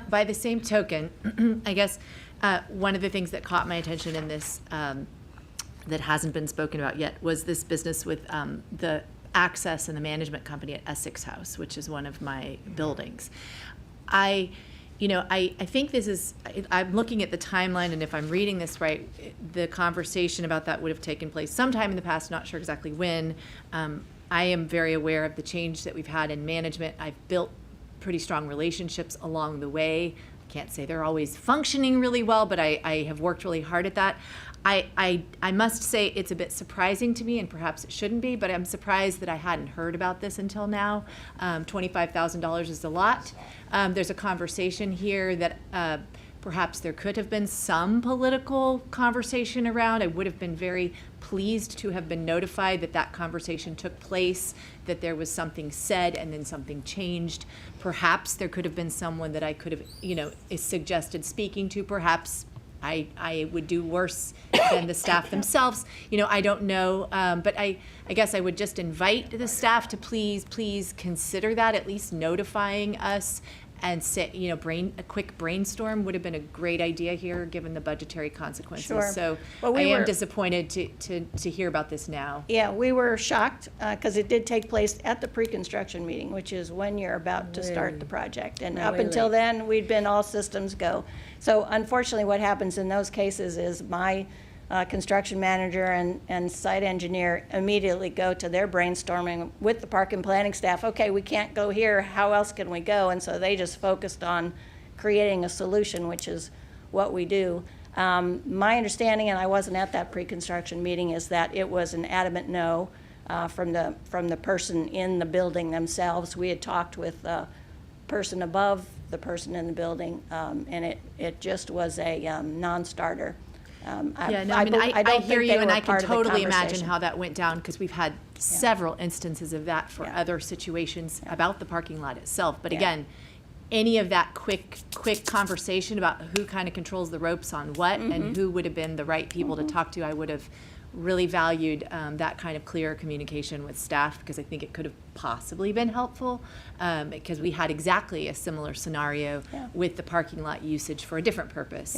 By the same token, I guess one of the things that caught my attention in this that hasn't been spoken about yet was this business with the access and the management company at Essex House, which is one of my buildings. I think this is, I'm looking at the timeline, and if I'm reading this right, the conversation about that would have taken place sometime in the past, not sure exactly when. I am very aware of the change that we've had in management. I've built pretty strong relationships along the way. I can't say they're always functioning really well, but I have worked really hard at that. I must say it's a bit surprising to me, and perhaps it shouldn't be, but I'm surprised that I hadn't heard about this until now. $25,000 is a lot. There's a conversation here that perhaps there could have been some political conversation around. I would have been very pleased to have been notified that that conversation took place, that there was something said and then something changed. Perhaps there could have been someone that I could have, suggested speaking to. Perhaps I would do worse than the staff themselves. I don't know, but I guess I would just invite the staff to please consider that, at least notifying us, and say, a quick brainstorm would have been a great idea here, given the budgetary consequences. Sure. So Well, I am were disappointed to hear about this now. Yeah, we were shocked because it did take place at the pre-construction meeting, which is when you're about to start the project. And up until then, we'd been all systems go. So unfortunately, what happens in those cases is my construction manager and site engineer immediately go to their brainstorming with the park and planning staff. Okay, we can't go here. How else can we go? And so they just focused on creating a solution, which is what we do. My understanding, and I wasn't at that pre-construction meeting, is that it was an adamant no from the person in the building themselves. We had talked with the person above the person in the building, and it just was a non-starter. I hear you, and I can totally imagine conversation. how that went down, because we've had several instances of that for other situations about the parking lot itself. But again, any of that quick conversation about who kind of controls the ropes on what and who would have been the right people to talk to, I would have really valued that kind of clear communication with staff, because I think it could have possibly been helpful, because we had exactly a similar scenario with the parking lot usage for a different purpose.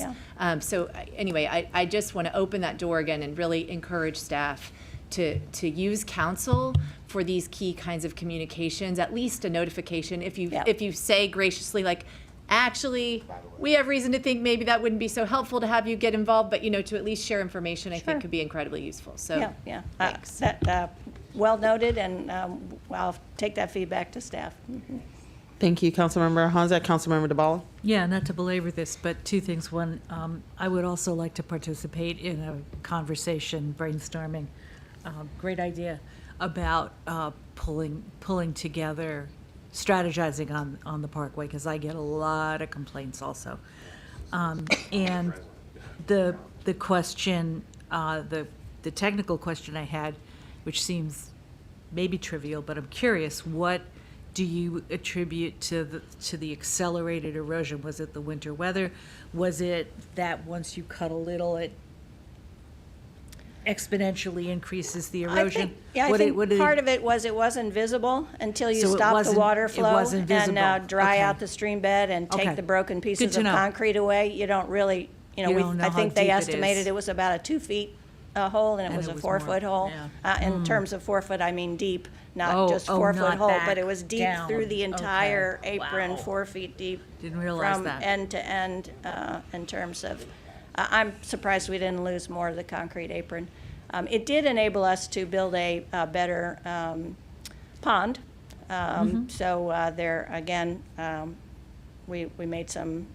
So anyway, I just want to open that door again and really encourage staff to use council for these key kinds of communications, at least a notification. If you say graciously, like, actually, we have reason to think maybe that wouldn't be so helpful to have you get involved, but to at least share information, I think could be incredibly useful. So thanks. Well noted, and I'll take that feedback to staff. Thank you, Councilmember Honzak. Councilmember DeBala. Yeah, not to belabor this, but two things. One, I would also like to participate in a conversation, brainstorming, great idea, about pulling together, strategizing on the parkway, because I get a lot of complaints also. And the question, the technical question I had, which seems maybe trivial, but I'm curious, what do you attribute to the accelerated erosion? Was it the winter weather? Was it that once you cut a little, it exponentially increases the erosion? I think part of it was it wasn't visible until you stop the water flow and dry out the stream bed and take the broken pieces of concrete away. You don't really, I think they estimated it was about a 2 feet hole, and it was a 4 foot hole. In terms of 4 foot, I mean deep, not just 4 foot hole, but it was deep through the entire apron, 4 feet deep. Didn't realize from that. end to end in terms of. I'm surprised we didn't lose more of the concrete apron. It did enable us to build a better pond. So there again, we made some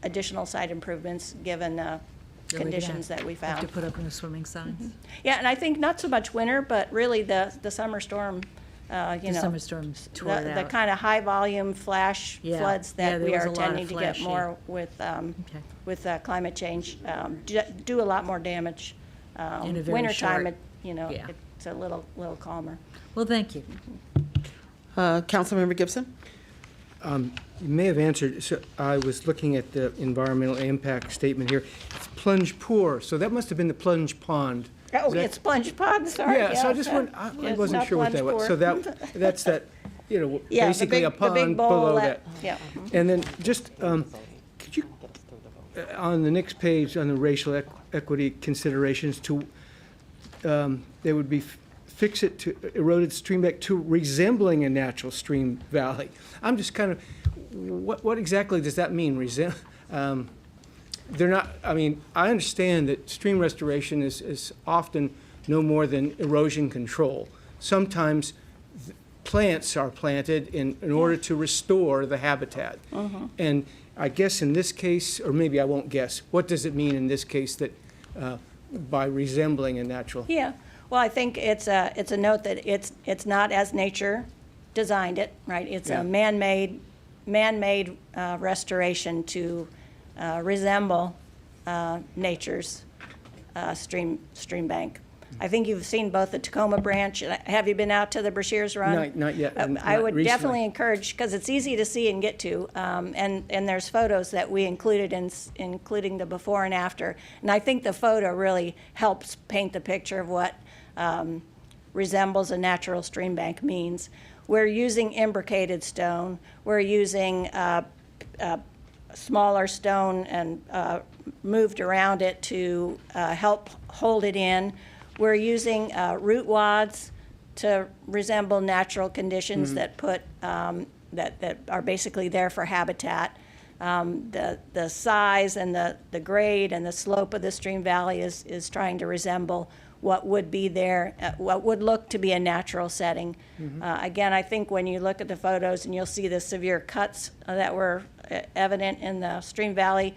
additional site improvements given conditions that we found. Have to put up new swimming signs. Yeah, and I think not so much winter, but really the summer storm. The summer storms tore it the out. kind of high volume flash floods that there we was are a lot of tending to get flash, more with climate change do a lot more damage. In a very Wintertime, short- it's a little calmer. Well, thank you. Councilmember Gibson? You may have answered, so I was looking at the environmental impact statement here. It's plunge poor, so that must have been the plunge pond. Oh, Is that- it's plunge pond, sorry. Yeah, so I just I wasn't sure what that was. So that's that, Yeah, basically the a big pond bowl below that- that. yeah. And then just, could you, on the next page, on the racial equity considerations, they would be fix it to eroded stream bank to resembling a natural stream valley. I'm just kind of, what exactly does that mean? They're not, I mean, I understand that stream restoration is often no more than erosion control. Sometimes plants are planted in order to restore the habitat. And I guess in this case, or maybe I won't guess, what does it mean in this case that by resembling a natural? Yeah, well, I think it's a note that it's not as nature designed it, right? It's a man-made restoration to resemble nature's stream bank. I think you've seen both the Tacoma branch. Have you been out to the Brashears Run? Not yet. I would definitely encourage, because it's easy to see and get to, and there's photos that we included, including the before and after. And I think the photo really helps paint the picture of what resembles a natural stream bank means. We're using imbricated stone. We're using smaller stone and moved around it to help hold it in. We're using root wads to resemble natural conditions that put that are basically there for habitat. The size and the grade and the slope of the stream valley is trying to resemble what would be there, what would look to be a natural setting. Again, I think when you look at the photos and you'll see the severe cuts that were evident in the stream valley,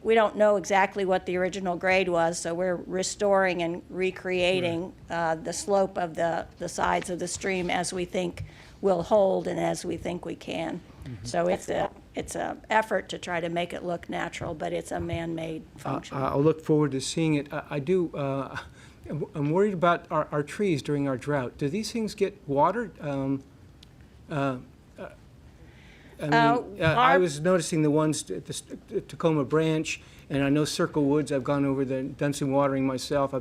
we don't know exactly what the original grade was, so we're restoring and recreating the slope of the sides of the stream as we think will hold and as we think we can. So it's a effort to try to make it look natural, but it's a man-made function. I'll look forward to seeing it. I'm worried about our trees during our drought. Do these things get watered? I was noticing the ones at the Tacoma branch, and I know Circle Woods. I've gone over there and done some watering myself.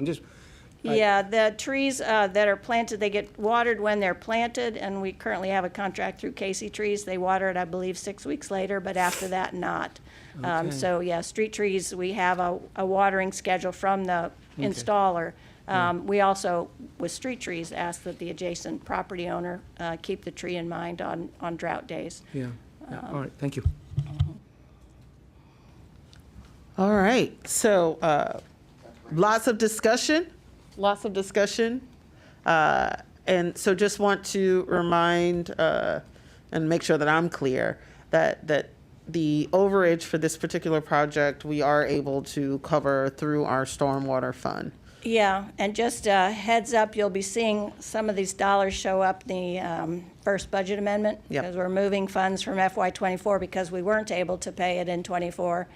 Yeah, the trees that are planted, they get watered when they're planted, and we currently have a contract through Casey Trees. They water it, I believe, 6 weeks later, but after that, not. Okay. So, yeah, street trees, we have a watering schedule from the installer. We also, with street trees, ask that the adjacent property owner keep the tree in mind on drought days. Yeah. All right, thank you. All right, so lots of discussion. And so just want to remind and make sure that I'm clear that the overage for this particular project, we are able to cover through our stormwater fund. Yeah, and just a heads up, you'll be seeing some of these dollars show up in the first budget amendment. Yep. Because we're moving funds from FY24 because we weren't able to pay it in '24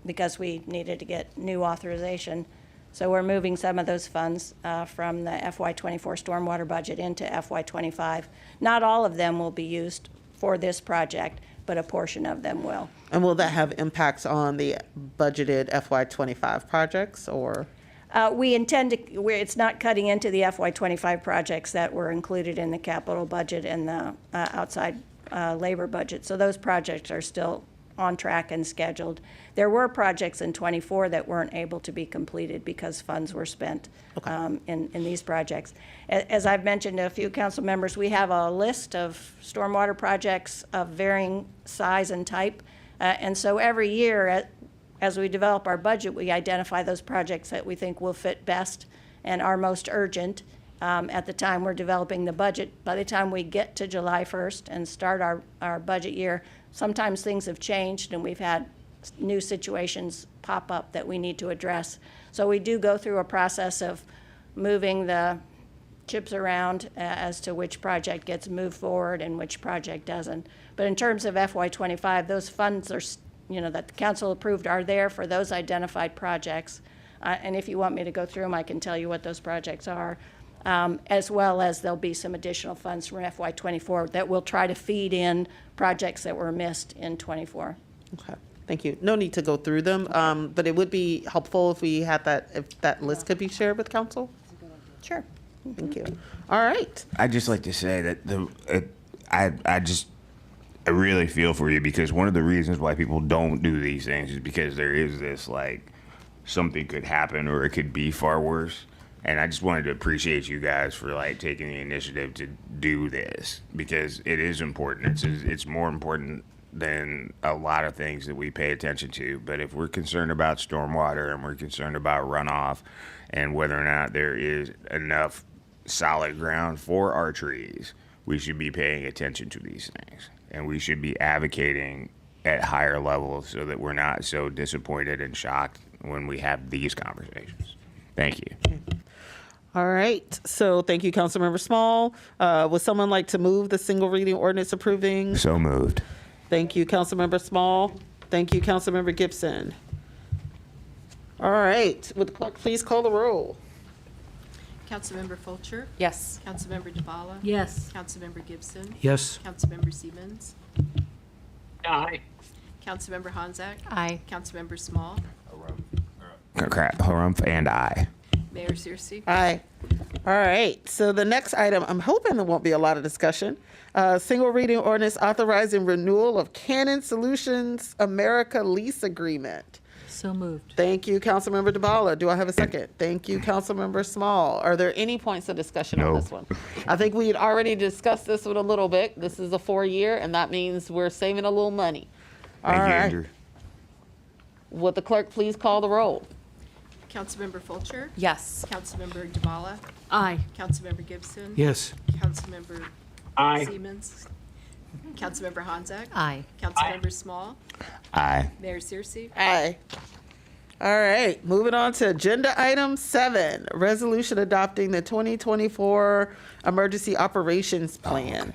because we needed to get new authorization. So we're moving some of those funds from the FY24 stormwater budget into FY25. Not all of them will be used for this project, but a portion of them will. And will that have impacts on the budgeted FY25 projects, or? We intend to, it's not cutting into the FY25 projects that were included in the capital budget and the outside labor budget. So those projects are still on track and scheduled. There were projects in '24 that weren't able to be completed because funds were spent in these projects. As I've mentioned to a few council members, we have a list of stormwater projects of varying size and type. And so every year, as we develop our budget, we identify those projects that we think will fit best and are most urgent at the time we're developing the budget. By the time we get to July 1st and start our budget year, sometimes things have changed and we've had new situations pop up that we need to address. So we do go through a process of moving the chips around as to which project gets moved forward and which project doesn't. But in terms of FY25, those funds are, that the council approved are there for those identified projects. And if you want me to go through them, I can tell you what those projects are. As well as there'll be some additional funds from FY24 that will try to feed in projects that were missed in '24. Okay, thank you. No need to go through them, but it would be helpful if we had if that list could be shared with council. Sure. Thank you. All right. I'd just like to say that I really feel for you, because one of the reasons why people don't do these things is because there is this, like, something could happen or it could be far worse. And I just wanted to appreciate you guys for, like, taking the initiative to do this, because it is important. It's more important than a lot of things that we pay attention to. But if we're concerned about stormwater and we're concerned about runoff and whether or not there is enough solid ground for our trees, we should be paying attention to these things. And we should be advocating at higher levels so that we're not so disappointed and shocked when we have these conversations. Thank you. All right. So thank you, Councilmember Small. Would someone like to move the single reading ordinance approving? So moved. Thank you, Councilmember Small. Thank you, Councilmember Gibson. All right. Would the clerk please call the roll? Councilmember Fulcher? Yes. Councilmember DeBala? Yes. Councilmember Gibson? Yes. Councilmember Siemens? Aye. Councilmember Honzak? Aye. Councilmember Small? Harumph and I. Mayor Searcy? Aye. All right. So the next item, I'm hoping there won't be a lot of discussion. Single reading ordinance authorizing renewal of Canon Solutions America lease agreement. So moved. Thank you, Councilmember DeBala. Do I have a second? Thank you, Councilmember Small. Are there any points of discussion on No. this one? I think we had already discussed this one a little bit. This is a 4-year, and that means we're saving a little money. All Thank you, right. Andrew. Would the clerk please call the roll? Councilmember Fulcher? Yes. Councilmember DeBala? Aye. Councilmember Gibson? Yes. Councilmember Aye. Siemens? Councilmember Honzak? Aye. Councilmember Small? Aye. Mayor Searcy? Aye. All right, moving on to agenda item 7, resolution adopting the 2024 emergency operations plan.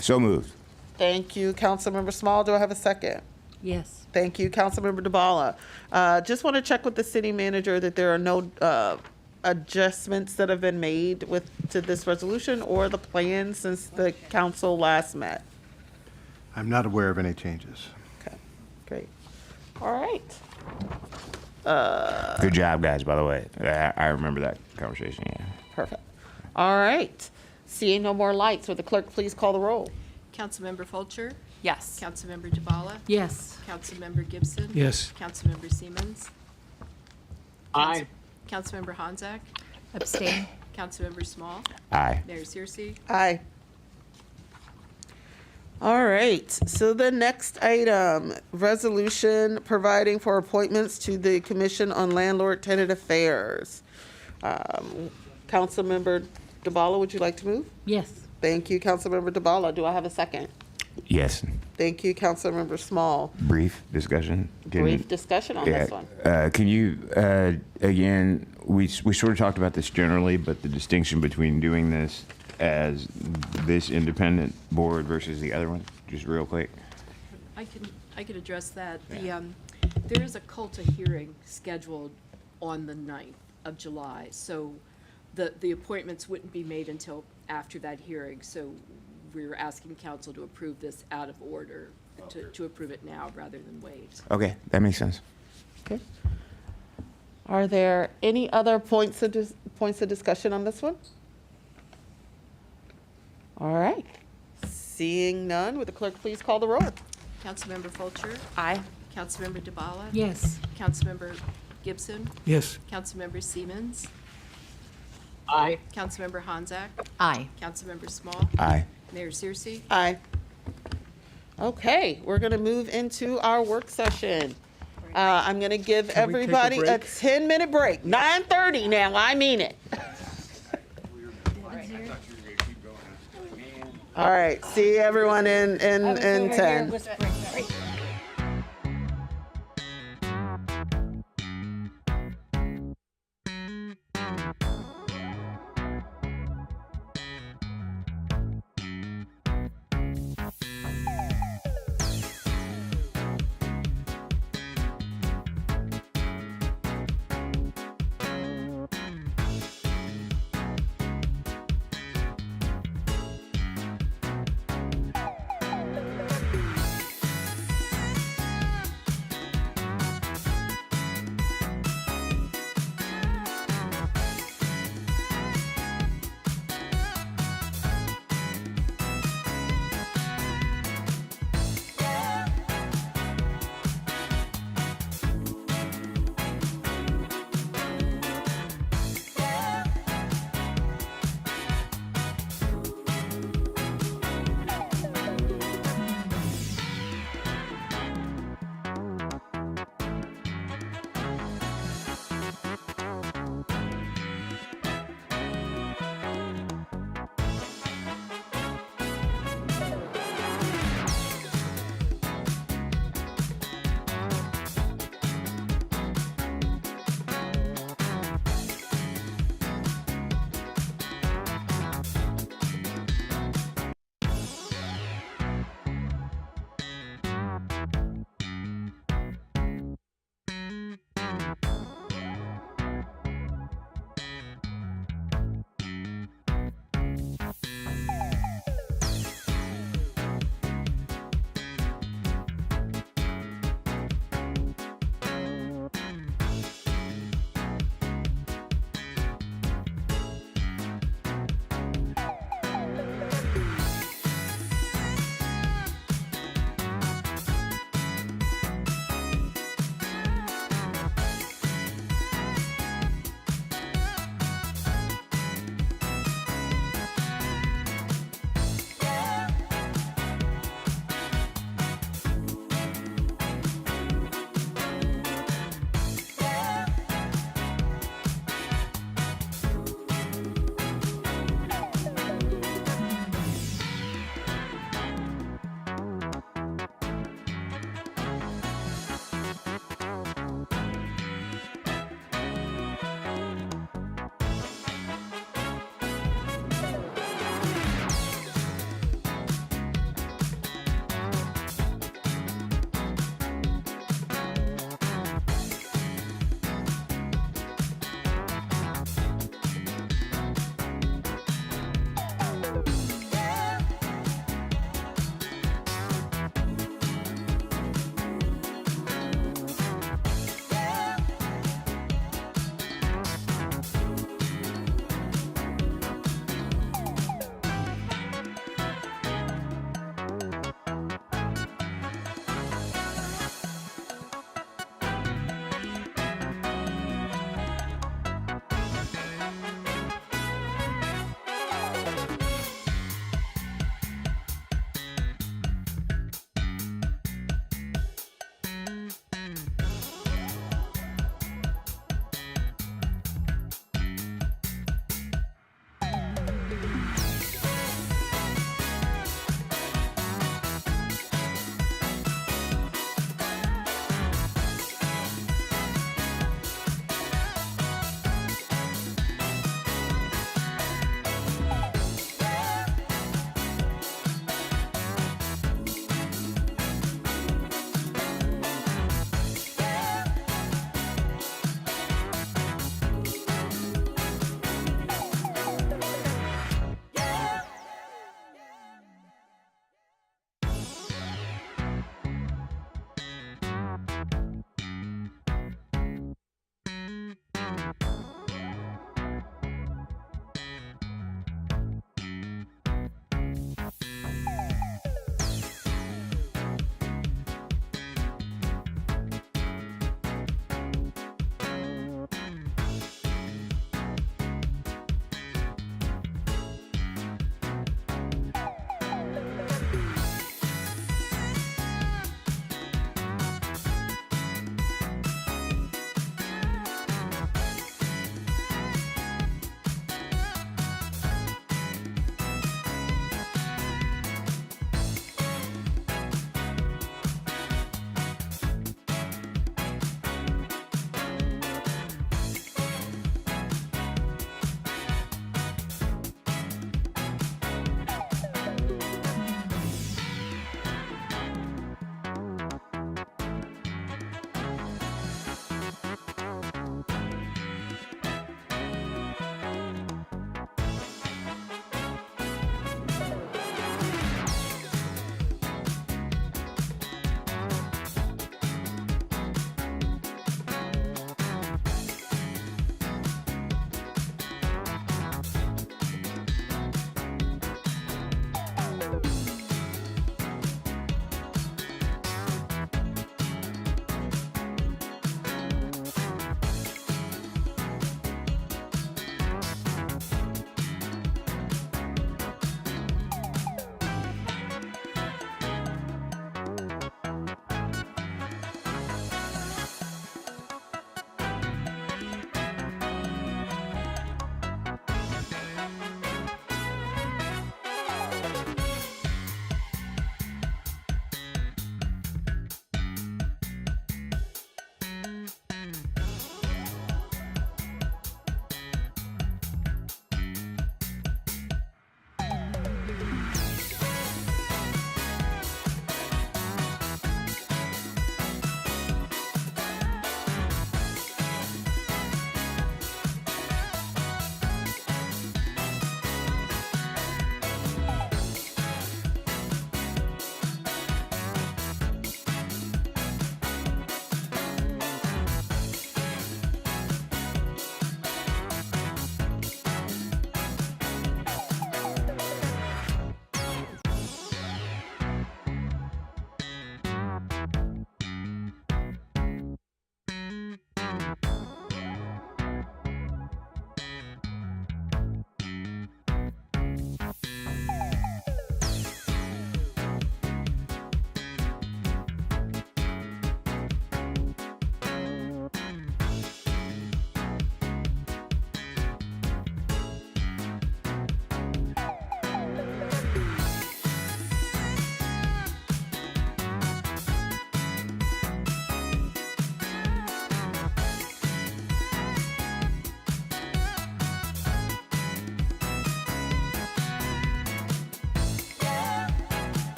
So moved. Thank you, Councilmember Small. Do I have a second? Yes. Thank you, Councilmember DeBala. Just want to check with the city manager that there are no adjustments that have been made to this resolution or the plan since the council last met. I'm not aware of any changes. Okay, great. All right. Good job, guys, by the way. I remember that conversation, yeah. Perfect. All right. Seeing no more lights, would the clerk please call the roll? Councilmember Fulcher? Yes. Councilmember DeBala? Yes. Councilmember Gibson? Yes. Councilmember Siemens? Aye. Councilmember Honzak? Abstain. Councilmember Small? Aye. Mayor Searcy? Aye. All right, so the next item, resolution providing for appointments to the Commission on Landlord-Tenant Affairs. Councilmember DeBala, would you like to move? Yes. Thank you, Councilmember DeBala. Do I have a second? Yes. Thank you, Councilmember Small. Brief discussion. Brief discussion on this one. Can you, again, we sort of talked about this generally, but the distinction between doing this as this independent board versus the other one, just real quick. I can address that. There is a COLTA hearing scheduled on the 9th of July. So the appointments wouldn't be made until after that hearing. So we're asking council to approve this out of order, to approve it now rather than wait. Okay, that makes sense. Okay. Are there any other points of discussion on this one? All right. Seeing none, would the clerk please call the roll? Councilmember Fulcher? Aye. Councilmember DeBala? Yes. Councilmember Gibson? Yes. Councilmember Siemens? Aye. Councilmember Honzak? Aye. Councilmember Small? Aye. Mayor Searcy? Aye. Okay, we're going to move into our work session. I'm going to give Can we take a everybody a break? 10-minute break. 9:30 now, I mean it. All right, see everyone in 10.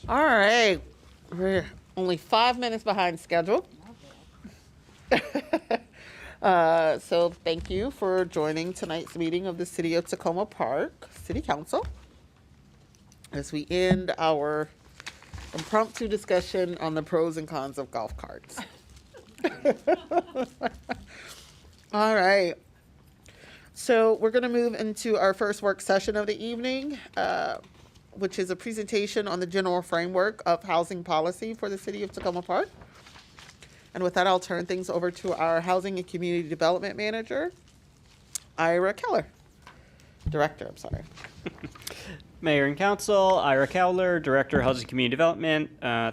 All right, we're only 5 minutes behind schedule. So thank you for joining tonight's meeting of the City of Tacoma Park City Council as we end our impromptu discussion on the pros and cons of golf carts. All right. So we're going to move into our first work session of the evening, which is a presentation on the general framework of housing policy for the City of Tacoma Park. And with that, I'll turn things over to our Housing and Community Development Manager, Ira Keller. Director, I'm sorry. Mayor and Council, Ira Keller, Director of Housing and Community Development.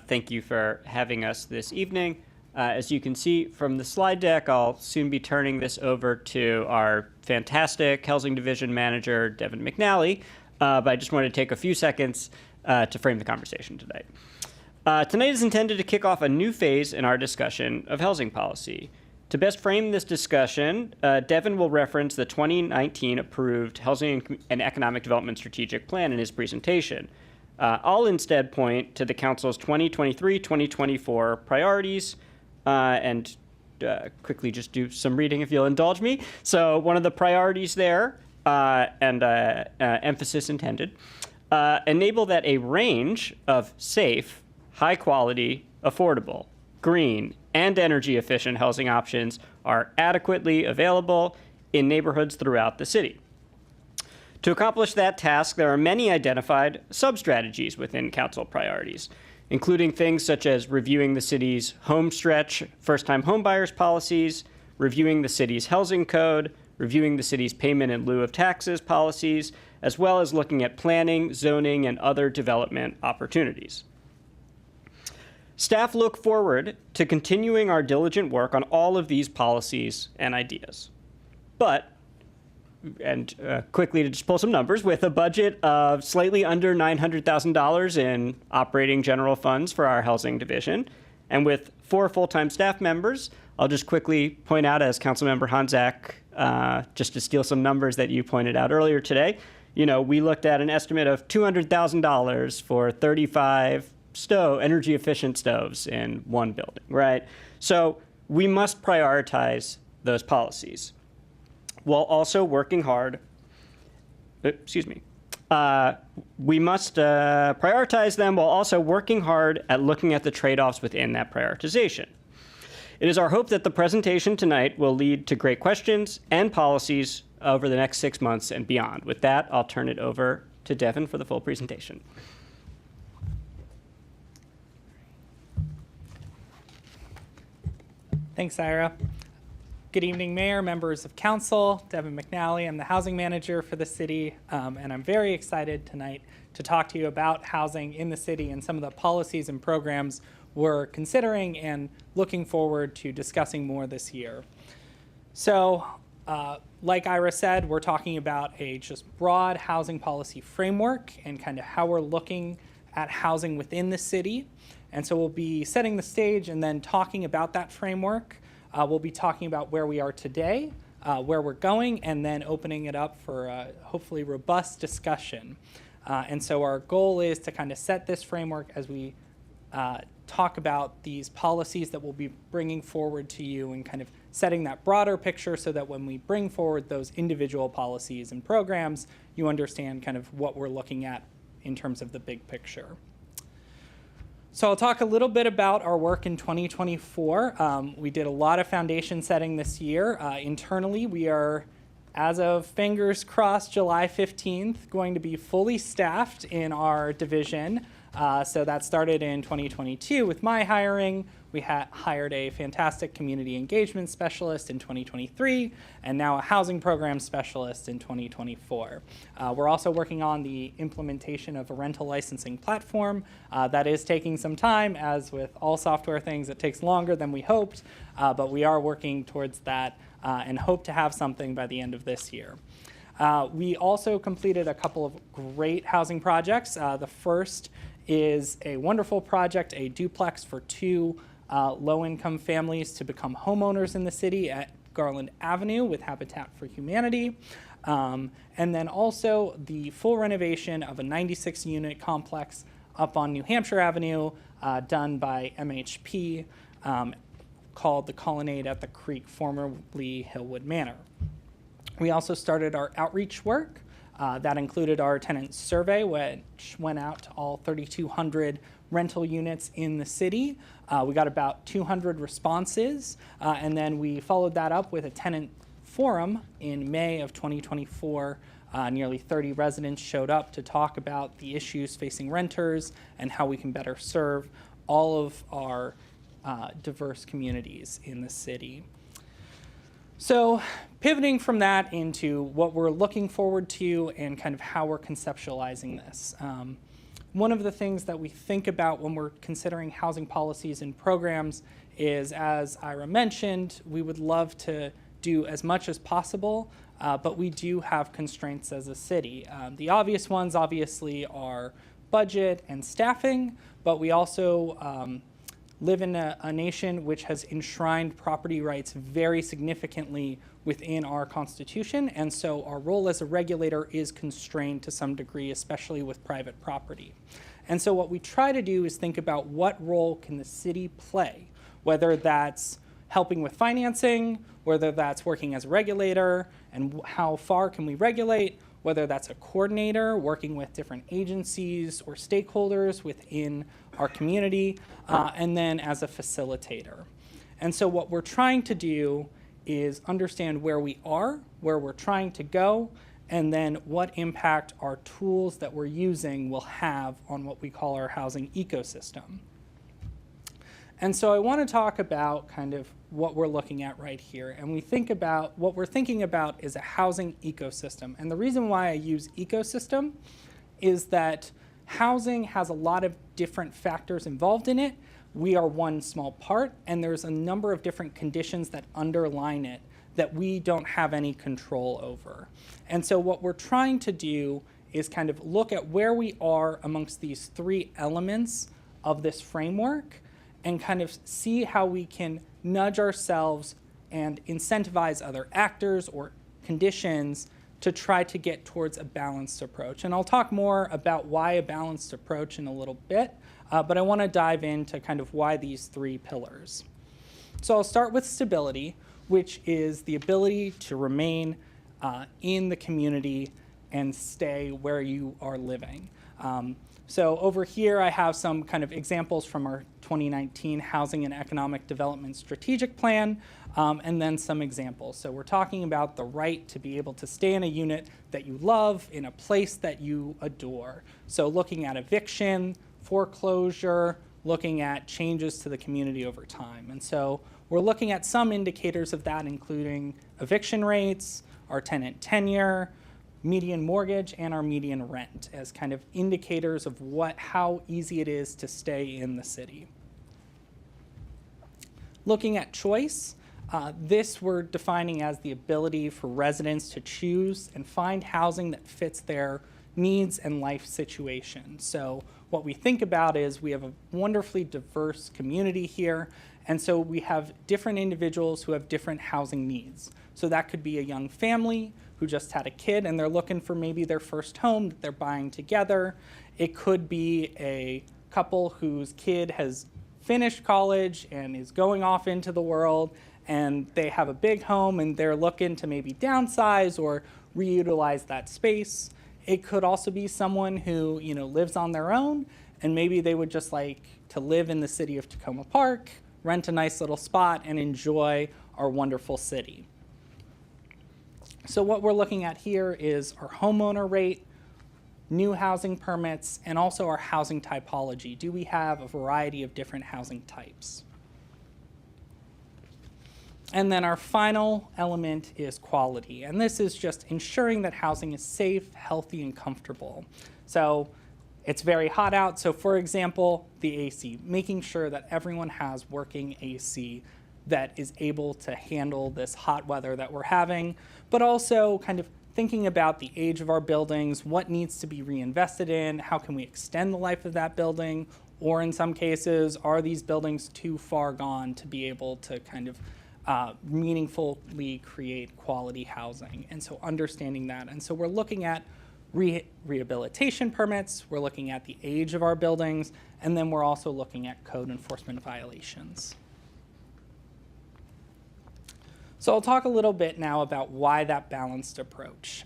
Thank you for having us this evening. As you can see from the slide deck, I'll soon be turning this over to our fantastic Housing Division Manager, Devin McNally. But I just wanted to take a few seconds to frame the conversation tonight. Tonight is intended to kick off a new phase in our discussion of housing policy. To best frame this discussion, Devin will reference the 2019 approved Housing and Economic Development Strategic Plan in his presentation. I'll instead point to the Council's 2023-2024 priorities and quickly just do some reading if you'll indulge me. So one of the priorities there, emphasis intended, enable that a range of safe, high quality, affordable, green, and energy efficient housing options are adequately available in neighborhoods throughout the city. To accomplish that task, there are many identified sub-strategies within council priorities, including things such as reviewing the city's home stretch first-time homebuyers policies, reviewing the city's housing code, reviewing the city's payment in lieu of taxes policies, as well as looking at planning, zoning, and other development opportunities. Staff look forward to continuing our diligent work on all of these policies and ideas. But, quickly to just pull some numbers, with a budget of slightly under $900,000 in operating general funds for our housing division, and with 4 full-time staff members, I'll just quickly point out, as Councilmember Honzak, just to steal some numbers that you pointed out earlier today, we looked at an estimate of $200,000 for 35 energy efficient stoves in one building, right? So we must prioritize those policies while also working hard. We must prioritize them while also working hard at looking at the trade-offs within that prioritization. It is our hope that the presentation tonight will lead to great questions and policies over the next 6 months and beyond. With that, I'll turn it over to Devin for the full presentation. Thanks, Ira. Good evening, Mayor, members of Council. Devin McNally. I'm the housing manager for the city, and I'm very excited tonight to talk to you about housing in the city and some of the policies and programs we're considering and looking forward to discussing more this year. So, like Ira said, we're talking about a just broad housing policy framework and kind of how we're looking at housing within the city. And so we'll be setting the stage and then talking about that framework. We'll be talking about where we are today, where we're going, and then opening it up for hopefully robust discussion. And so our goal is to kind of set this framework as we talk about these policies that we'll be bringing forward to you and kind of setting that broader picture so that when we bring forward those individual policies and programs, you understand kind of what we're looking at in terms of the big picture. So I'll talk a little bit about our work in 2024. We did a lot of foundation setting this year. Internally, we are, as of fingers crossed, July 15th, going to be fully staffed in our division. So that started in 2022 with my hiring. We hired a fantastic community engagement specialist in 2023, and now a housing program specialist in 2024. We're also working on the implementation of a rental licensing platform. That is taking some time, as with all software things, it takes longer than we hoped, but we are working towards that and hope to have something by the end of this year. We also completed a couple of great housing projects. The first is a wonderful project, a duplex for 2 low-income families to become homeowners in the city at Garland Avenue with Habitat for Humanity. And then also the full renovation of a 96-unit complex up on New Hampshire Avenue, done by MHP, called the Colonnade at the Creek, formerly Hillwood Manor. We also started our outreach work. That included our tenant survey, which went out to all 3,200 rental units in the city. We got about 200 responses, and then we followed that up with a tenant forum in May of 2024. Nearly 30 residents showed up to talk about the issues facing renters and how we can better serve all of our diverse communities in the city. So pivoting from that into what we're looking forward to and kind of how we're conceptualizing this. One of the things that we think about when we're considering housing policies and programs is, as Ira mentioned, we would love to do as much as possible, but we do have constraints as a city. The obvious ones obviously are budget and staffing, but we also live in a nation which has enshrined property rights very significantly within our Constitution, and so our role as a regulator is constrained to some degree, especially with private property. And so what we try to do is think about what role can the city play, whether that's helping with financing, whether that's working as a regulator, and how far can we regulate, whether that's a coordinator working with different agencies or stakeholders within our community, and then as a facilitator. And so what we're trying to do is understand where we are, where we're trying to go, and then what impact our tools that we're using will have on what we call our housing ecosystem. And so I want to talk about kind of what we're looking at right here. And we think about what we're thinking about is a housing ecosystem. And the reason why I use ecosystem is that housing has a lot of different factors involved in it. We are one small part, and there's a number of different conditions that underline it that we don't have any control over. And so what we're trying to do is kind of look at where we are amongst these three elements of this framework and kind of see how we can nudge ourselves and incentivize other actors or conditions to try to get towards a balanced approach. And I'll talk more about why a balanced approach in a little bit, but I want to dive into kind of why these three pillars. So I'll start with stability, which is the ability to remain in the community and stay where you are living. So over here, I have some kind of examples from our 2019 Housing and Economic Development Strategic Plan, and then some examples. So we're talking about the right to be able to stay in a unit that you love, in a place that you adore. So looking at eviction, foreclosure, looking at changes to the community over time. And so we're looking at some indicators of that, including eviction rates, our tenant tenure, median mortgage, and our median rent as kind of indicators of how easy it is to stay in the city. Looking at choice, this we're defining as the ability for residents to choose and find housing that fits their needs and life situation. So what we think about is we have a wonderfully diverse community here, and so we have different individuals who have different housing needs. So that could be a young family who just had a kid and they're looking for maybe their first home that they're buying together. It could be a couple whose kid has finished college and is going off into the world, and they have a big home and they're looking to maybe downsize or reutilize that space. It could also be someone who, lives on their own, and maybe they would just like to live in the city of Tacoma Park, rent a nice little spot, and enjoy our wonderful city. So what we're looking at here is our homeowner rate, new housing permits, and also our housing typology. Do we have a variety of different housing types? And then our final element is quality. And this is just ensuring that housing is safe, healthy, and comfortable. So it's very hot out. So for example, the AC, making sure that everyone has working AC that is able to handle this hot weather that we're having, but also kind of thinking about the age of our buildings, what needs to be reinvested in, how can we extend the life of that building, or in some cases, are these buildings too far gone to be able to kind of meaningfully create quality housing? And so understanding that. And so we're looking at rehabilitation permits, we're looking at the age of our buildings, and then we're also looking at code enforcement violations. So I'll talk a little bit now about why that balanced approach.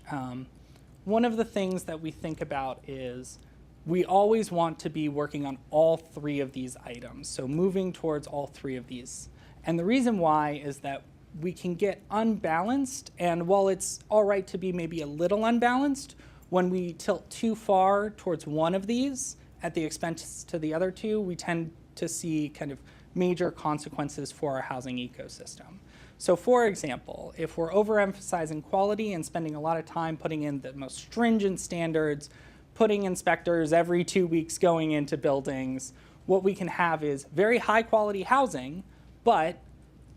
One of the things that we think about is we always want to be working on all three of these items, so moving towards all three of these. And the reason why is that we can get unbalanced, and while it's all right to be maybe a little unbalanced, when we tilt too far towards one of these at the expense to the other two, we tend to see kind of major consequences for our housing ecosystem. So for example, if we're overemphasizing quality and spending a lot of time putting in the most stringent standards, putting inspectors every 2 weeks going into buildings, what we can have is very high quality housing, but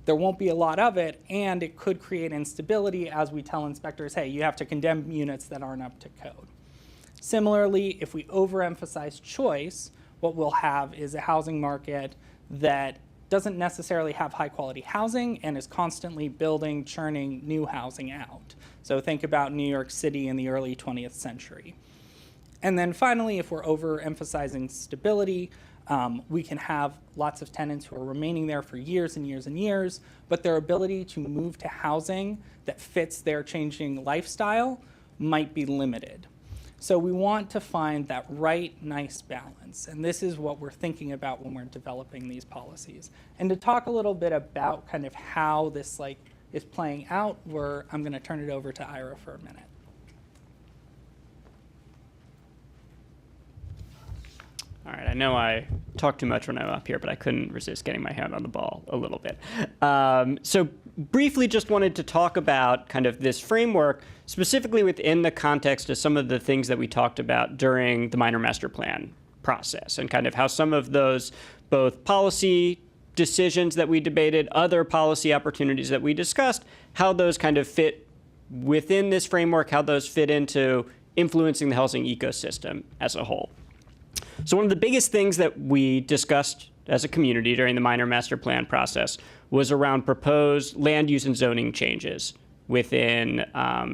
there won't be a lot of it, and it could create instability as we tell inspectors, hey, you have to condemn units that aren't up to code. Similarly, if we overemphasize choice, what we'll have is a housing market that doesn't necessarily have high quality housing and is constantly building, churning new housing out. So think about New York City in the early 20th century. And then finally, if we're overemphasizing stability, we can have lots of tenants who are remaining there for years and years and years, but their ability to move to housing that fits their changing lifestyle might be limited. So we want to find that right, nice balance. And this is what we're thinking about when we're developing these policies. And to talk a little bit about kind of how this is playing out, I'm going to turn it over to Ira for a minute. All right, I know I talk too much when I'm up here, but I couldn't resist getting my hand on the ball a little bit. So briefly just wanted to talk about kind of this framework, specifically within the context of some of the things that we talked about during the minor master plan process, and kind of how some of those both policy decisions that we debated, other policy opportunities that we discussed, how those kind of fit within this framework, how those fit into influencing the housing ecosystem as a whole. So one of the biggest things that we discussed as a community during the minor master plan process was around proposed land use and zoning changes within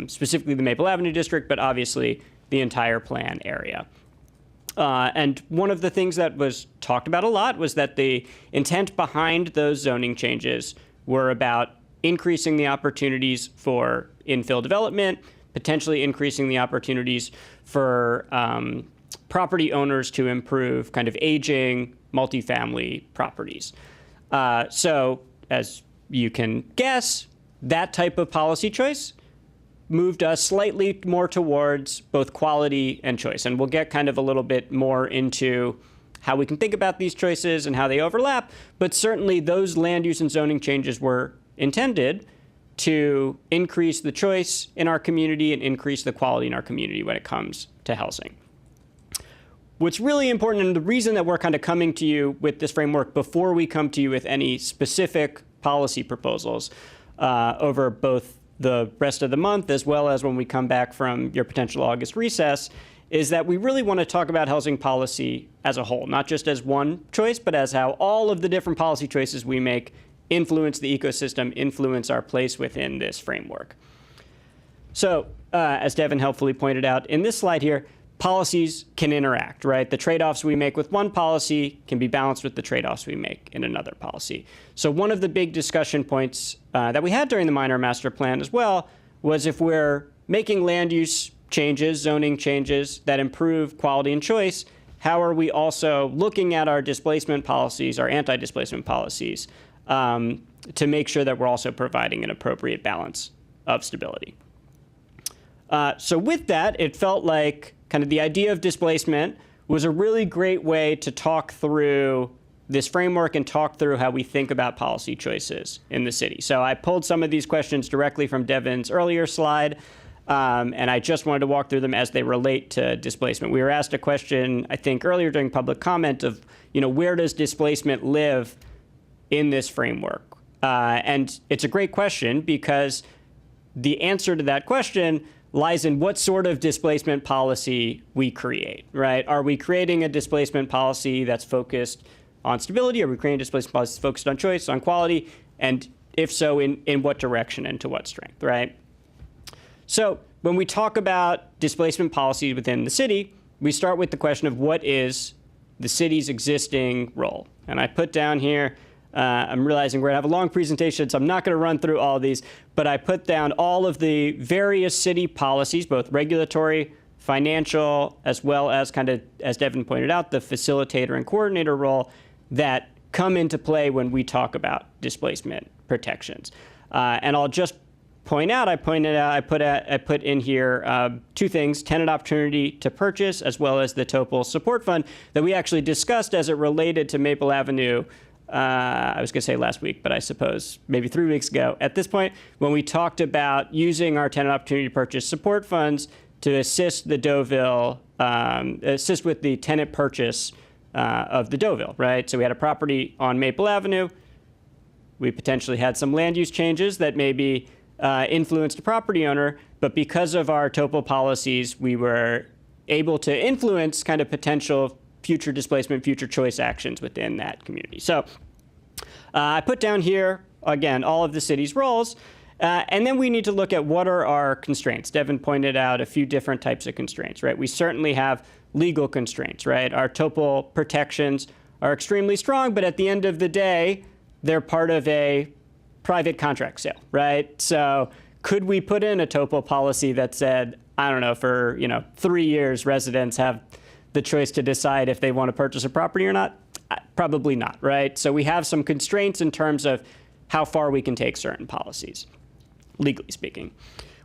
specifically the Maple Avenue district, but obviously the entire plan area. And one of the things that was talked about a lot was that the intent behind those zoning changes were about increasing the opportunities for infill development, potentially increasing the opportunities for property owners to improve kind of aging multifamily properties. So as you can guess, that type of policy choice moved us slightly more towards both quality and choice. And we'll get kind of a little bit more into how we can think about these choices and how they overlap. But certainly those land use and zoning changes were intended to increase the choice in our community and increase the quality in our community when it comes to housing. What's really important, and the reason that we're kind of coming to you with this framework before we come to you with any specific policy proposals over both the rest of the month as well as when we come back from your potential August recess, is that we really want to talk about housing policy as a whole, not just as one choice, but as how all of the different policy choices we make influence the ecosystem, influence our place within this framework. So as Devin helpfully pointed out in this slide here, policies can interact, right? The trade-offs we make with one policy can be balanced with the trade-offs we make in another policy. So one of the big discussion points that we had during the minor master plan as well was if we're making land use changes, zoning changes that improve quality and choice, how are we also looking at our displacement policies, our anti-displacement policies, to make sure that we're also providing an appropriate balance of stability. So with that, it felt like kind of the idea of displacement was a really great way to talk through this framework and talk through how we think about policy choices in the city. So I pulled some of these questions directly from Devin's earlier slide, and I just wanted to walk through them as they relate to displacement. We were asked a question, I think, earlier during public comment of, where does displacement live in this framework? And it's a great question because the answer to that question lies in what sort of displacement policy we create, right? Are we creating a displacement policy that's focused on stability? Are we creating a displacement policy focused on choice, on quality? And if so, in what direction and to what strength, right? So when we talk about displacement policies within the city, we start with the question of what is the city's existing role. And I put down here, I'm realizing we're going to have a long presentation, so I'm not going to run through all of these, but I put down all of the various city policies, both regulatory, financial, as well as kind of, as Devin pointed out, the facilitator and coordinator role that come into play when we talk about displacement protections. And I'll just point out, I put in here two things: tenant opportunity to purchase, as well as the TOPL support fund that we actually discussed as it related to Maple Avenue. I was going to say last week, but I suppose maybe 3 weeks ago at this point, when we talked about using our tenant opportunity to purchase support funds to assist the Deauville, assist with the tenant purchase of the Deauville, right? So we had a property on Maple Avenue. We potentially had some land use changes that maybe influenced the property owner, but because of our TOPL policies, we were able to influence kind of potential future displacement, future choice actions within that community. So I put down here, again, all of the city's roles, and then we need to look at what are our constraints. Devin pointed out a few different types of constraints, right? We certainly have legal constraints, right? Our TOPL protections are extremely strong, but at the end of the day, they're part of a private contract sale, right? So could we put in a TOPL policy that said, I don't know, for 3 years, residents have the choice to decide if they want to purchase a property or not? Probably not, right? So we have some constraints in terms of how far we can take certain policies, legally speaking.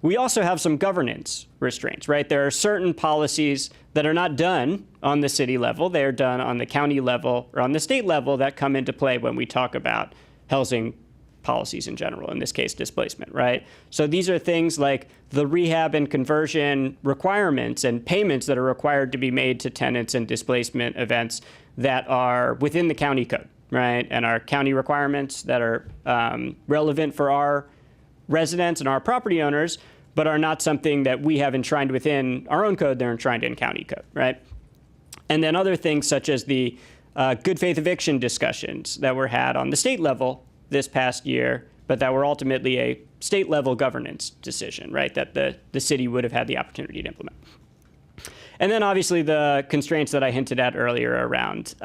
We also have some governance restraints, right? There are certain policies that are not done on the city level. They are done on the county level or on the state level that come into play when we talk about housing policies in general, in this case, displacement, right? So these are things like the rehab and conversion requirements and payments that are required to be made to tenants in displacement events that are within the county code, right? And our county requirements that are relevant for our residents and our property owners, but are not something that we have enshrined within our own code, they're enshrined in county code, right? And then other things such as the good faith eviction discussions that were had on the state level this past year, but that were ultimately a state level governance decision, right? That the city would have had the opportunity to implement. And then obviously the constraints that I hinted at earlier around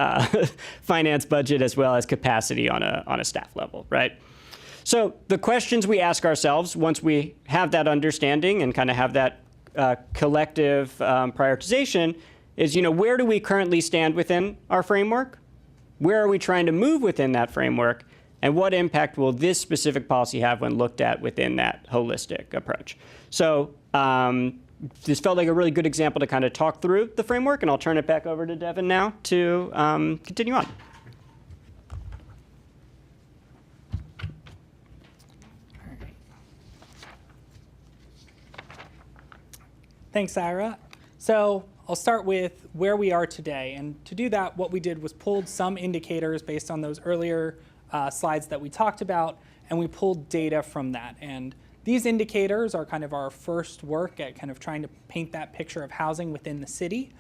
finance budget as well as capacity on a staff level, right? So the questions we ask ourselves once we have that understanding and kind of have that collective prioritization is, where do we currently stand within our framework? Where are we trying to move within that framework? And what impact will this specific policy have when looked at within that holistic approach? So this felt like a really good example to kind of talk through the framework, and I'll turn it back over to Devin now to continue on. Thanks, Ira. So I'll start with where we are today. And to do that, what we did was pulled some indicators based on those earlier slides that we talked about, and we pulled data from that. And these indicators are kind of our first work at kind of trying to paint that picture of housing within the city.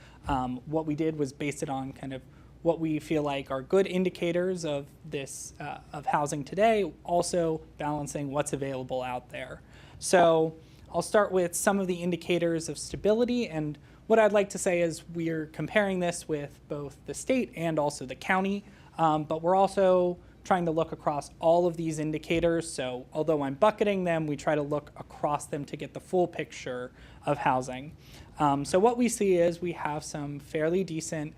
What we did was base it on kind of what we feel like are good indicators of this of housing today, also balancing what's available out there. So I'll start with some of the indicators of stability, and what I'd like to say is we're comparing this with both the state and also the county, but we're also trying to look across all of these indicators. So although I'm bucketing them, we try to look across them to get the full picture of housing. So what we see is we have some fairly decent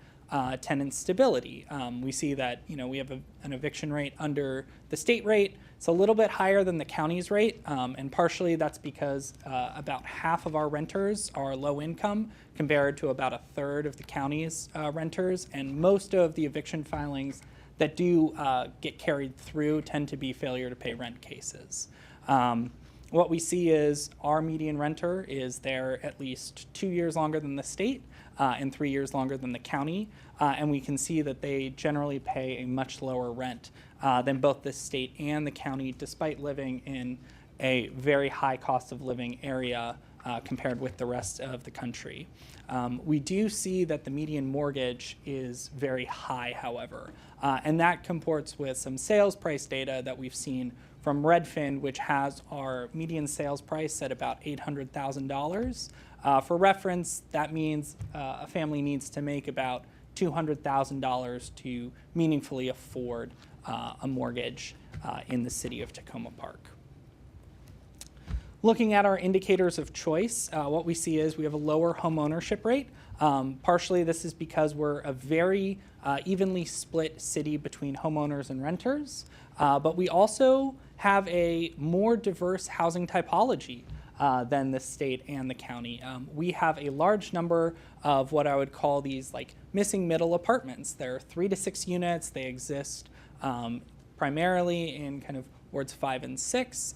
tenant stability. We see that we have an eviction rate under the state rate. It's a little bit higher than the county's rate, and partially that's because about half of our renters are low income compared to about a third of the county's renters, and most of the eviction filings that do get carried through tend to be failure to pay rent cases. What we see is our median renter is there at least 2 years longer than the state and 3 years longer than the county, and we can see that they generally pay a much lower rent than both the state and the county, despite living in a very high cost of living area compared with the rest of the country. We do see that the median mortgage is very high, however, and that comports with some sales price data that we've seen from Redfin, which has our median sales price at about $800,000. For reference, that means a family needs to make about $200,000 to meaningfully afford a mortgage in the city of Tacoma Park. Looking at our indicators of choice, what we see is we have a lower home ownership rate. Partially, this is because we're a very evenly split city between homeowners and renters, but we also have a more diverse housing typology than the state and the county. We have a large number of what I would call these like missing middle apartments. There are 3 to 6 units. They exist primarily in kind of wards 5 and 6,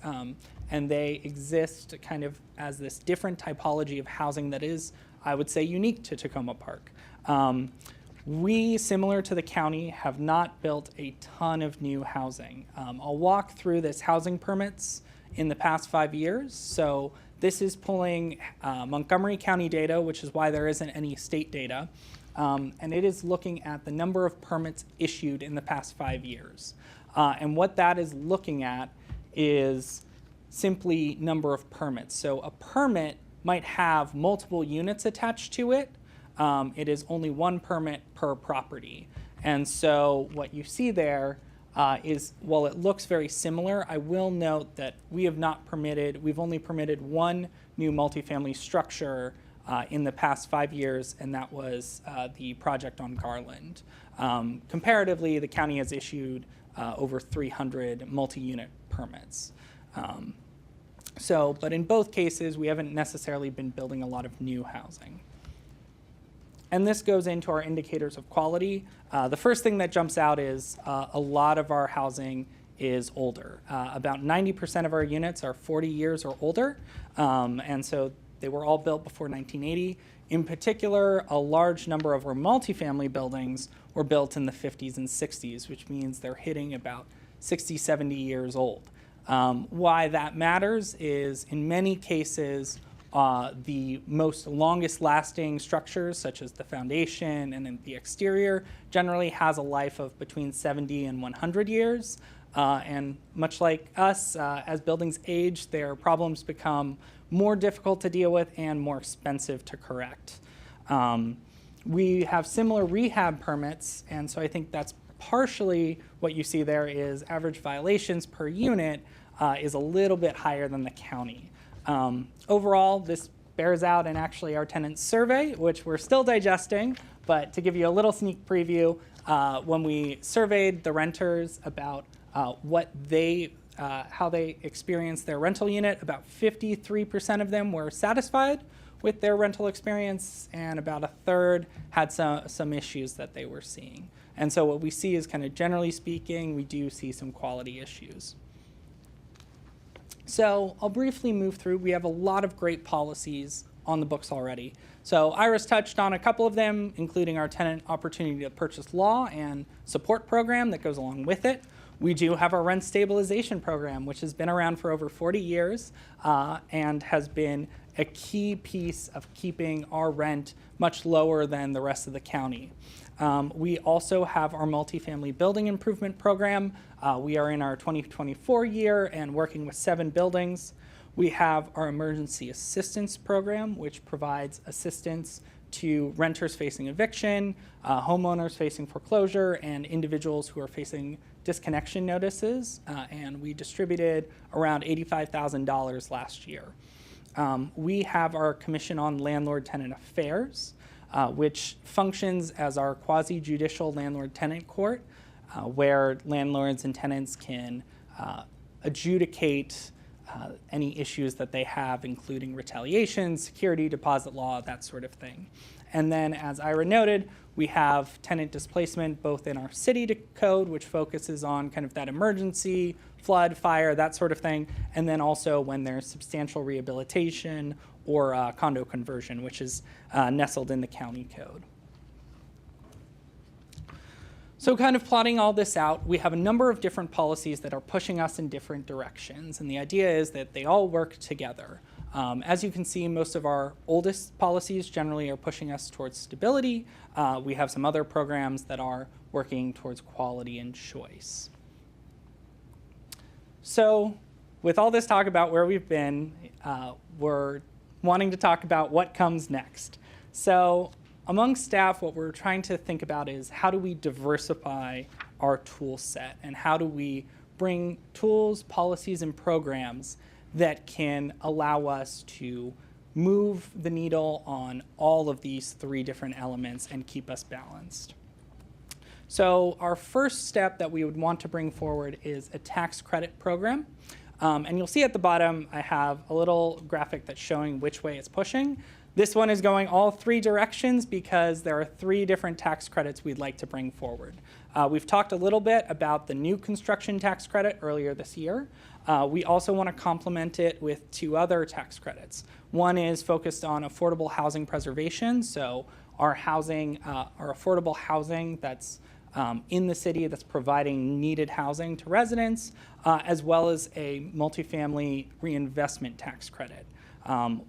and they exist kind of as this different typology of housing that is, I would say, unique to Tacoma Park. We, similar to the county, have not built a ton of new housing. I'll walk through this housing permits in the past 5 years. So this is pulling Montgomery County data, which is why there isn't any state data. And it is looking at the number of permits issued in the past 5 years. And what that is looking at is simply number of permits. So a permit might have multiple units attached to it. It is only 1 permit per property. And so what you see there is, while it looks very similar, I will note that we've only permitted 1 new multifamily structure in the past 5 years, and that was the project on Garland. Comparatively, the county has issued over 300 multi-unit permits. But in both cases, we haven't necessarily been building a lot of new housing. And this goes into our indicators of quality. The first thing that jumps out is a lot of our housing is older. About 90% of our units are 40 years or older, and so they were all built before 1980. In particular, a large number of our multifamily buildings were built in the 50s and 60s, which means they're hitting about 60, 70 years old. Why that matters is, in many cases, the most longest lasting structures, such as the foundation and then the exterior, generally has a life of between 70 and 100 years. And much like us, as buildings age, their problems become more difficult to deal with and more expensive to correct. We have similar rehab permits, and so I think that's partially what you see there is average violations per unit is a little bit higher than the county. Overall, this bears out in actually our tenant survey, which we're still digesting, but to give you a little sneak preview, when we surveyed the renters about how they experienced their rental unit, about 53% of them were satisfied with their rental experience, and about a third had some issues that they were seeing. And so what we see is, kind of generally speaking, we do see some quality issues. So I'll briefly move through. We have a lot of great policies on the books already. So Iris touched on a couple of them, including our tenant opportunity to purchase law and support program that goes along with it. We do have our rent stabilization program, which has been around for over 40 years and has been a key piece of keeping our rent much lower than the rest of the county. We also have our multifamily building improvement program. We are in our 2024 year and working with 7 buildings. We have our emergency assistance program, which provides assistance to renters facing eviction, homeowners facing foreclosure, and individuals who are facing disconnection notices. And we distributed around $85,000 last year. We have our Commission on Landlord-Tenant Affairs, which functions as our quasi-judicial landlord-tenant court, where landlords and tenants can adjudicate any issues that they have, including retaliation, security, deposit law, that sort of thing. And then, as Ira noted, we have tenant displacement both in our city code, which focuses on kind of that emergency, flood, fire, that sort of thing, and then also when there's substantial rehabilitation or condo conversion, which is nestled in the county code. So kind of plotting all this out, we have a number of different policies that are pushing us in different directions, and the idea is that they all work together. As you can see, most of our oldest policies generally are pushing us towards stability. We have some other programs that are working towards quality and choice. So with all this talk about where we've been, we're wanting to talk about what comes next. So among staff, what we're trying to think about is how do we diversify our tool set, and how do we bring tools, policies, and programs that can allow us to move the needle on all of these three different elements and keep us balanced. So our first step that we would want to bring forward is a tax credit program. And you'll see at the bottom, I have a little graphic that's showing which way it's pushing. This one is going all three directions because there are three different tax credits we'd like to bring forward. We've talked a little bit about the new construction tax credit earlier this year. We also want to complement it with two other tax credits. One is focused on affordable housing preservation, so our housing, our affordable housing that's in the city that's providing needed housing to residents, as well as a multifamily reinvestment tax credit.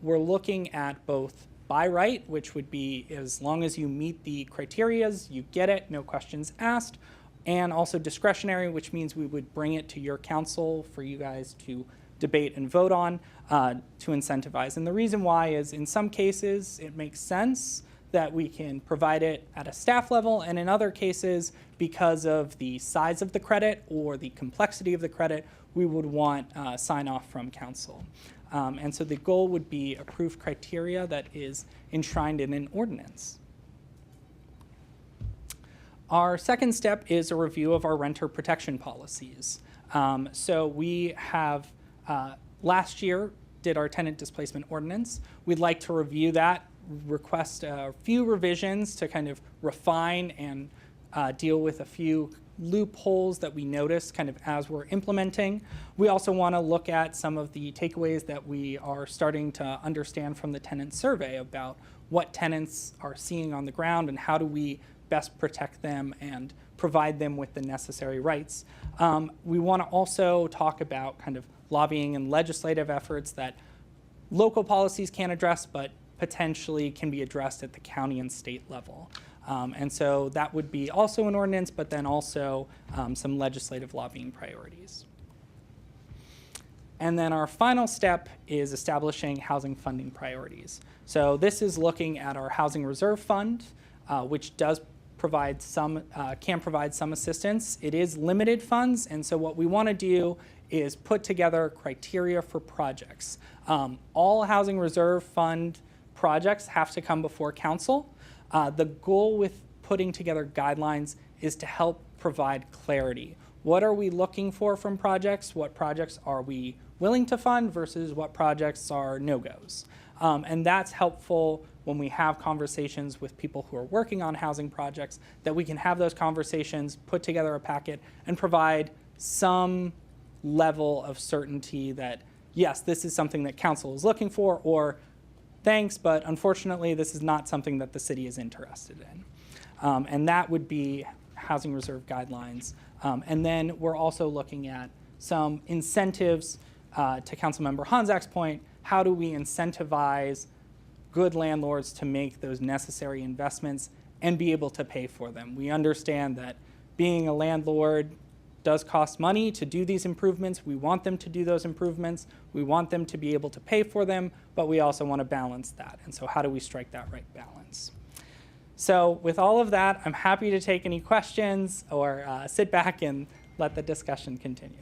We're looking at both by right, which would be as long as you meet the criterias, you get it, no questions asked, and also discretionary, which means we would bring it to your council for you guys to debate and vote on to incentivize. And the reason why is in some cases it makes sense that we can provide it at a staff level, and in other cases, because of the size of the credit or the complexity of the credit, we would want sign off from council. And so the goal would be approved criteria that is enshrined in an ordinance. Our second step is a review of our renter protection policies. So we have, last year, did our tenant displacement ordinance. We'd like to review that, request a few revisions to kind of refine and deal with a few loopholes that we noticed kind of as we're implementing. We also want to look at some of the takeaways that we are starting to understand from the tenant survey about what tenants are seeing on the ground and how do we best protect them and provide them with the necessary rights. We want to also talk about kind of lobbying and legislative efforts that local policies can't address, but potentially can be addressed at the county and state level. And so that would be also an ordinance, but then also some legislative lobbying priorities. And then our final step is establishing housing funding priorities. So this is looking at our Housing Reserve Fund, which does provide some, can provide some assistance. It is limited funds, and so what we want to do is put together criteria for projects. All Housing Reserve Fund projects have to come before council. The goal with putting together guidelines is to help provide clarity. What are we looking for from projects? What projects are we willing to fund versus what projects are no-goes? And that's helpful when we have conversations with people who are working on housing projects, that we can have those conversations, put together a packet, and provide some level of certainty that, yes, this is something that council is looking for, or thanks, but unfortunately, this is not something that the city is interested in. And that would be housing reserve guidelines. And then we're also looking at some incentives, to Councilmember Honzak's point. How do we incentivize good landlords to make those necessary investments and be able to pay for them? We understand that being a landlord does cost money to do these improvements. We want them to do those improvements. We want them to be able to pay for them, but we also want to balance that. And so how do we strike that right balance? So with all of that, I'm happy to take any questions or sit back and let the discussion continue.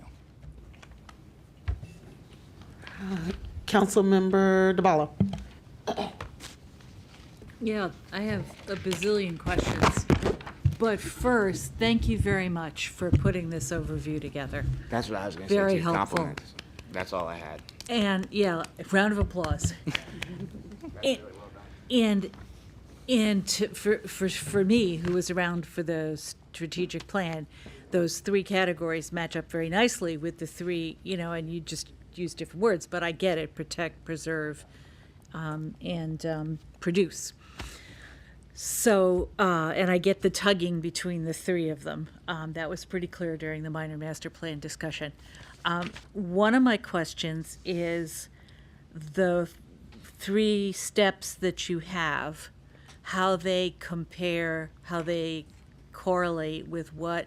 Councilmember DeBallo. Yeah, I have a bazillion questions. But first, thank you very much for putting this overview together. That's what I was going to say. Very too. helpful. Compliments. That's all I had. And yeah, round of applause. And for me, who was around for the strategic plan, those three categories match up very nicely with the three, and you just use different words, but I get it: protect, preserve, and produce. So, and I get the tugging between the three of them. That was pretty clear during the minor master plan discussion. One of my questions is the three steps that you have, how they compare, how they correlate with what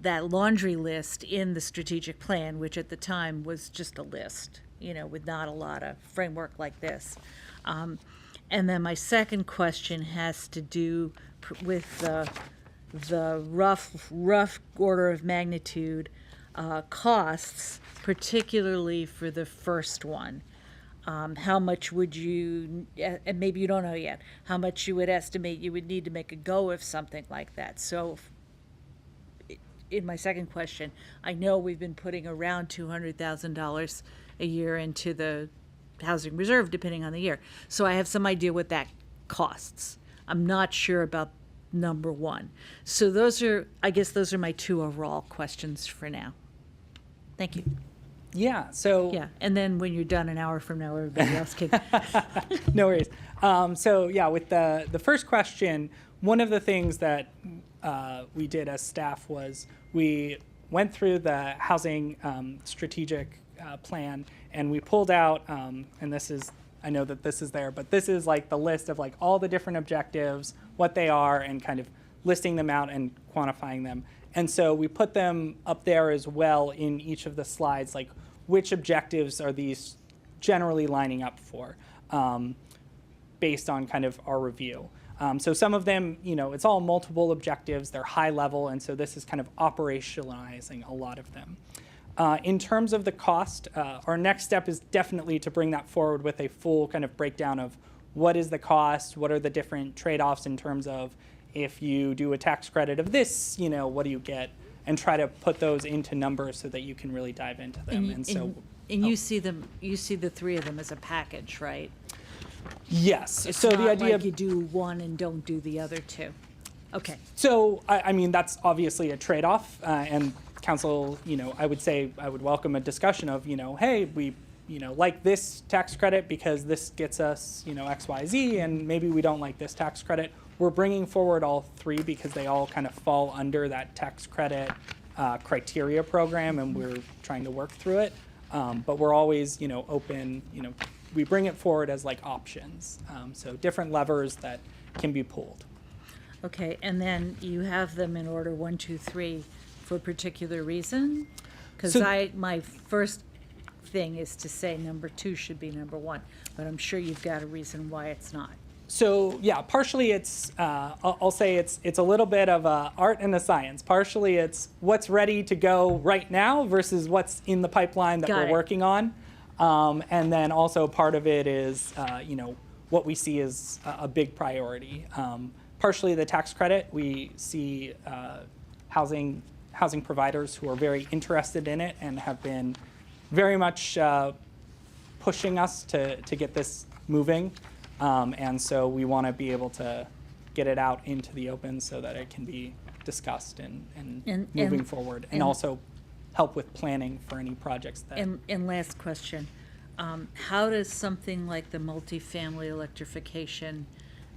that laundry list in the strategic plan, which at the time was just a list, with not a lot of framework like this. And then my second question has to do with the rough order of magnitude costs, particularly for the first one. How much would you, and maybe you don't know yet, how much you would estimate you would need to make a go of something like that? So in my second question, I know we've been putting around $200,000 a year into the housing reserve, depending on the year. So I have some idea what that costs. I'm not sure about number one. So I guess those are my two overall questions for now. Thank you. Yeah, so. Yeah, and then when you're done an hour from now, everybody else can. No worries. So yeah, with the first question, one of the things that we did as staff was we went through the housing strategic plan, and we pulled out, and this is, I know that this is there, but this is like the list of like all the different objectives, what they are, and kind of listing them out and quantifying them. And so we put them up there as well in each of the slides, like which objectives are these generally lining up for, based on kind of our review. So some of them, it's all multiple objectives, they're high level, and so this is kind of operationalizing a lot of them. In terms of the cost, our next step is definitely to bring that forward with a full kind of breakdown of what is the cost, what are the different trade-offs in terms of if you do a tax credit of this, what do you get, and try to put those into numbers so that you can really dive into them. And you see the three of them as a package, right? Yes. It's so not the idea like you do one and don't do the other two. Okay. So I mean that's obviously a trade-off, and council, I would say I would welcome a discussion of, hey, we, like this tax credit because this gets us, X, Y, Z, and maybe we don't like this tax credit. We're bringing forward all three because they all kind of fall under that tax credit criteria program, and we're trying to work through it. But we're always, open, we bring it forward as like options. So different levers that can be pulled. Okay, and then you have them in order 1, 2, 3 for a particular reason? Because my first thing is to say number 2 should be number 1, but I'm sure you've got a reason why it's not. So yeah, partially it's, I'll say it's a little bit of a art and a science. Partially it's what's ready to go right now versus what's in the pipeline that we're working on. And then also part of it is, what we see as a big priority. Partially the tax credit, we see housing providers who are very interested in it and have been very much pushing us to get this moving. And so we want to be able to get it out into the open so that it can be discussed and moving forward, and also help with planning for any projects that. And last question, how does something like the multifamily electrification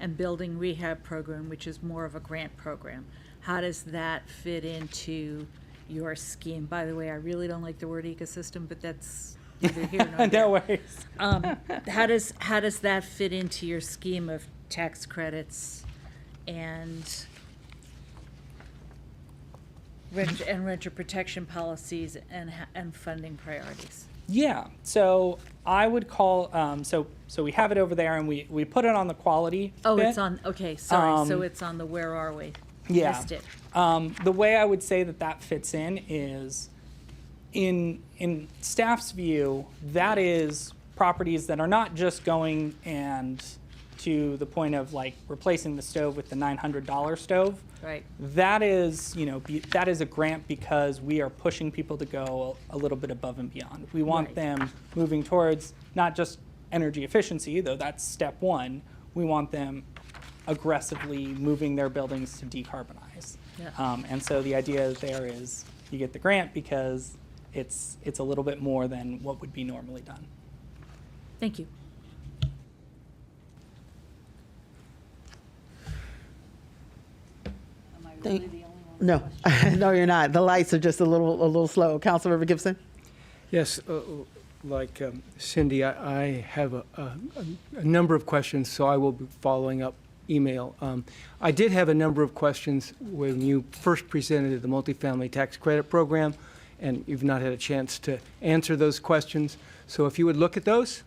and building rehab program, which is more of a grant program, how does that fit into your scheme? By the way, I really don't like the word ecosystem, but that's neither here nor there. No worries. How does that fit into your scheme of tax credits and renter protection policies and funding priorities? Yeah, so I would call, so we have it over there, and we put it on the quality Oh, bit. it's on, okay, sorry, so it's on the where are we? Yeah. Missed it. The way I would say that fits in is, in staff's view, that is properties that are not just going and to the point of like replacing the stove with the $900 stove. Right. That is, that is a grant because we are pushing people to go a little bit above and beyond. We want them moving towards not just energy efficiency, though that's step one. We want them aggressively moving their buildings to decarbonize. Yeah. And so the idea there is you get the grant because it's a little bit more than what would be normally done. Thank you. No, no, you're not. The lights are just a little slow. Councilmember Gibson? Yes, like Cindy, I have a number of questions, so I will be following up email. I did have a number of questions when you first presented the multifamily tax credit program, and you've not had a chance to answer those questions. So if you would look at those,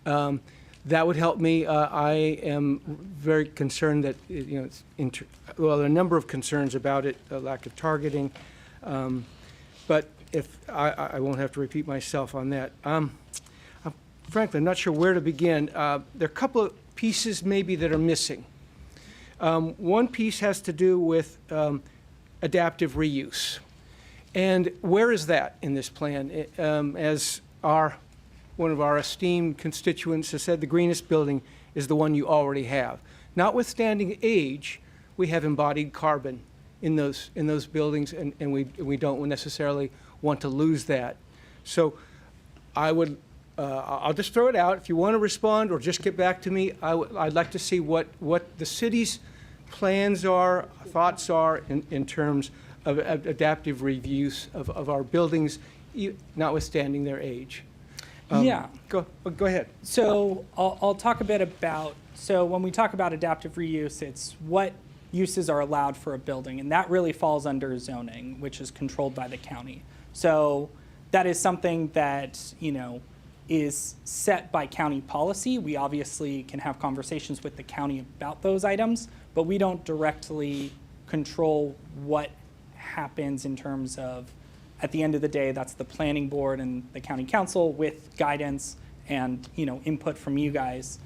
that would help me. I am very concerned that, it's there are a number of concerns about it, a lack of targeting, but if I won't have to repeat myself on that. Frankly, I'm not sure where to begin. There are a couple of pieces maybe that are missing. One piece has to do with adaptive reuse. And where is that in this plan? As one of our esteemed constituents has said, the greenest building is the one you already have. Notwithstanding age, we have embodied carbon in those buildings, and we don't necessarily want to lose that. So I'll just throw it out. If you want to respond or just get back to me, I'd like to see what the city's plans are, thoughts are in terms of adaptive reuse of our buildings, notwithstanding their age. Yeah. Go ahead. So I'll talk a bit about, so when we talk about adaptive reuse, it's what uses are allowed for a building, and that really falls under zoning, which is controlled by the county. So that is something that, is set by county policy. We obviously can have conversations with the county about those items, but we don't directly control what happens in terms of, at the end of the day, that's the planning board and the county council with guidance and input from you guys,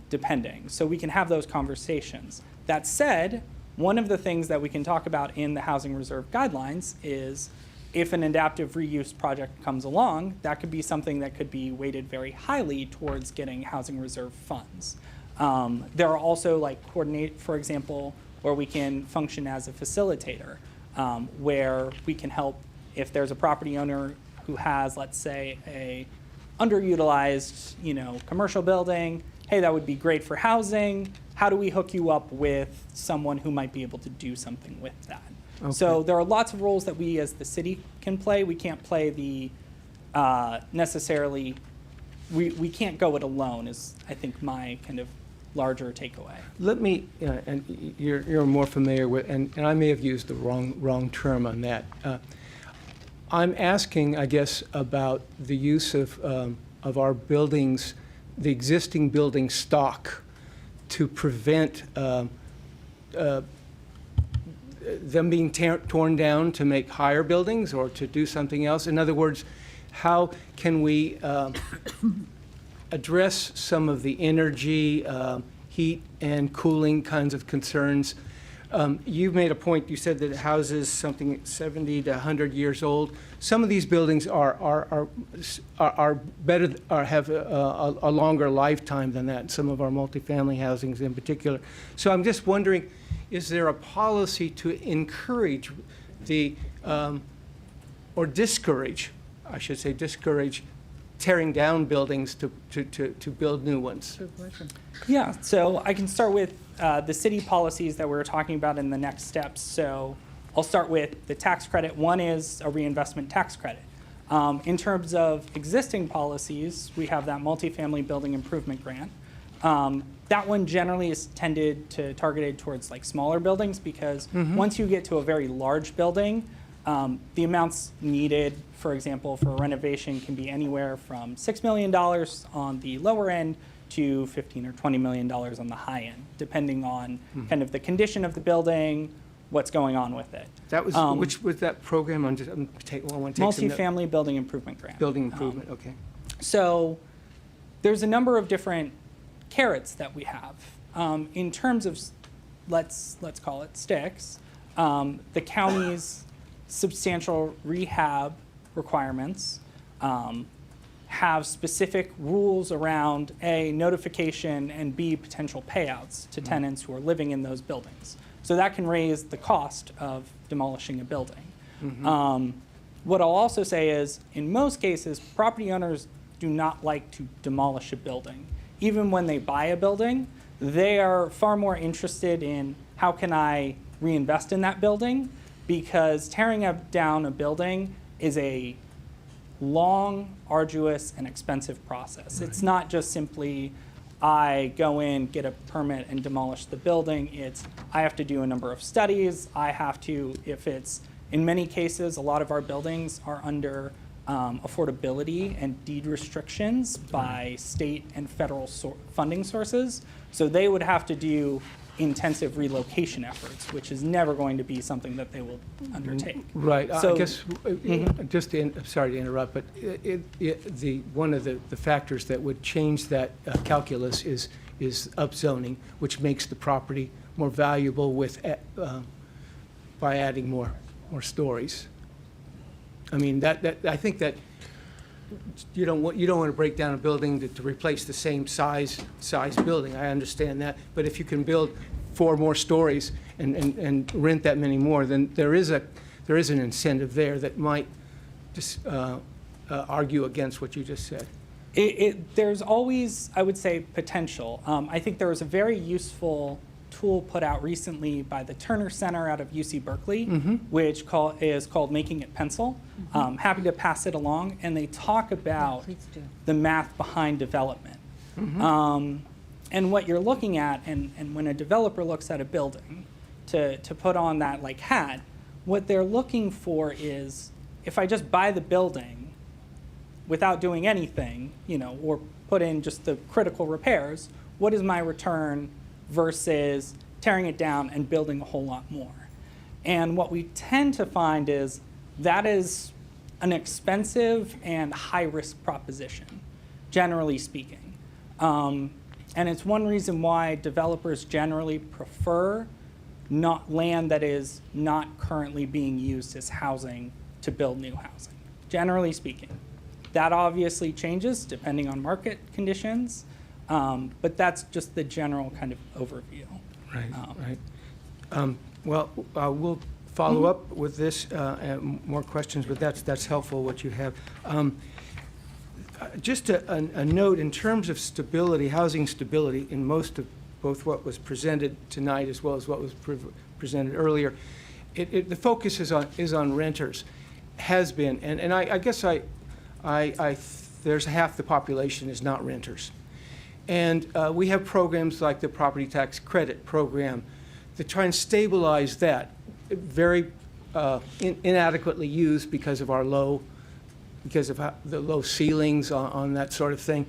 depending. So we can have those conversations. That said, one of the things that we can talk about in the Housing Reserve Guidelines is if an adaptive reuse project comes along, that could be something that could be weighted very highly towards getting Housing Reserve funds. There are also for example, where we can function as a facilitator, where we can help if there's a property owner who has, let's say, a underutilized, commercial building. Hey, that would be great for housing. How do we hook you up with someone who might be able to do something with that? Okay. So there are lots of roles that we as the city can play. We can't play the necessarily, we can't go it alone is, I think, my kind of larger takeaway. Let me, and you're more familiar with, and I may have used the wrong term on that. I'm asking, I guess, about the use of our buildings, the existing building stock, to prevent them being torn down to make higher buildings or to do something else. In other words, how can we address some of the energy, heat and cooling kinds of concerns? You made a point, you said that it houses something 70 to 100 years old. Some of these buildings are better, have a longer lifetime than that, some of our multifamily housings in particular. So I'm just wondering, is there a policy to encourage or discourage, I should say discourage, tearing down buildings to build new ones? Yeah, so I can start with the city policies that we were talking about in the next steps. So I'll start with the tax credit. One is a reinvestment tax credit. In terms of existing policies, we have that multifamily building improvement grant. That one generally is targeted towards smaller buildings because once you get to a very large building, the amounts needed, for example, for renovation can be anywhere from $6 million on the lower end to $15 or $20 million on the high end, depending on kind of the condition of the building, what's going on with it. That was, which was that program? Multifamily building improvement grant. Building improvement, okay. So there's a number of different carrots that we have. In terms of, let's call it sticks, the county's substantial rehab requirements have specific rules around A, notification, and B, potential payouts to tenants who are living in those buildings. So that can raise the cost of demolishing a building. What I'll also say is, in most cases, property owners do not like to demolish a building. Even when they buy a building, they are far more interested in how can I reinvest in that building, because tearing down a building is a long, arduous, and expensive process. It's not just simply, I go in, get a permit, and demolish the building. I have to do a number of studies. I have to, in many cases, a lot of our buildings are under affordability and deed restrictions by state and federal funding sources. So they would have to do intensive relocation efforts, which is never going to be something that they will undertake. Right. So, I guess, sorry to interrupt, but one of the factors that would change that calculus is upzoning, which makes the property more valuable by adding more stories. I mean, I think that you don't want to break down a building to replace the same size building. I understand that, but if you can build 4 more stories and rent that many more, then there is an incentive there that might just argue against what you just said. There's always, I would say, potential. I think there was a very useful tool put out recently by the Turner Center out of UC Berkeley, which is called Making It Pencil. Happy to pass it along, and they talk about the math behind development. And what you're looking at, and when a developer looks at a building to put on that like hat, what they're looking for is, if I just buy the building without doing anything, or put in just the critical repairs, what is my return versus tearing it down and building a whole lot more? And what we tend to find is that is an expensive and high-risk proposition, generally speaking. And it's one reason why developers generally prefer land that is not currently being used as housing to build new housing, generally speaking. That obviously changes depending on market conditions, but that's just the general kind of overview. Right. Well, we'll follow up with this and more questions, but that's helpful what you have. Just a note in terms of stability, housing stability, in most of both what was presented tonight as well as what was presented earlier, the focus is on renters, has been, and I guess there's half the population is not renters. And we have programs like the Property Tax Credit Program to try and stabilize that, very inadequately used because of the low ceilings on that sort of thing.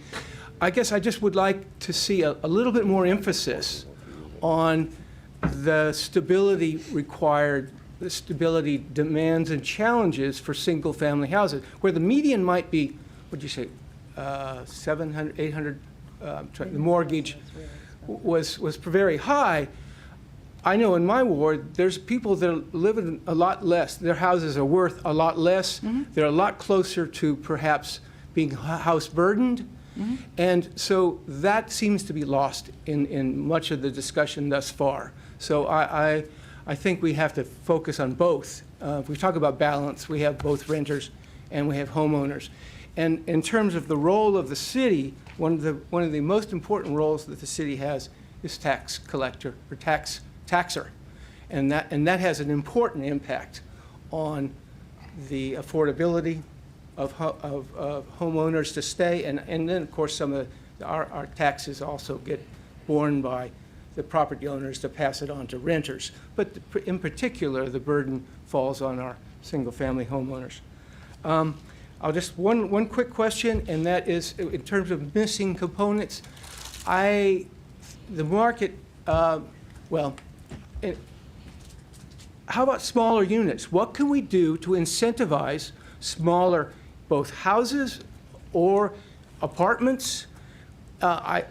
I guess I just would like to see a little bit more emphasis on the stability required, the stability demands and challenges for single-family houses, where the median might be, what'd you say, 700, 800, the mortgage was very high. I know in my ward, there's people that are living a lot less. Their houses are worth a lot less. They're a lot closer to perhaps being house burdened. And so that seems to be lost in much of the discussion thus far. So I think we have to focus on both. If we talk about balance, we have both renters and we have homeowners. And in terms of the role of the city, one of the most important roles that the city has is tax collector or taxer, and that has an important impact on the affordability of homeowners to stay, and then of course some of our taxes also get borne by the property owners to pass it on to renters. But in particular, the burden falls on our single-family homeowners. I'll just one quick question, and that is in terms of missing components. The market, how about smaller units? What can we do to incentivize smaller, both houses or apartments? I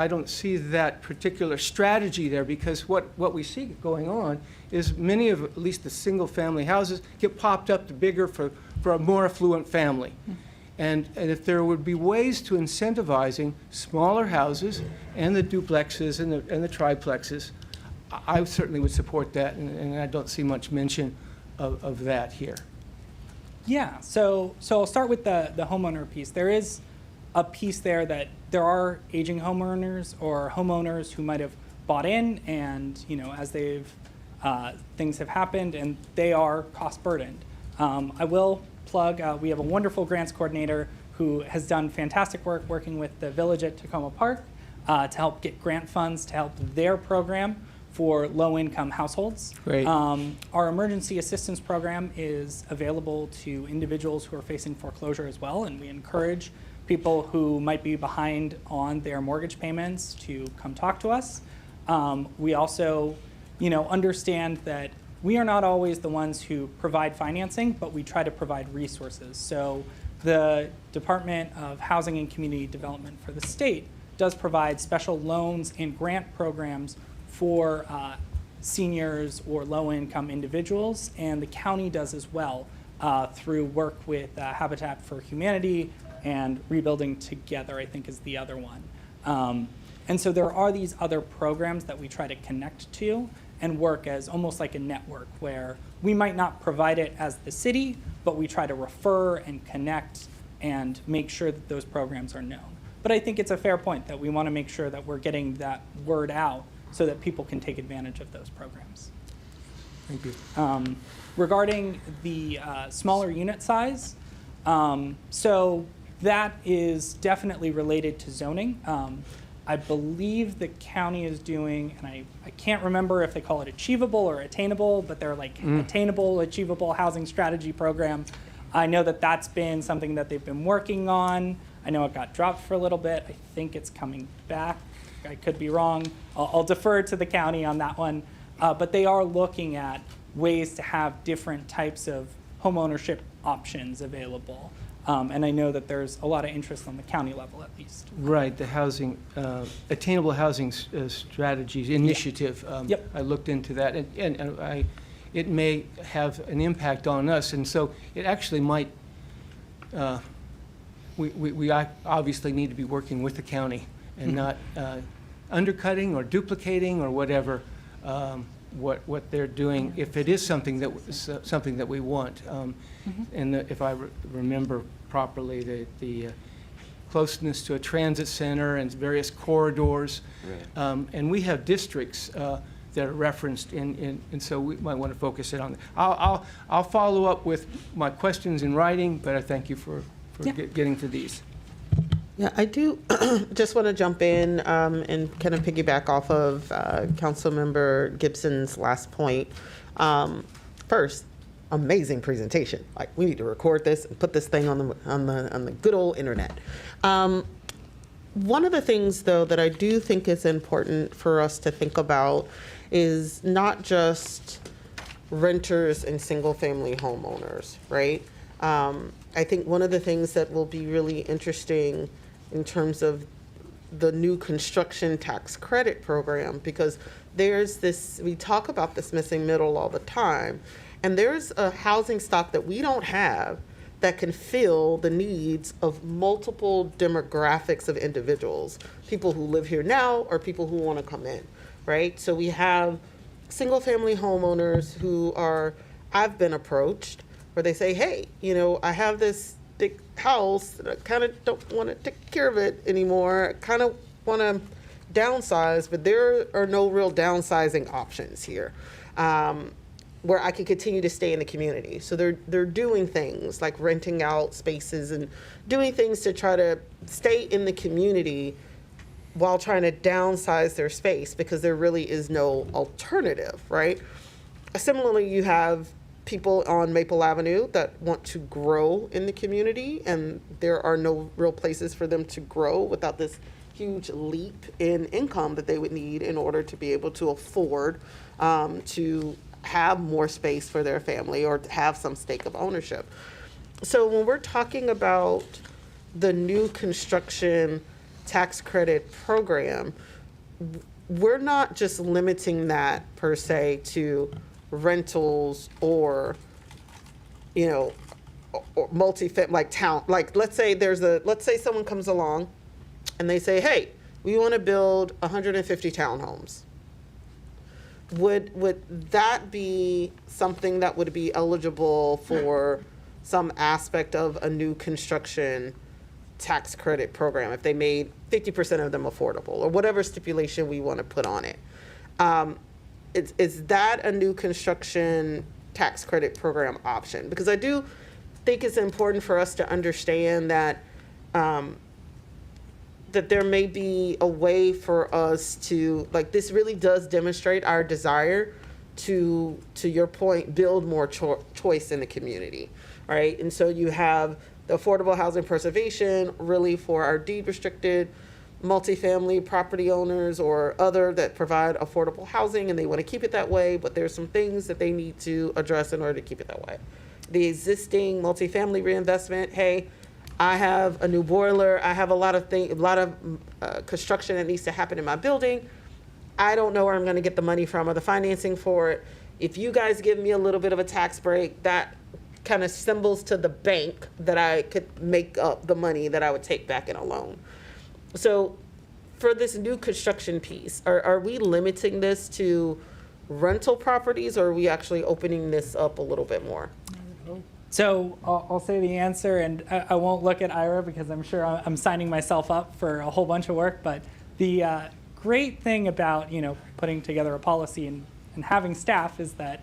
don't see that particular strategy there, because what we see going on is many of at least the single-family houses get popped up to bigger for a more affluent family. And if there would be ways to incentivizing smaller houses and the duplexes and the triplexes, I certainly would support that, and I don't see much mention of that here. Yeah, so I'll start with the homeowner piece. There is a piece there that there are aging homeowners or homeowners who might have bought in, and as things have happened, and they are cost burdened. I will plug, we have a wonderful grants coordinator who has done fantastic work working with the Village at Tacoma Park to help get grant funds to help their program for low-income households. Great. Our emergency assistance program is available to individuals who are facing foreclosure as well, and we encourage people who might be behind on their mortgage payments to come talk to us. We also, understand that we are not always the ones who provide financing, but we try to provide resources. So the Department of Housing and Community Development for the state does provide special loans and grant programs for seniors or low-income individuals, and the county does as well through work with Habitat for Humanity and Rebuilding Together, I think is the other one. And so there are these other programs that we try to connect to and work as almost like a network where we might not provide it as the city, but we try to refer and connect and make sure that those programs are known. But I think it's a fair point that we want to make sure that we're getting that word out so that people can take advantage of those programs. Thank you. Regarding the smaller unit size, so that is definitely related to zoning. I believe the county is doing, and I can't remember if they call it achievable or attainable, but they're like attainable, achievable housing strategy program. I know that that's been something that they've been working on. I know it got dropped for a little bit. I think it's coming back. I could be wrong. I'll defer to the county on that one. But they are looking at ways to have different types of homeownership options available. And I know that there's a lot of interest on the county level, at least. Right, the housing, attainable housing strategies initiative. Yep. I looked into that, and it may have an impact on us, and so it actually might. We obviously need to be working with the county and not undercutting or duplicating or whatever what they're doing. If it is something that we want, and if I remember properly, the closeness to a transit center and various corridors, and we have districts that are referenced and so we might want to focus it on. I'll follow up with my questions in writing, but I thank you for getting to these. Yeah, I do just want to jump in and kind of piggyback off of Councilmember Gibson's last point. First, amazing presentation. Like, we need to record this and put this thing on the good old internet. One of the things, though, that I do think is important for us to think about is not just renters and single-family homeowners, right? I think one of the things that will be really interesting in terms of the new construction tax credit program, because there's this, we talk about this missing middle all the time, and there's a housing stock that we don't have that can fill the needs of multiple demographics of individuals, people who live here now or people who want to come in, right? So we have single-family homeowners who are, I've been approached, where they say, hey, I have this big house and I kind of don't want to take care of it anymore. I kind of want to downsize, but there are no real downsizing options here where I can continue to stay in the community. So they're doing things like renting out spaces and doing things to try to stay in the community while trying to downsize their space because there really is no alternative, right? Similarly, you have people on Maple Avenue that want to grow in the community, and there are no real places for them to grow without this huge leap in income that they would need in order to be able to afford to have more space for their family or to have some stake of ownership. So when we're talking about the new construction tax credit program, we're not just limiting that per se to rentals or or multi-family, like town, like let's say someone comes along and they say, hey, we want to build 150 townhomes. Would that be something that would be eligible for some aspect of a new construction tax credit program if they made 50% of them affordable or whatever stipulation we want to put on it? Is that a new construction tax credit program option? Because I do think it's important for us to understand that that there may be a way for us to, like, this really does demonstrate our desire to your point, build more choice in the community, right? And so you have the affordable housing preservation really for our deed restricted multifamily property owners or other that provide affordable housing and they want to keep it that way, but there's some things that they need to address in order to keep it that way. The existing multifamily reinvestment, hey, I have a new boiler, I have a lot of construction that needs to happen in my building. I don't know where I'm going to get the money from or the financing for it. If you guys give me a little bit of a tax break, that kind of symbols to the bank that I could make up the money that I would take back in a loan. So for this new construction piece, are we limiting this to rental properties, or are we actually opening this up a little bit more? So I'll say the answer, and I won't look at Ira because I'm sure I'm signing myself up for a whole bunch of work. But the great thing about putting together a policy and having staff is that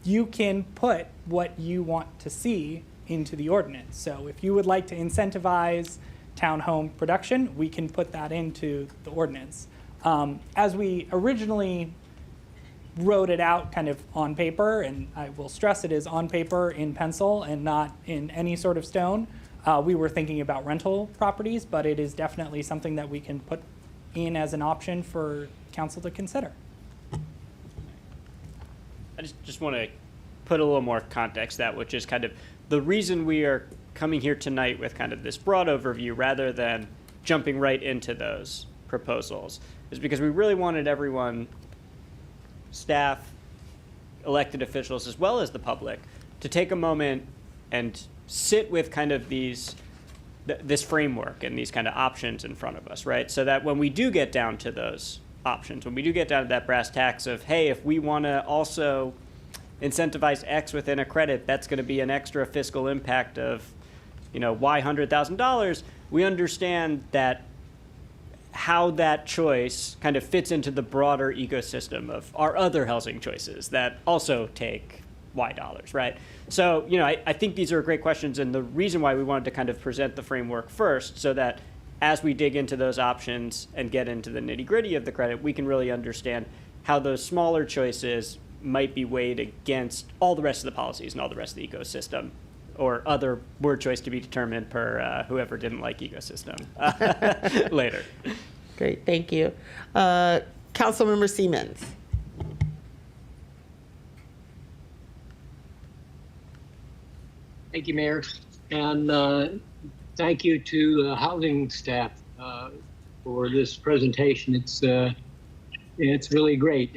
you can put what you want to see into the ordinance. So if you would like to incentivize townhome production, we can put that into the ordinance. As we originally wrote it out kind of on paper, and I will stress it is on paper in pencil and not in any sort of stone, we were thinking about rental properties, but it is definitely something that we can put in as an option for council to consider. I just want to put a little more context to that, which is kind of the reason we are coming here tonight with kind of this broad overview rather than jumping right into those proposals, is because we really wanted everyone, staff, elected officials, as well as the public, to take a moment and sit with kind of this framework and these kind of options in front of us, right? So that when we do get down to those options, when we do get down to that brass tacks of, hey, if we want to also incentivize X within a credit, that's going to be an extra fiscal impact of, Y $100,000, we understand that how that choice kind of fits into the broader ecosystem of our other housing choices that also take Y dollars, right? So, I think these are great questions, and the reason why we wanted to kind of present the framework first, so that as we dig into those options and get into the nitty-gritty of the credit, we can really understand how those smaller choices might be weighed against all the rest of the policies and all the rest of the ecosystem, or other word choice to be determined per whoever didn't like ecosystem later. Great, thank you. Councilmember Siemens. Thank you, Mayor. And thank you to the housing staff for this presentation. It's really great.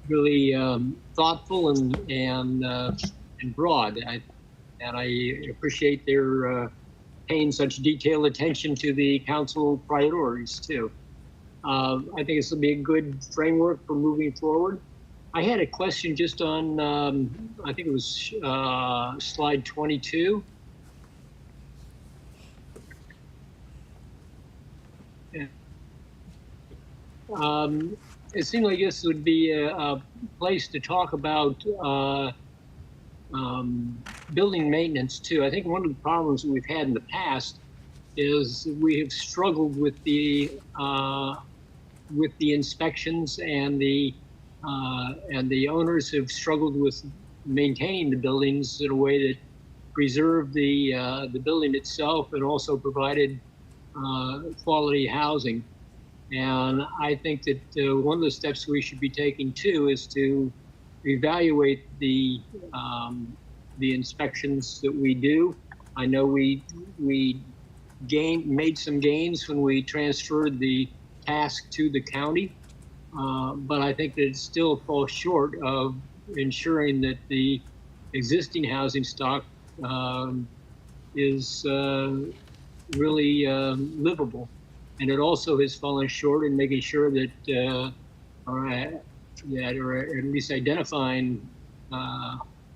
Really thoughtful and broad. And I appreciate their paying such detailed attention to the council priorities too. I think this will be a good framework for moving forward. I had a question just on, I think it was slide 22. It seemed like this would be a place to talk about building maintenance too. I think one of the problems that we've had in the past is we have struggled with the inspections, and the owners have struggled with maintaining the buildings in a way that preserved the building itself and also provided quality housing. And I think that one of the steps we should be taking too is to evaluate the inspections that we do. I know we made some gains when we transferred the task to the county, but I think that it still falls short of ensuring that the existing housing stock is really livable. And it also has fallen short in making sure that, or at least identifying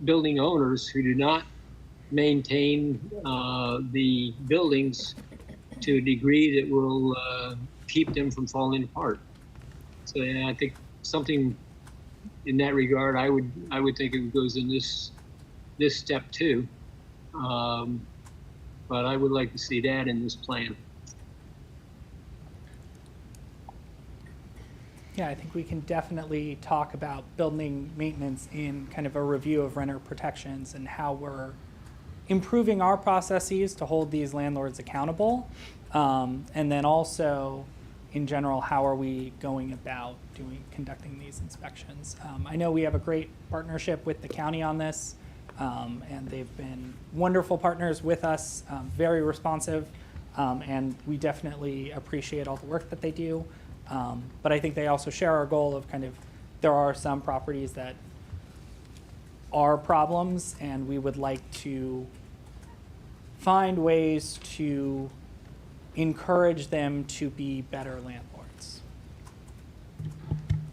building owners who do not maintain the buildings to a degree that will keep them from falling apart. So yeah, I think something in that regard, I would think it goes in this step too. but I would like to see that in this plan. Yeah, I think we can definitely talk about building maintenance in kind of a review of renter protections and how we're improving our processes to hold these landlords accountable. And then also, in general, how are we going about conducting these inspections? I know we have a great partnership with the county on this, and they've been wonderful partners with us, very responsive, and we definitely appreciate all the work that they do. But I think they also share our goal of there are some properties that are problems, and we would like to find ways to encourage them to be better landlords.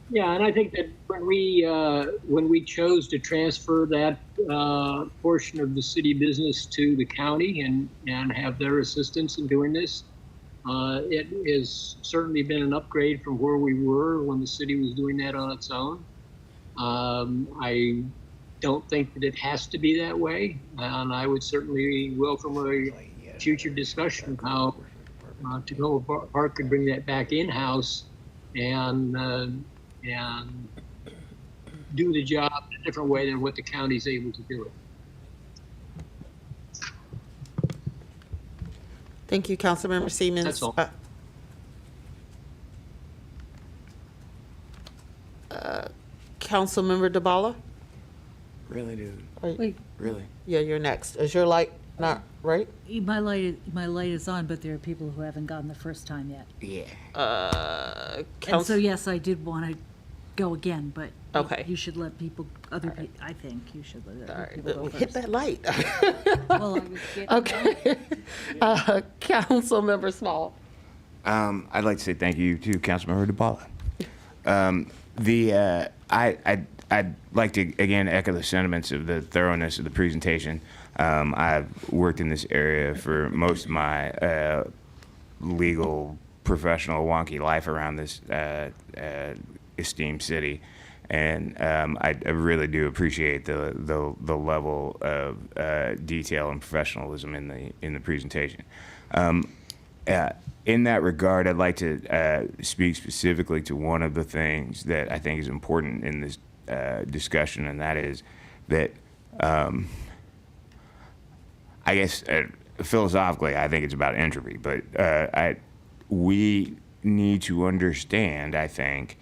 Yeah, and I think that when we chose to transfer that portion of the city business to the county and have their assistance in doing this, it has certainly been an upgrade from where we were when the city was doing that on its own. I don't think that it has to be that way, and I would certainly welcome a future discussion of how Tacoma Park could bring that back in-house and do the job in a different way than what the county's able to do it. Thank you, Councilmember Siemens. That's all. Councilmember DeBala? Really, dude? Wait. Really? Yeah, you're next. Is your light not right? My light is on, but there are people who haven't gone the first time yet. Yeah. And so, yes, I did want to go again, but Okay. you should let people, I think you should let other people go first. Hit that light. Well, I was getting Okay. Councilmember Small. I'd like to say thank you to Councilmember DePaula. I'd like to again echo the sentiments of the thoroughness of the presentation. I've worked in this area for most of my legal, professional, wonky life around this esteemed city, and I really do appreciate the level of detail and professionalism in the presentation. In that regard, I'd like to speak specifically to one of the things that I think is important in this discussion, and that is that I guess philosophically, I think it's about entropy, but we need to understand, I think,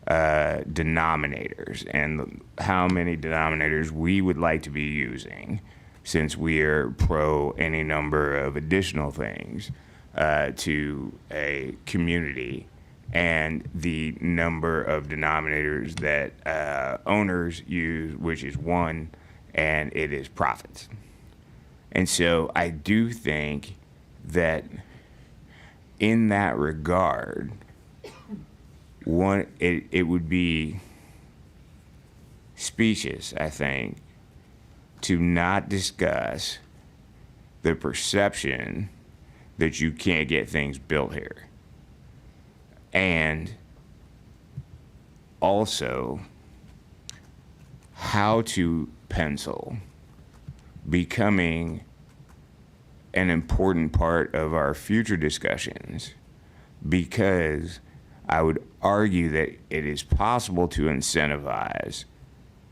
denominators and how many denominators we would like to be using, since we are pro any number of additional things to a community, and the number of denominators that owners use, which is one, and it is profits. And so I do think that in that regard, it would be specious, I think, to not discuss the perception that you can't get things built here. And also how to pencil becoming an important part of our future discussions, because I would argue that it is possible to incentivize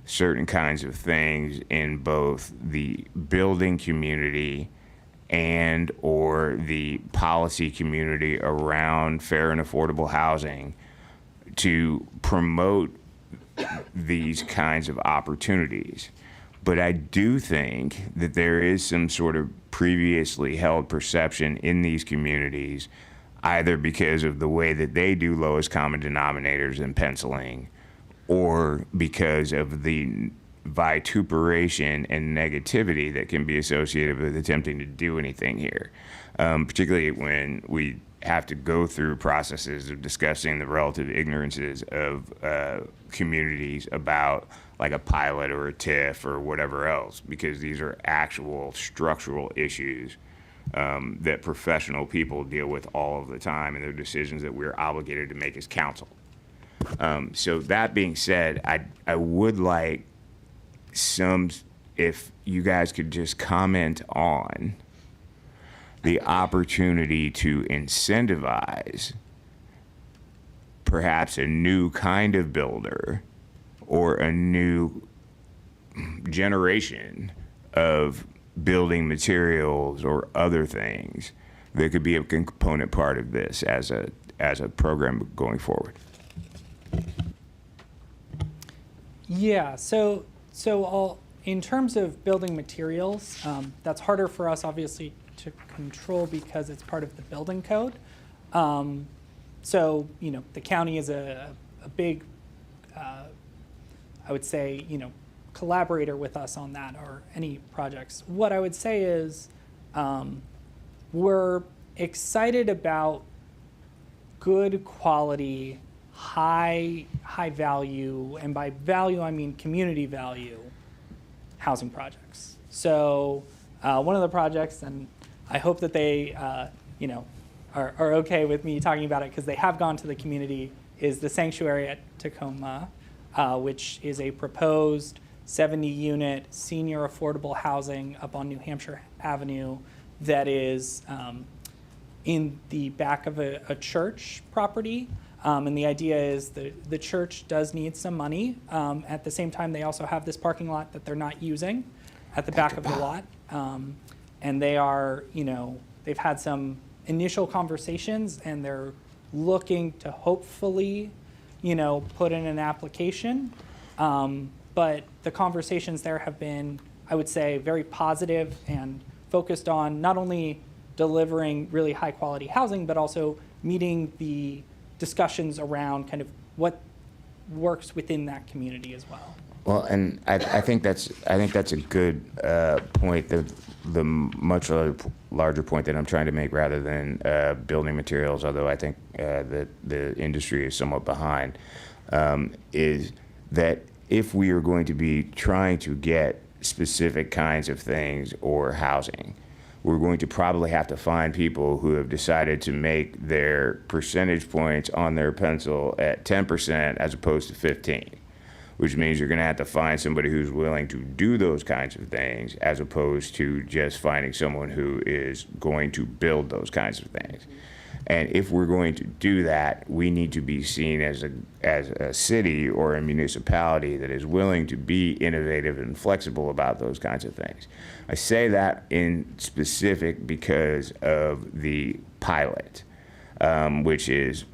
certain kinds of things in both the building community and or the policy community around fair and affordable housing to promote these kinds of opportunities. But I do think that there is some sort of previously held perception in these communities, either because of the way that they do lowest common denominators and penciling, or because of the vituperation and negativity that can be associated with attempting to do anything here, particularly when we have to go through processes of discussing the relative ignorances of communities about like a pilot or a TIF or whatever else, because these are actual structural issues that professional people deal with all of the time, and they're decisions that we're obligated to make as council. So that being said, I would like if you guys could just comment on the opportunity to incentivize perhaps a new kind of builder or a new generation of building materials or other things that could be a component part of this as a program going forward. Yeah, so in terms of building materials, that's harder for us obviously to control because it's part of the building code. So, the county is a big, I would say, collaborator with us on that or any projects. What I would say is we're excited about good quality, high value, and by value I mean community value, housing projects. So one of the projects, and I hope that they are okay with me talking about it because they have gone to the community, is the Sanctuary at Tacoma, which is a proposed 70-unit senior affordable housing up on New Hampshire Avenue that is in the back of a church property. And the idea is the church does need some money. At the same time, they also have this parking lot that they're not using at the back of the lot. And they are, they've had some initial conversations and they're looking to hopefully, put in an application. But the conversations there have been, I would say, very positive and focused on not only delivering really high quality housing, but also meeting the discussions around kind of what works within that community as well. Well, and I think that's a good point. The much larger point that I'm trying to make, rather than building materials, although I think that the industry is somewhat behind, is that if we are going to be trying to get specific kinds of things or housing, we're going to probably have to find people who have decided to make their percentage points on their pencil at 10% as opposed to 15, which means you're going to have to find somebody who's willing to do those kinds of things as opposed to just finding someone who is going to build those kinds of things. And if we're going to do that, we need to be seen as a city or a municipality that is willing to be innovative and flexible about those kinds of things. I say that in specific because of the pilot, which is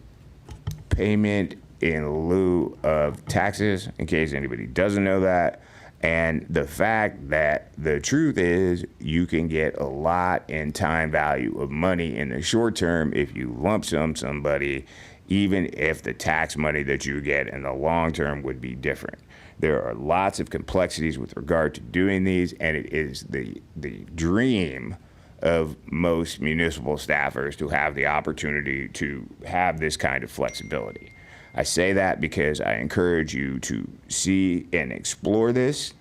payment in lieu of taxes, in case anybody doesn't know that. And the fact that the truth is you can get a lot in time value of money in the short term if you lump sum somebody, even if the tax money that you get in the long term would be different. There are lots of complexities with regard to doing these, and it is the dream of most municipal staffers to have the opportunity to have this kind of flexibility. I say that because I encourage you to see and explore this,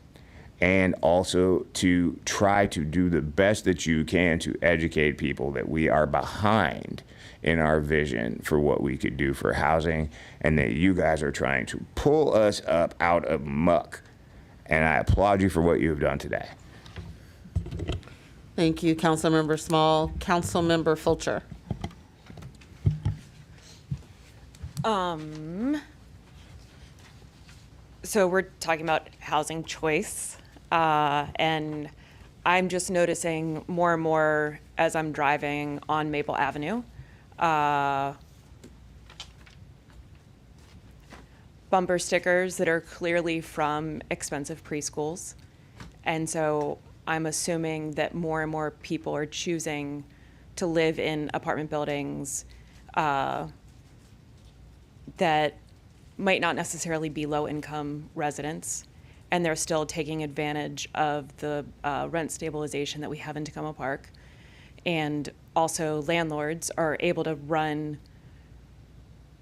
and also to try to do the best that you can to educate people that we are behind in our vision for what we could do for housing, and that you guys are trying to pull us up out of muck. And I applaud you for what you have done today. Thank you, Councilmember Small. Councilmember Fulcher. So we're talking about housing choice, and I'm just noticing more and more as I'm driving on Maple Avenue, bumper stickers that are clearly from expensive preschools. And so I'm assuming that more and more people are choosing to live in apartment buildings that might not necessarily be low-income residents, and they're still taking advantage of the rent stabilization that we have in Tacoma Park. And also landlords are able to run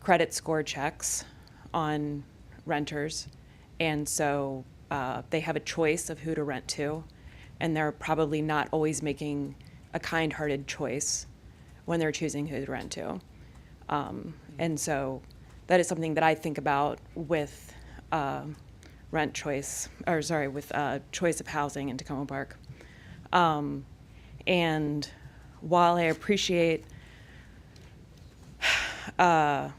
credit score checks on renters, and so they have a choice of who to rent to, and they're probably not always making a kind-hearted choice when they're choosing who to rent to. And so that is something that I think about with choice of housing in Tacoma Park. And while I appreciate the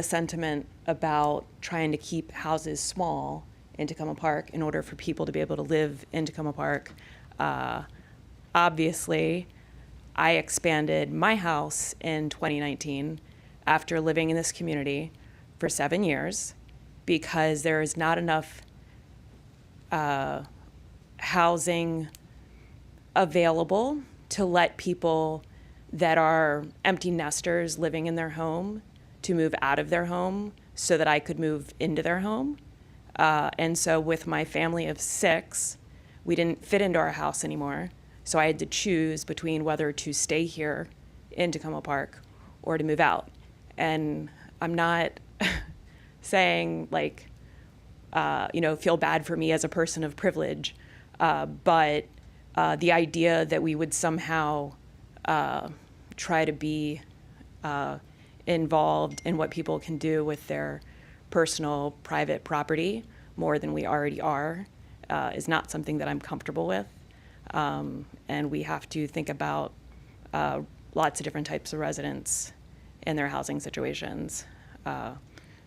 sentiment about trying to keep houses small in Tacoma Park in order for people to be able to live in Tacoma Park, obviously, I expanded my house in 2019 after living in this community for 7 years because there is not enough housing available to let people that are empty nesters living in their home to move out of their home so that I could move into their home. And so with my family of 6, we didn't fit into our house anymore. So I had to choose between whether to stay here in Tacoma Park or to move out. And I'm not saying like, feel bad for me as a person of privilege, but the idea that we would somehow try to be involved in what people can do with their personal private property more than we already are is not something that I'm comfortable with. And we have to think about lots of different types of residents and their housing situations.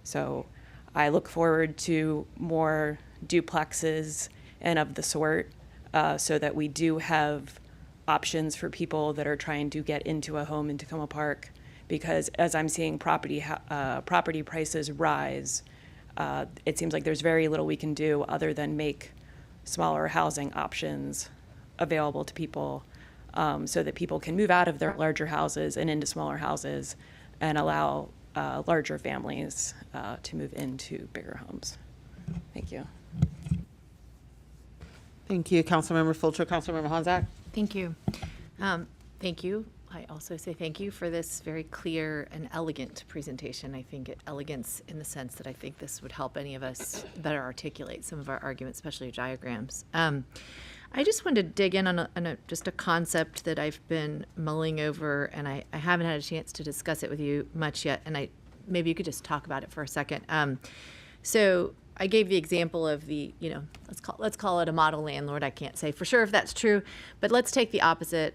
So I look forward to more duplexes and of the sort so that we do have options for people that are trying to get into a home in Tacoma Park. Because as I'm seeing property prices rise, it seems like there's very little we can do other than make smaller housing options available to people so that people can move out of their larger houses and into smaller houses and allow larger families to move into bigger homes. Thank you. Thank you, Councilmember Fulcher. Councilmember Honzak? Thank you. Thank you. I also say thank you for this very clear and elegant presentation. I think elegance in the sense that I think this would help any of us better articulate some of our arguments, especially diagrams. I just wanted to dig in on just a concept that I've been mulling over, and I haven't had a chance to discuss it with you much yet, and maybe you could just talk about it for a second. So I gave the example of the, let's call it a model landlord. I can't say for sure if that's true, but let's take the opposite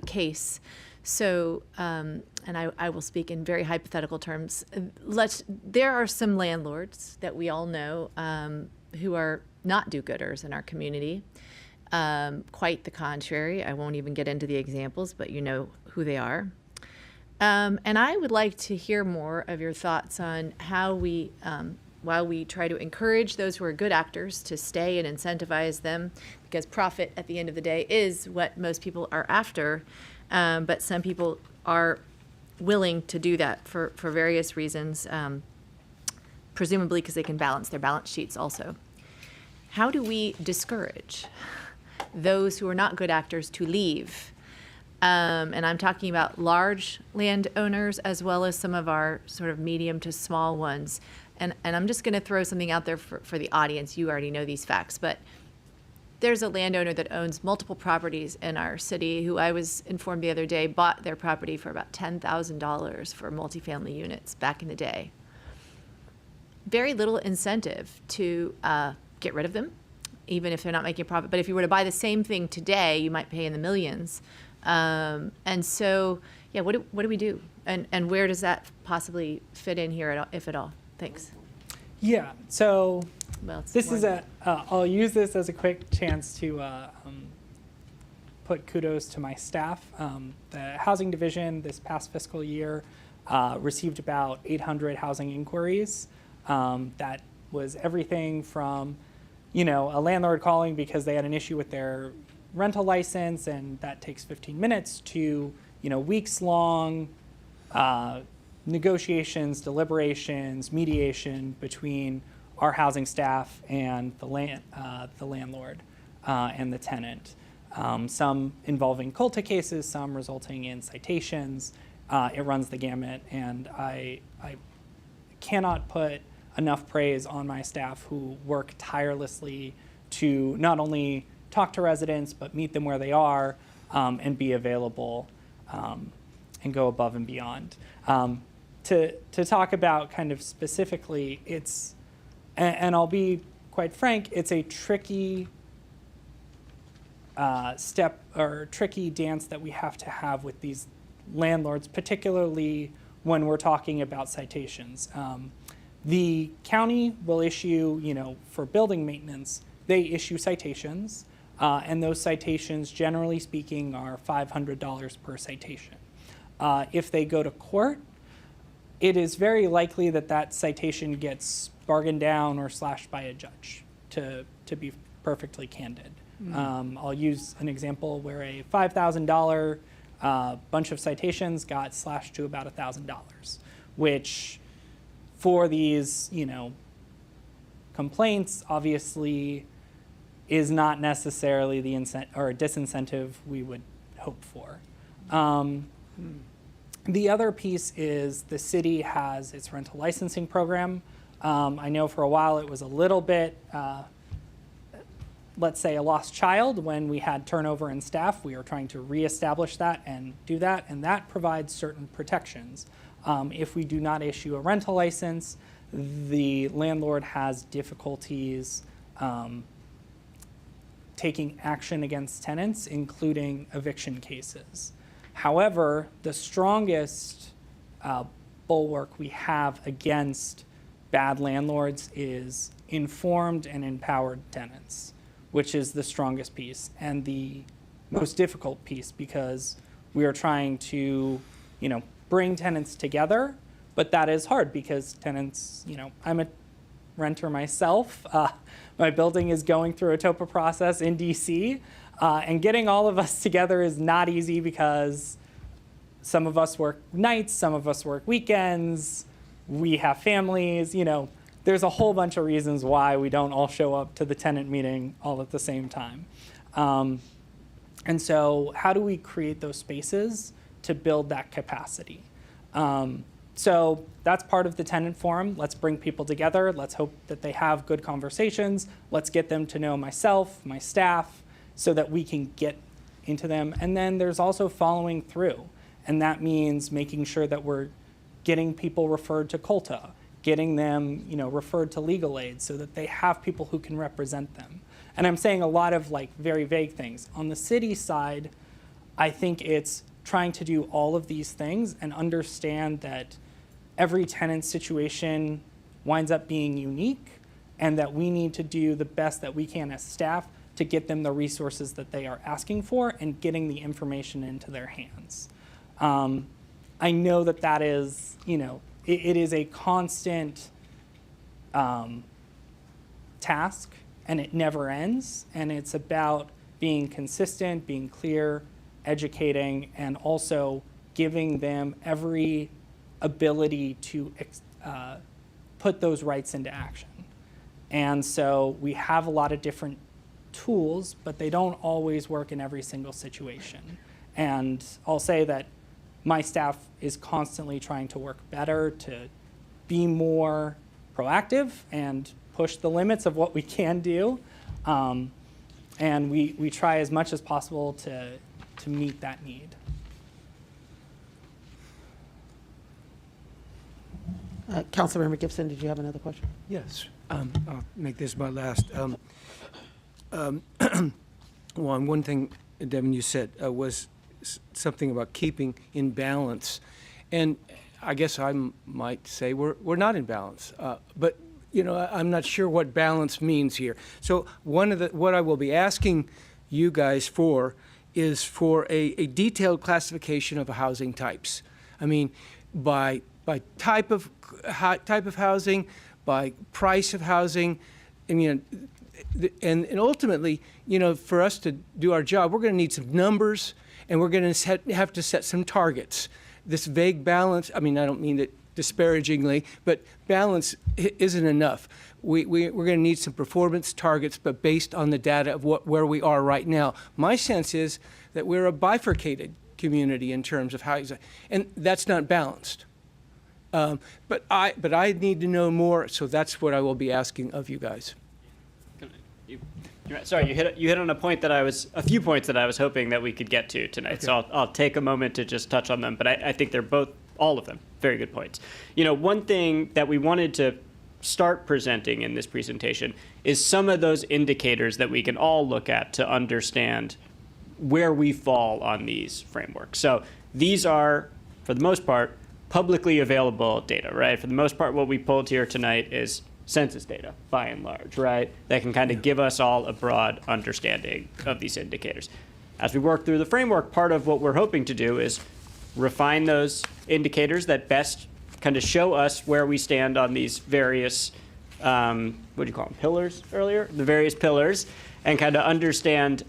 case. So, and I will speak in very hypothetical terms. There are some landlords that we all know who are not do-gooders in our community. Quite the contrary. I won't even get into the examples, but you know who they are. And I would like to hear more of your thoughts on how we, while we try to encourage those who are good actors to stay and incentivize them, because profit at the end of the day is what most people are after, but some people are willing to do that for various reasons, presumably because they can balance their balance sheets also. How do we discourage those who are not good actors to leave? And I'm talking about large landowners as well as some of our sort of medium to small ones. And I'm just going to throw something out there for the audience. You already know these facts, but there's a landowner that owns multiple properties in our city who I was informed the other day bought their property for about $10,000 for multifamily units back in the day. Very little incentive to get rid of them, even if they're not making a profit. But if you were to buy the same thing today, you might pay in the millions. And so, yeah, what do we do? And where does that possibly fit in here, if at all? Thanks. Yeah, so well, this is I'll use this as a quick chance to put kudos to my staff. The housing division this past fiscal year received about 800 housing inquiries. That was everything from, a landlord calling because they had an issue with their rental license and that takes 15 minutes to, weeks long negotiations, deliberations, mediation between our housing staff and the landlord and the tenant. Some involving COLTA cases, some resulting in citations. It runs the gamut, and I cannot put enough praise on my staff who work tirelessly to not only talk to residents but meet them where they are and be available and go above and beyond. To talk about kind of specifically, and I'll be quite frank, it's a tricky step or tricky dance that we have to have with these landlords, particularly when we're talking about citations. The county will issue, for building maintenance, they issue citations, and those citations, generally speaking, are $500 per citation. If they go to court, it is very likely that that citation gets bargained down or slashed by a judge, to be perfectly candid. I'll use an example where a $5,000 bunch of citations got slashed to about $1,000, which for these, complaints, obviously is not necessarily the disincentive we would hope for. The other piece is the city has its rental licensing program. I know for a while it was a little bit, let's say, a lost child when we had turnover in staff. We are trying to reestablish that and do that, and that provides certain protections. If we do not issue a rental license, the landlord has difficulties taking action against tenants, including eviction cases. However, the strongest bulwark we have against bad landlords is informed and empowered tenants, which is the strongest piece and the most difficult piece, because we are trying to, bring tenants together, but that is hard because tenants, I'm a renter myself. My building is going through a TOPA process in DC, and getting all of us together is not easy because some of us work nights, some of us work weekends, we have families, there's a whole bunch of reasons why we don't all show up to the tenant meeting all at the same time. And so how do we create those spaces to build that capacity? So that's part of the tenant forum. Let's bring people together. Let's hope that they have good conversations. Let's get them to know myself, my staff, so that we can get into them. And then there's also following through. And that means making sure that we're getting people referred to COLTA, getting them, referred to legal aid so that they have people who can represent them. And I'm saying a lot of very vague things. On the city side, I think it's trying to do all of these things and understand that every tenant situation winds up being unique, and that we need to do the best that we can as staff to get them the resources that they are asking for and getting the information into their hands. I know that is, it is a constant task, and it never ends, and it's about being consistent, being clear, educating, and also giving them every ability to put those rights into action. And so we have a lot of different tools, but they don't always work in every single situation. And I'll say that my staff is constantly trying to work better, to be more proactive and push the limits of what we can do. And we try as much as possible to meet that need. Councilmember Gibson, did you have another question? Yes, I'll make this my last. One thing, Devin, you said was something about keeping in balance, and I guess I might say we're not in balance. But I'm not sure what balance means here. So what I will be asking you guys for is for a detailed classification of housing types. I mean, by type of housing, by price of housing. I mean, and ultimately, for us to do our job, we're going to need some numbers, and we're going to have to set some targets. This vague balance, I mean, I don't mean it disparagingly, but balance isn't enough. We're going to need some performance targets, but based on the data of where we are right now. My sense is that we're a bifurcated community in terms of housing, and that's not balanced. But I need to know more, so that's what I will be asking of you guys. Sorry, you hit on a few points that I was hoping that we could get to tonight. Okay. So I'll take a moment to just touch on them, but I think they're all of them, very good points. One thing that we wanted to start presenting in this presentation is some of those indicators that we can all look at to understand where we fall on these frameworks. So these are, for the most part, publicly available data, right? For the most part, what we pulled here tonight is census data, by and large, right? That can kind of give us all a broad understanding of these indicators. As we work through the framework, part of what we're hoping to do is refine those indicators that best kind of show us where we stand on these various, what do you call them, pillars earlier? The various pillars, and kind of understand,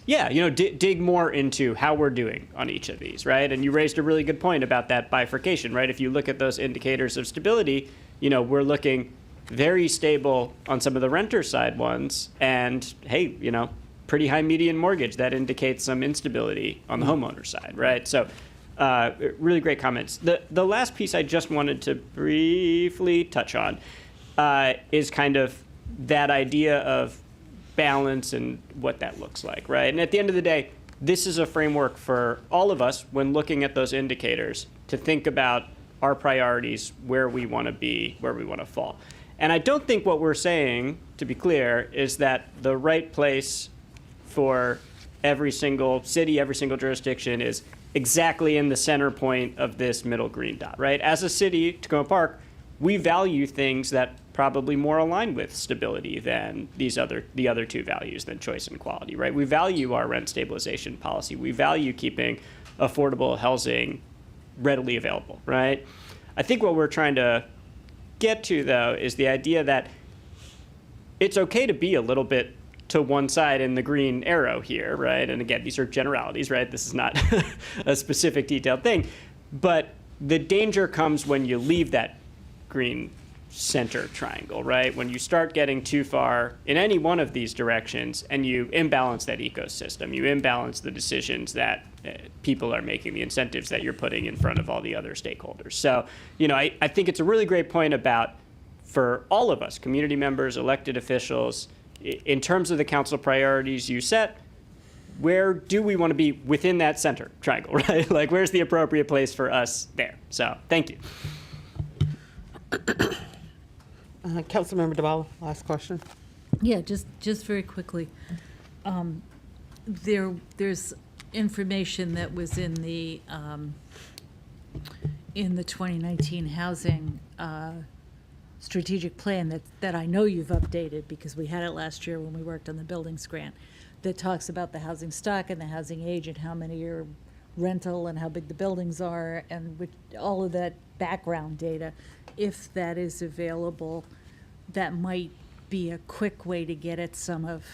dig more into how we're doing on each of these, right? And you raised a really good point about that bifurcation, right? If you look at those indicators of stability, we're looking very stable on some of the renter side ones, and hey, pretty high median mortgage, that indicates some instability on the homeowner side, right? So really great comments. The last piece I just wanted to briefly touch on is kind of that idea of balance and what that looks like, right? And at the end of the day, this is a framework for all of us when looking at those indicators to think about our priorities, where we want to be, where we want to fall. And I don't think what we're saying, to be clear, is that the right place for every single city, every single jurisdiction is exactly in the center point of this middle green dot, right? As a city, Tacoma Park, we value things that probably more align with stability than the other two values, than choice and quality, right? We value our rent stabilization policy. We value keeping affordable housing readily available, right? I think what we're trying to get to, though, is the idea that it's okay to be a little bit to one side in the green arrow here, right? And again, these are generalities, right? This is not a specific detailed thing. But the danger comes when you leave that green center triangle, right? When you start getting too far in any one of these directions and you imbalance that ecosystem, you imbalance the decisions that people are making, the incentives that you're putting in front of all the other stakeholders. So, I think it's a really great point about, for all of us, community members, elected officials, in terms of the council priorities you set, where do we want to be within that center triangle, right? Like, where's the appropriate place for us there? So, thank you. Councilmember DeBala, last question. Yeah, just very quickly. There's information that was in the 2019 housing strategic plan that I know you've updated, because we had it last year when we worked on the buildings grant, that talks about the housing stock and the housing age and how many are rental and how big the buildings are, and all of that background data. If that is available, that might be a quick way to get at some of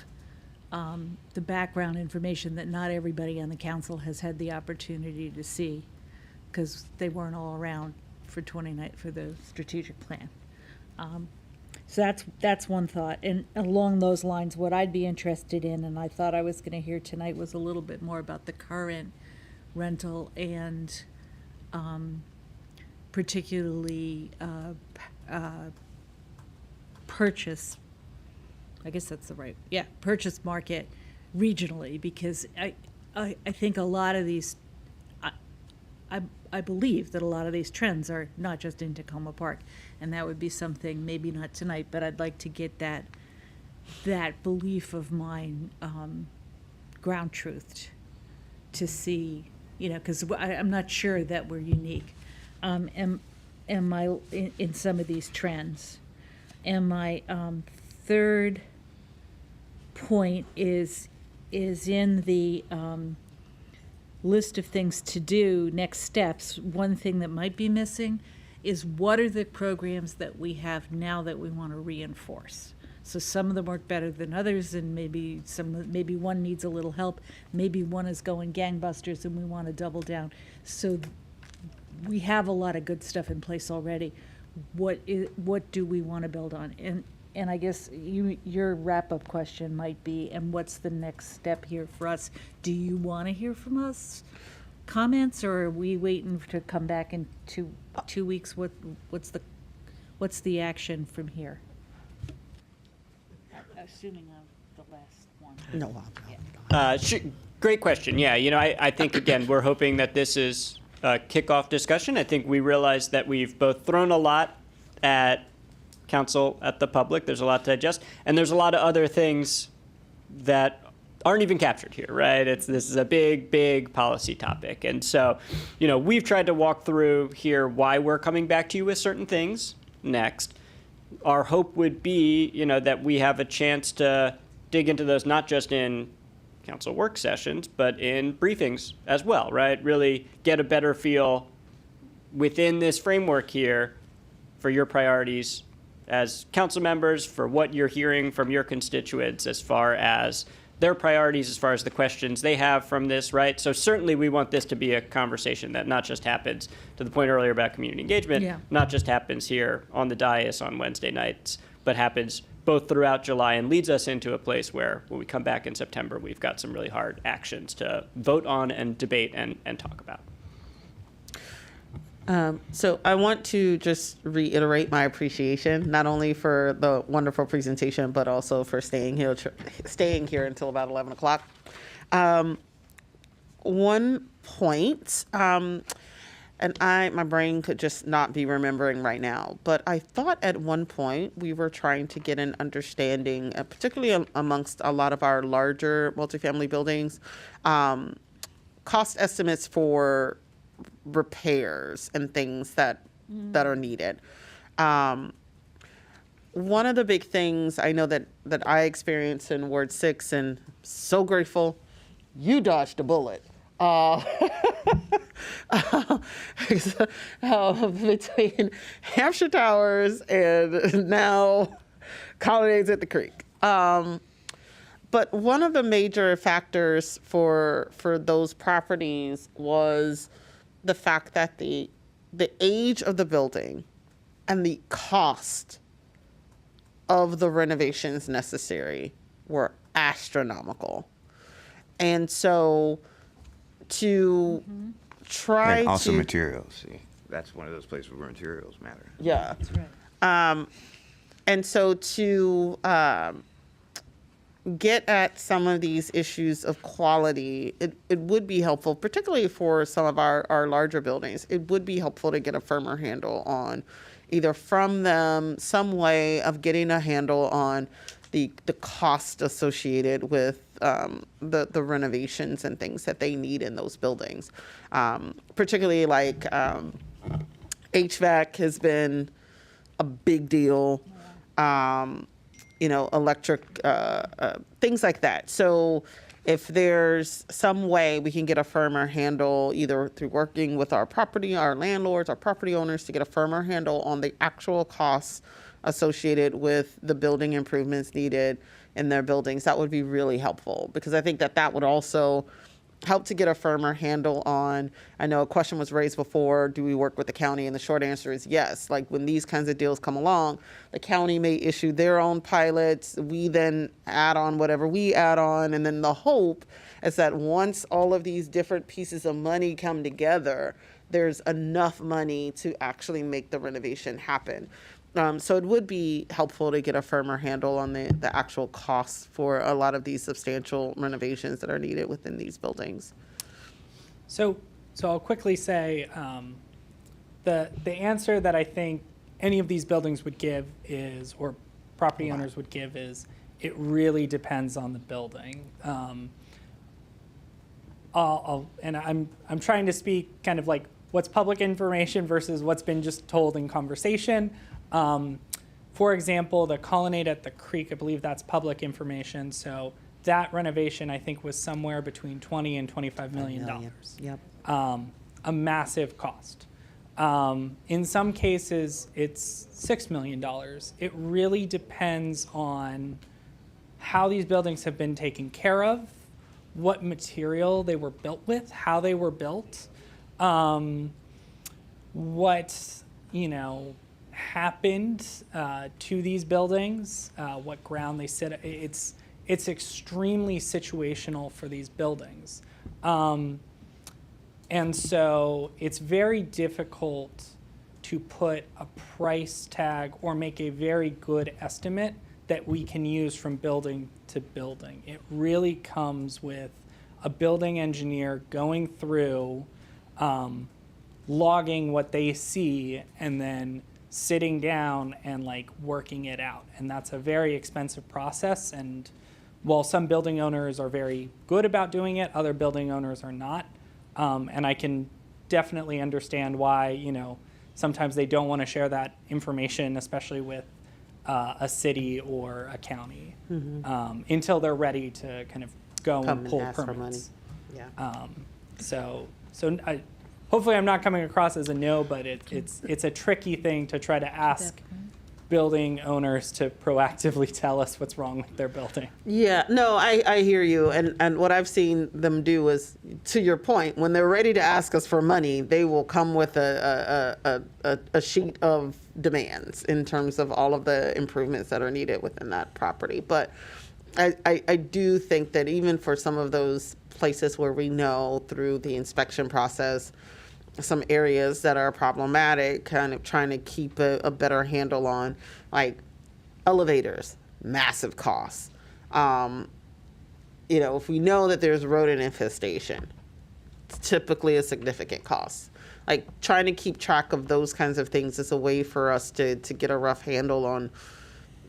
the background information that not everybody on the council has had the opportunity to see, because they weren't all around for the strategic plan. So that's one thought. And along those lines, what I'd be interested in, and I thought I was going to hear tonight, was a little bit more about the current rental and particularly purchase, I guess that's the right, purchase market regionally, because I think a lot of these, I believe that a lot of these trends are not just in Tacoma Park, and that would be something, maybe not tonight, but I'd like to get that belief of mine ground truthed to see, because I'm not sure that we're unique. Am I in some of these trends? And my third point is in the list of things to do, next steps. One thing that might be missing is, what are the programs that we have now that we want to reinforce? So some of them work better than others, and maybe one needs a little help. Maybe one is going gangbusters and we want to double down. So we have a lot of good stuff in place already. What do we want to build on? And I guess your wrap-up question might be, and what's the next step here for us? Do you want to hear from us comments, or are we waiting to come back in two weeks? What's the action from here? Assuming I'm the last one. No. Great question. Yeah, I think, again, we're hoping that this is a kickoff discussion. I think we realize that we've both thrown a lot at council, at the public. There's a lot to digest, and there's a lot of other things that aren't even captured here, right? This is a big policy topic. And so, we've tried to walk through here why we're coming back to you with certain things next. Our hope would be, that we have a chance to dig into those, not just in council work sessions, but in briefings as well, right? Really get a better feel within this framework here for your priorities as council members, for what you're hearing from your constituents as far as their priorities, as far as the questions they have from this, right? So certainly we want this to be a conversation that not just happens, to the point earlier about community engagement, not just happens here on the dais on Wednesday nights, but happens both throughout July and leads us into a place where when we come back in September, we've got some really hard actions to vote on and debate and talk about. So I want to just reiterate my appreciation, not only for the wonderful presentation, but also for staying here until about 11 o'clock. One point, and my brain could just not be remembering right now, but I thought at one point we were trying to get an understanding, particularly amongst a lot of our larger multifamily buildings, cost estimates for repairs and things that are needed. One of the big things I know that I experienced in Ward 6, and so grateful you dodged a bullet, between Hampshire Towers and now Colonnades at the Creek. But one of the major factors for those properties was the fact that the age of the building and the cost of the renovations necessary were astronomical. And so to try and also to... materials. See, that's one of those places where materials matter. Yeah. That's right. And so to get at some of these issues of quality, it would be helpful, particularly for some of our larger buildings. It would be helpful to get a firmer handle on, either from them, some way of getting a handle on the cost associated with the renovations and things that they need in those buildings. Particularly like HVAC has been a big deal. Electric, things like that. So if there's some way we can get a firmer handle, either through working with our landlords, our property owners, to get a firmer handle on the actual costs associated with the building improvements needed in their buildings, that would be really helpful, because I think that would also help to get a firmer handle on. I know a question was raised before, do we work with the county? And the short answer is yes. Like when these kinds of deals come along, the county may issue their own pilots. We then add on whatever we add on. And then the hope is that once all of these different pieces of money come together, there's enough money to actually make the renovation happen. So it would be helpful to get a firmer handle on the actual costs for a lot of these substantial renovations that are needed within these buildings. So I'll quickly say the answer that I think any of these buildings would give is, or property owners would give, is it really depends on the building. And I'm trying to speak kind of like what's public information versus what's been just told in conversation. For example, the Colonnade at the Creek, I believe that's public information. So that renovation, I think, was somewhere between $20 and $25 million. Yep. A massive cost. In some cases, it's $6 million. It really depends on how these buildings have been taken care of, what material they were built with, how they were built, what, happened to these buildings, what ground they sit. It's extremely situational for these buildings. And so it's very difficult to put a price tag or make a very good estimate that we can use from building to building. It really comes with a building engineer going through, logging what they see, and then sitting down and working it out. And that's a very expensive process, and while some building owners are very good about doing it, other building owners are not. And I can definitely understand why, you know, sometimes they don't want to share that information, especially with a city or a county, until they're ready to kind of go Come and and pull ask for permits. money. Yeah. So hopefully I'm not coming across as a no, but it's a tricky thing to try to ask building owners to proactively tell us what's wrong with their building. Yeah, no, I hear you. And what I've seen them do is, to your point, when they're ready to ask us for money, they will come with a sheet of demands in terms of all of the improvements that are needed within that property. But I do think that even for some of those places where we know through the inspection process, some areas that are problematic, kind of trying to keep a better handle on, like elevators, massive costs. You know, if we know that there's rodent infestation, it's typically a significant cost. Like trying to keep track of those kinds of things is a way for us to get a rough handle on.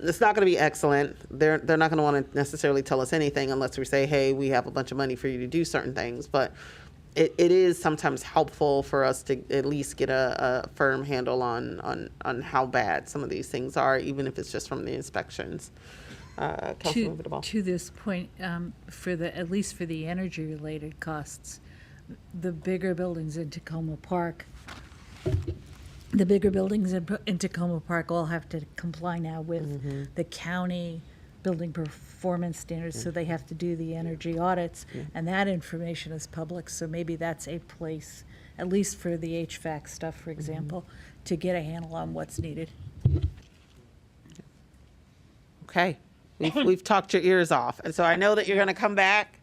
It's not going to be excellent. They're not going to want to necessarily tell us anything unless we say, hey, we have a bunch of money for you to do certain things. But it is sometimes helpful for us to at least get a firm handle on how bad some of these things are, even if it's just from the inspections. Councilmember DeBall. To this point, at least for the energy-related costs, the bigger buildings in Tacoma Park, all have to comply now with the county building performance standards, so they have to do the energy audits, and that information is public, so maybe that's a place, at least for the HVAC stuff, for example, to get a handle on what's needed. Okay, we've talked your ears off, and so I know that you're going to come back,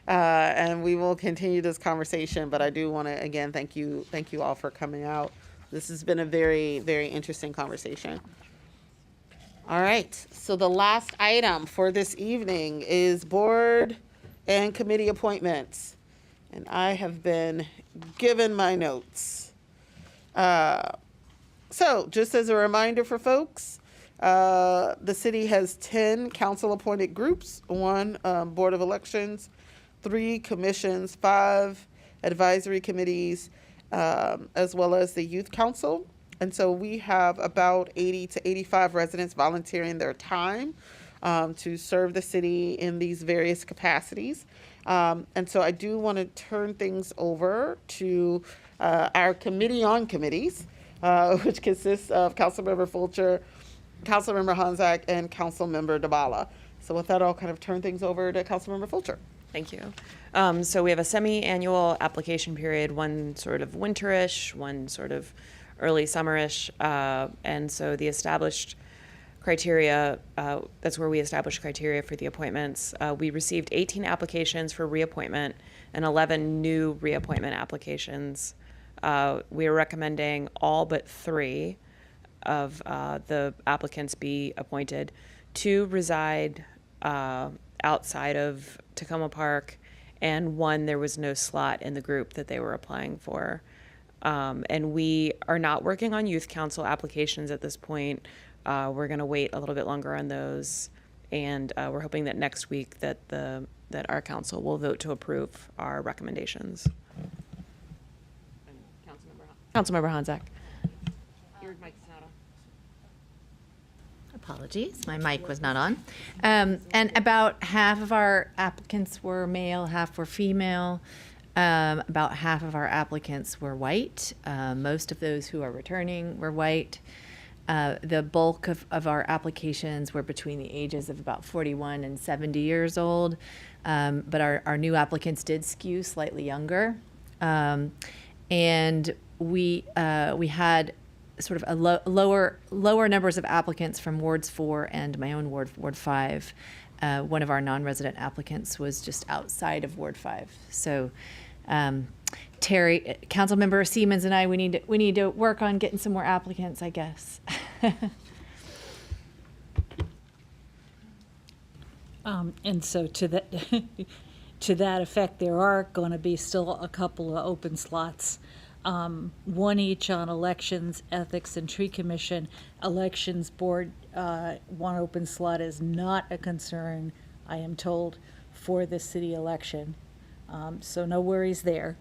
and we will continue this conversation. But I do want to again thank you all for coming out. This has been a very, very interesting conversation. All right, so the last item for this evening is board and committee appointments, and I have been given my notes. So just as a reminder for folks, the city has 10 council-appointed groups, 1 Board of Elections, 3 commissions, 5 advisory committees, as well as the Youth Council. And so we have about 80 to 85 residents volunteering their time to serve the city in these various capacities. And so I do want to turn things over to our committee on committees, which consists of Councilmember Fulcher, Councilmember Honzak, and Councilmember DeBala. So with that, I'll kind of turn things over to Councilmember Fulcher. Thank you. So we have a semi-annual application period, one sort of winterish, one sort of early summerish, and so the established criteria, that's where we established criteria for the appointments. We received 18 applications for reappointment and 11 new reappointment applications. We are recommending all but 3 of the applicants be appointed. 2 reside outside of Tacoma Park, and 1 there was no slot in the group that they were applying for. And we are not working on youth council applications at this point. We're going to wait a little bit longer on those, and we're hoping that next week that our council will vote to approve our recommendations. Councilmember Honzak. Your mic's not on. Apologies, my mic was not on. And about half of our applicants were male, half were female. About half of our applicants were white. Most of those who are returning were white. The bulk of our applications were between the ages of about 41 and 70 years old. But our new applicants did skew slightly younger. And we had sort of a lower numbers of applicants from wards 4 and my own ward 5. One of our non-resident applicants was just outside of ward 5. So Terry, Councilmember Siemens and I, we need to work on getting some more applicants, I guess. And so to that effect, there are going to be still a couple of open slots, 1 each on elections, ethics, and tree commission. Elections board, 1 open slot is not a concern. I am told, for this city election. So no worries there.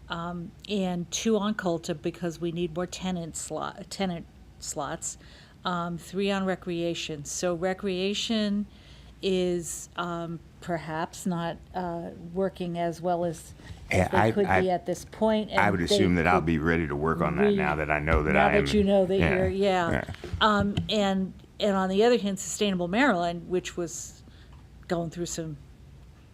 And 2 on Colta because we need more tenant slots. 3 on recreation. So recreation is perhaps not working as well as Yeah, they could be at this point. I and would they assume that I'll could be ready to work on that now that I know that now I am. that you know that yeah, you're, yeah. And on the other hand, Sustainable Maryland, which was going through some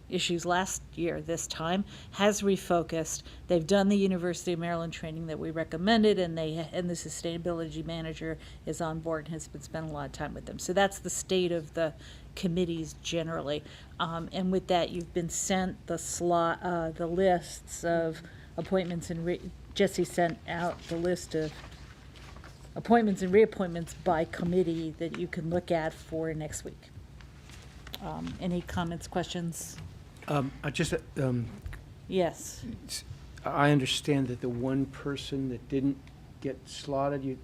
issues last year this time, has refocused. They've done the University of Maryland training that we recommended, and the sustainability manager is on board and has been spending a lot of time with them. So that's the state of the committees generally. And with that, you've been sent the lists of appointments and Jesse sent out the list of appointments and reappointments by committee that you can look at for next week. Any comments, questions? I just, Yes. I understand that the one person that didn't get slotted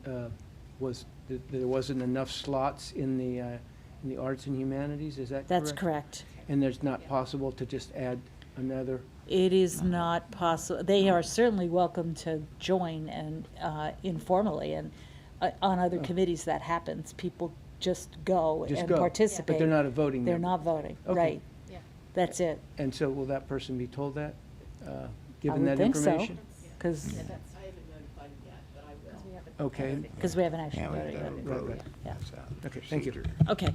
was that there wasn't enough slots in the arts and humanities. Is that correct? That's correct. And there's not possible to just add another. It is not possible. They are certainly welcome to join and informally, and on other committees that happens. People just go Just and go. participate. But they're not a voting They're member. not voting, Okay. right. That's it. And so will that person be told that, I given would that think so, information? because, I haven't notified him yet, but I will. Okay. because we haven't actually Yeah, we voted gotta yet. vote. Yeah. Okay, thank you. Okay.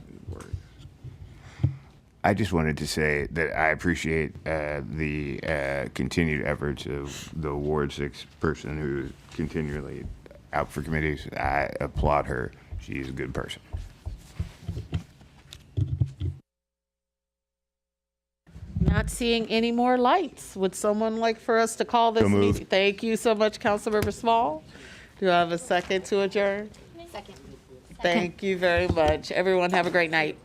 I just wanted to say that I appreciate the continued efforts of the Ward 6 person who is continually out for committees. I applaud her. She's a good person. Not seeing any more lights. Would someone like for us to call this So moved. meeting? Thank you so much, Councilmember Small. Do I have a second to adjourn? Second. Thank you very much. Everyone have a great night.